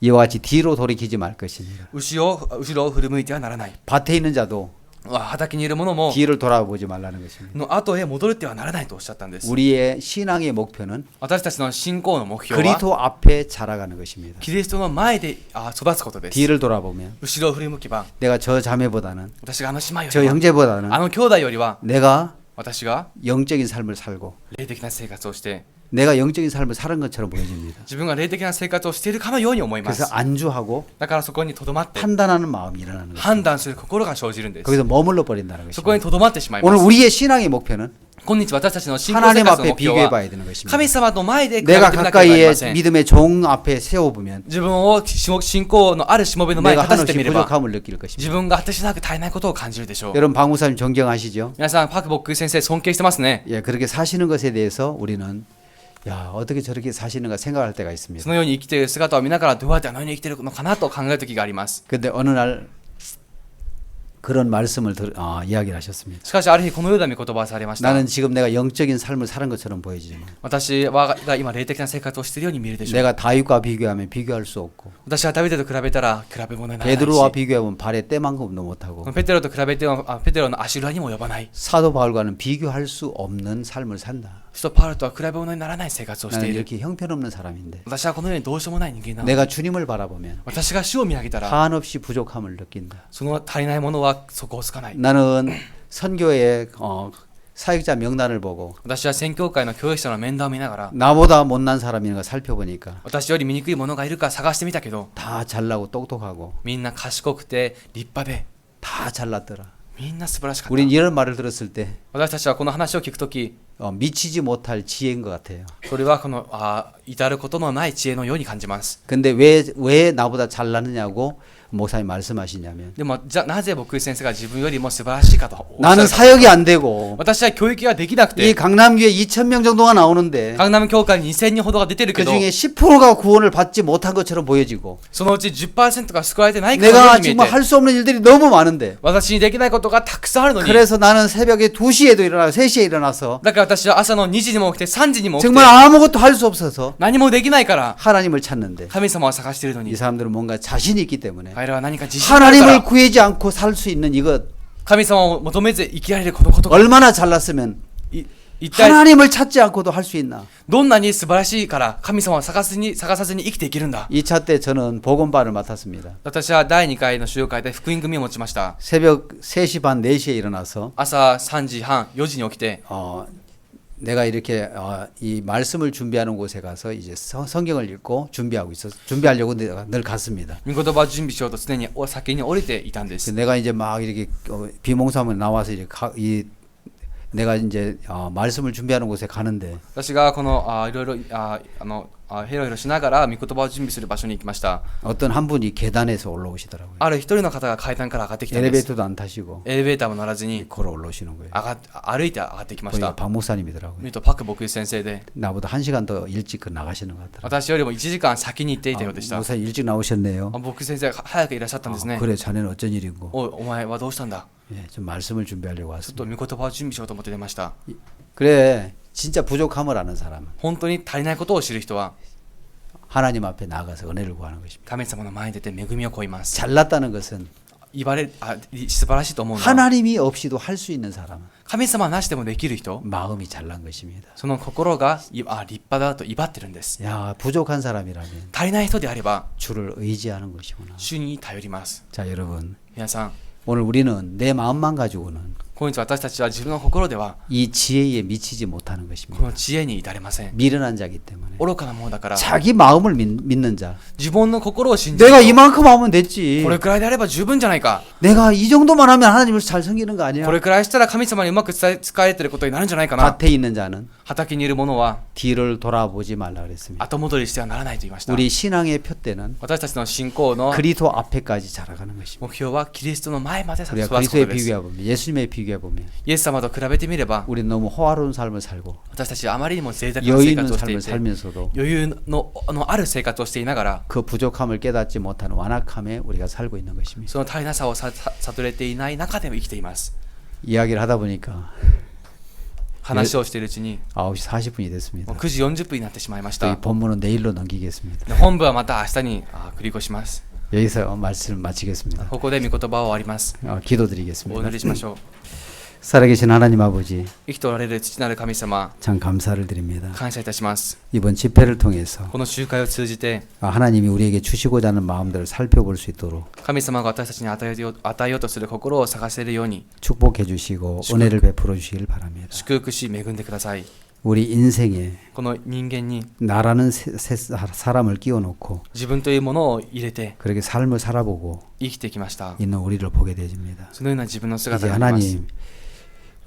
이와 같이 뒤로 돌이키지 말 것입니다. 後ろを振り向いてはならない。 밭에 있는 자도 畑にいるものも 뒤를 돌아보지 말라는 것입니다. の後へ戻ってはならないとおっしゃったんです。 우리의 신앙의 목표는 私たちの信仰の目標は 그리스도 앞에 자라가는 것입니다. キリストの前で育つことです。 뒤를 돌아보면 後ろを振り向けば 내가 저 자매보다는 私があの姉妹よ 저 りは 형제보다는 あの兄弟よりは 내가 私が 영적인 삶을 살고 霊的な生活をして 내가 영적인 삶을 사는 것처럼 보여집니다. 自分が霊的な生活をしているかのように思いま 그래서 す。 안주하고 だからそこにとどまって 판단하는 마음이 일어나는 거예요. 判断する心が生じるんです。 거기서 머물러 버린다는 そこに 것입니다. とどまってしまいま 오늘 す。 우리의 신앙의 목표는 今日私たちの信仰生 하나님 活の 앞에 目標 비교해 は 봐야 되는 것입니다. 神様の前で比べて 내가 みなければなり 가까이에 ません。 믿음의 종 앞에 세워보면 自分を信仰のあるしもべの前に 내가 立たせて 한없이 みれば 부족함을 느낄 自 것입니다. 分が果てしなく足りないことを感じるでしょう。 여러분 박무사님 존경하시죠? 皆さんパクボック先生尊敬してますね。 예, 그렇게 사시는 것에 대해서 우리는 야 어떻게 저렇게 사시는가 생각할 때가 そ 있습니다. のように生きている姿を見ながらどうやってあのように生きているのかなと考える時があります。 근데 어느 날 그런 말씀을 이야기를 하셨습니다. しかしある日このような御言葉をされました。 나는 지금 내가 영적인 삶을 사는 것처럼 보여지지만 私が今霊的な生活をしているように見えるでしょう。 내가 다윗과 비교하면 비교할 수 없고 私はダビデと比べたら比べ物にならない 베드로와 し、 비교하면 발에 때만큼도 못하고 ペテロと比べてもペテロの足裏にも及ばない。 사도 바울과는 비교할 수 없는 삶을 산다. 使徒パウロとは比べ物にならない生活をして 나는 いる。 이렇게 형편없는 사람인데 私はこのようにどうしようもない人間なの。 내가 주님을 바라보면 私が主を見上げたら 한없이 부족함을 느낀다. その足りないものは底をつかない。 나는 선교의 사역자 명단을 보고 私は宣教会の教育者の面談を見ながら 나보다 못난 사람이 있는 걸 살펴보니까 私より醜い者がいるか探してみたけど 다 잘나고 똑똑하고 みんな賢くて立派で 다 잘났더라. みんな素晴らしかった。 우린 이런 말을 들었을 때 私たちはこの話を聞くとき 미치지 못할 지혜인 것 같아요. それはこの至ることのない知恵のように感じます。 근데 왜 나보다 잘났느냐고 목사님 말씀하시냐면 でもじゃあなぜ僕先生が自分よりも素晴らしいかとおっしゃる 나는 か。 사역이 안 되고 私は教育ができなく 이 て 강남교회 2,000명 정도가 나오는데 강남教会に2000人ほどが出てるけ 그 ど 중에 10%가 구원을 받지 못한 것처럼 보여지고 そのうち 10% が救われてないかのよう 내가 に見え 정말 て 할 수 없는 일들이 너무 많은데 私にできないことがたくさんあるのに 그래서 나는 새벽에 2시에도 일어나고 3시에 일어나서 だから私は朝の2時にも起きて3時にも起きて 정말 아무것도 할 수 없어서 何もできないから 하나님을 찾는데 神様を探しているの 이 に 사람들은 뭔가 자신이 있기 때문에 彼らは何か自信があるか 하나님을 ら 구하지 않고 살 수 있는 이것 神様を求めず生きられるこのことが 얼마나 잘났으면 一体 하나님을 찾지 않고도 할 수 있나. どんなに素晴らしいから神様を探さずに生きていけるんだ。 2차 때 저는 복음반을 맡았습니다. 私は第2回の集会で福音組を持ちました。 새벽 3시 반 4시에 일어나서 朝3時半4時に起きて 내가 이렇게 이 말씀을 준비하는 곳에 가서 이제 성경을 읽고 준비하려고 내가 늘 갔습니다. 御言葉を準備しようと常に先に降りていたんで 그래서 す。 내가 이제 막 이렇게 비몽사몽 나와서 이렇게 내가 이제 말씀을 준비하는 곳에 가는데 私がこのいろいろヘロヘロしながら御言葉を準備する場所に行きました。 어떤 한 분이 계단에서 올라오시더라고요. ある一人の方が階段から上がってきたんです。 엘리베이터도 안 타시고 エレベーターも乗らずに 걸어 올라오시는 거예요. 歩いて上がってきまし 보니까 た。 박 목사님이더라고요. 見るとパクボク先生で 나보다 1시간 더 일찍 나가시는 것 같더라고요. 私よりも1時間先に行っていたようでした。 목사님 일찍 나오셨네요. 僕先生が早くいらっしゃったんですね。 그래 자네는 어쩐 일이고. お前はどうしたんだ。 예, 좀 말씀을 준비하려고 ちょっ 왔습니다. と御言葉を準備しようと思って出ました。 그래 진짜 부족함을 아는 사람은 本当に足りないことを知る人は 하나님 앞에 나가서 은혜를 구하는 것입니다. 神様の前に出て恵みを乞います。 잘났다는 것은 素晴らしいと思うのは 하나님이 없이도 할 수 있는 사람은 神様なしでもできる人、 마음이 잘난 것입니다. その心が立派だと威張ってるんです。 야 부족한 사람이라면 足りない人であれば 주를 의지하는 것이구나. 主に頼ります。 자 여러분 皆さん、 오늘 우리는 내 마음만 가지고는 今日私たちは自分の心では 이 지혜에 미치지 못하는 こ 것입니다. の知恵に至れません。 미련한 자기 때문에 愚かなものだから 자기 마음을 믿는 자. 自分の心を信じる 내가 人、 이만큼 하면 됐지. これくらいであれば十分じゃないか。 내가 이 정도만 하면 하나님을 잘 섬기는 거 아니야? これくらいしたら神様にうまく使えてることになるんじゃないかな。 밭에 있는 자는 畑にいる者は 뒤를 돌아보지 말라 그랬습니다. 後戻りしてはならないと言いました。 우리 신앙의 표대는 私たちの信仰の 그리스도 앞에까지 자라가는 것입니다. 目標はキリストの前まで育つ 우리가 こと 그리스도에 です。 비교해 보면 예수님에 비교해 보면 イエス様と比べてみれば 우리는 너무 호화로운 삶을 살고 私たちはあまりにも贅沢な 여유 生 있는 活をしてい 삶을 て 살면서도 余裕のある生活をしていながら 그 부족함을 깨닫지 못한 완악함에 우리가 살고 있는 것입니다. その足りなさを悟れていない中でも生きています。 이야기를 하다 보니까 話をしているうちに 9시 40분이 됐습니다. もう9時40分になってしまいまし 이 た。 본문은 내일로 넘기겠습니다. 本部はまた明日に繰り越します。 여기서 말씀을 마치겠습니다. ここで御言葉を終わります。 お 기도드리겠습니다. 祈りしましょう。 살아계신 하나님 아버지, 生きておられる父なる神様、 참 감사를 드립니다. 感謝いたします。 이번 집회를 통해서 この集会を通じて、 하나님이 우리에게 주시고자 하는 마음들을 살펴볼 수 있도록 神様が私たちに与えようとする心を探せるように、 축복해 주시고 은혜를 베풀어 주시길 바랍니다. 祝福し恵んでください。 우리 인생에 この人間に 나라는 사람을 끼워놓고 自分というものを入れて 그렇게 삶을 살아보고 生きてきました。 있는 우리를 보게 되집니다. そのような自分の 이제 姿があります。 하나님,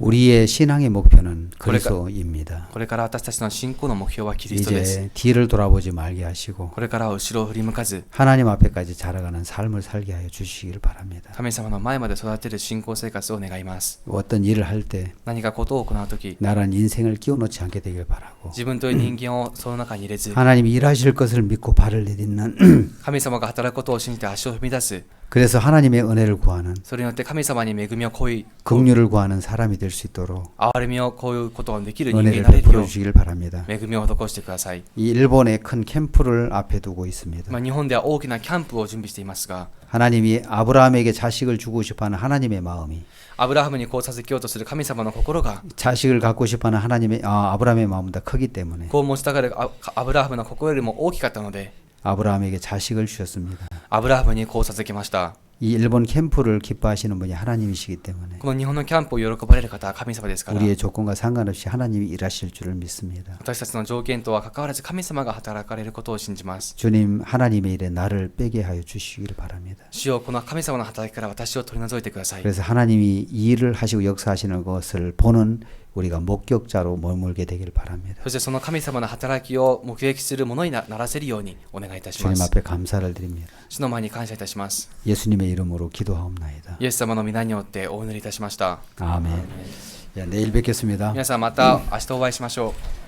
우리의 신앙의 목표는 그리스도입니다. これから私たちの信仰の目標はキリストです。 이제 뒤를 돌아보지 말게 하시고 これからは後ろを振り向かず、 하나님 앞에까지 자라가는 삶을 살게 하여 주시길 바랍니다. 神様の前まで育てる信仰生活を願います。 어떤 일을 할 때 何かことを行うとき、 나란 인생을 끼워놓지 않게 되길 바라고 自分という人間をその中に入れず、 하나님이 일하실 것을 믿고 발을 내딛는 神様が働くことを信じて足を踏み出す。 그래서 하나님의 은혜를 구하는 それによって神様に恵みを恋い、 긍휼을 구하는 사람이 될 수 있도록 憐れみをこういうことができる人間に 은혜를 なれるよ 베풀어 う、 주시길 바랍니다. 恵みを施してください。 이 일본의 큰 캠프를 앞에 두고 있습니다. 日本では大きなキャンプを準備していますが、 하나님이 아브라함에게 자식을 주고 싶어하는 하나님의 마음이 アブラハムにこう授けようとする神様の心が、 자식을 갖고 싶어하는 아브라함의 마음보다 크기 때문에 こう持ちたがるアブラハムの心よりも大きかったので、 아브라함에게 자식을 주셨습니다. アブラハムにこう授けました。 이 일본 캠프를 기뻐하시는 분이 하나님이시기 때문에 この日本のキャンプを喜ばれる方は神様ですから、 우리의 조건과 상관없이 하나님이 일하실 줄을 믿습니다. 私たちの条件とは関わらず神様が働かれることを信じます。 주님, 하나님의 일에 나를 빼게 하여 주시기를 바랍니다. 主よ、この神様の働きから私を取り除いてください。 그래서 하나님이 이 일을 하시고 역사하시는 것을 보는 우리가 목격자로 머물게 되기를 바랍니다. そしてその神様の働きを目撃するものにならせるようにお願いいたしま 주님 す。 앞에 감사를 드립니다. 主の前に感謝いたします。 예수님의 이름으로 기도하옵나이다. イエス様の皆によってお祈りいたしました。 아멘. 야, 내일 뵙겠습니다. 皆さんまた明日お会いしましょう。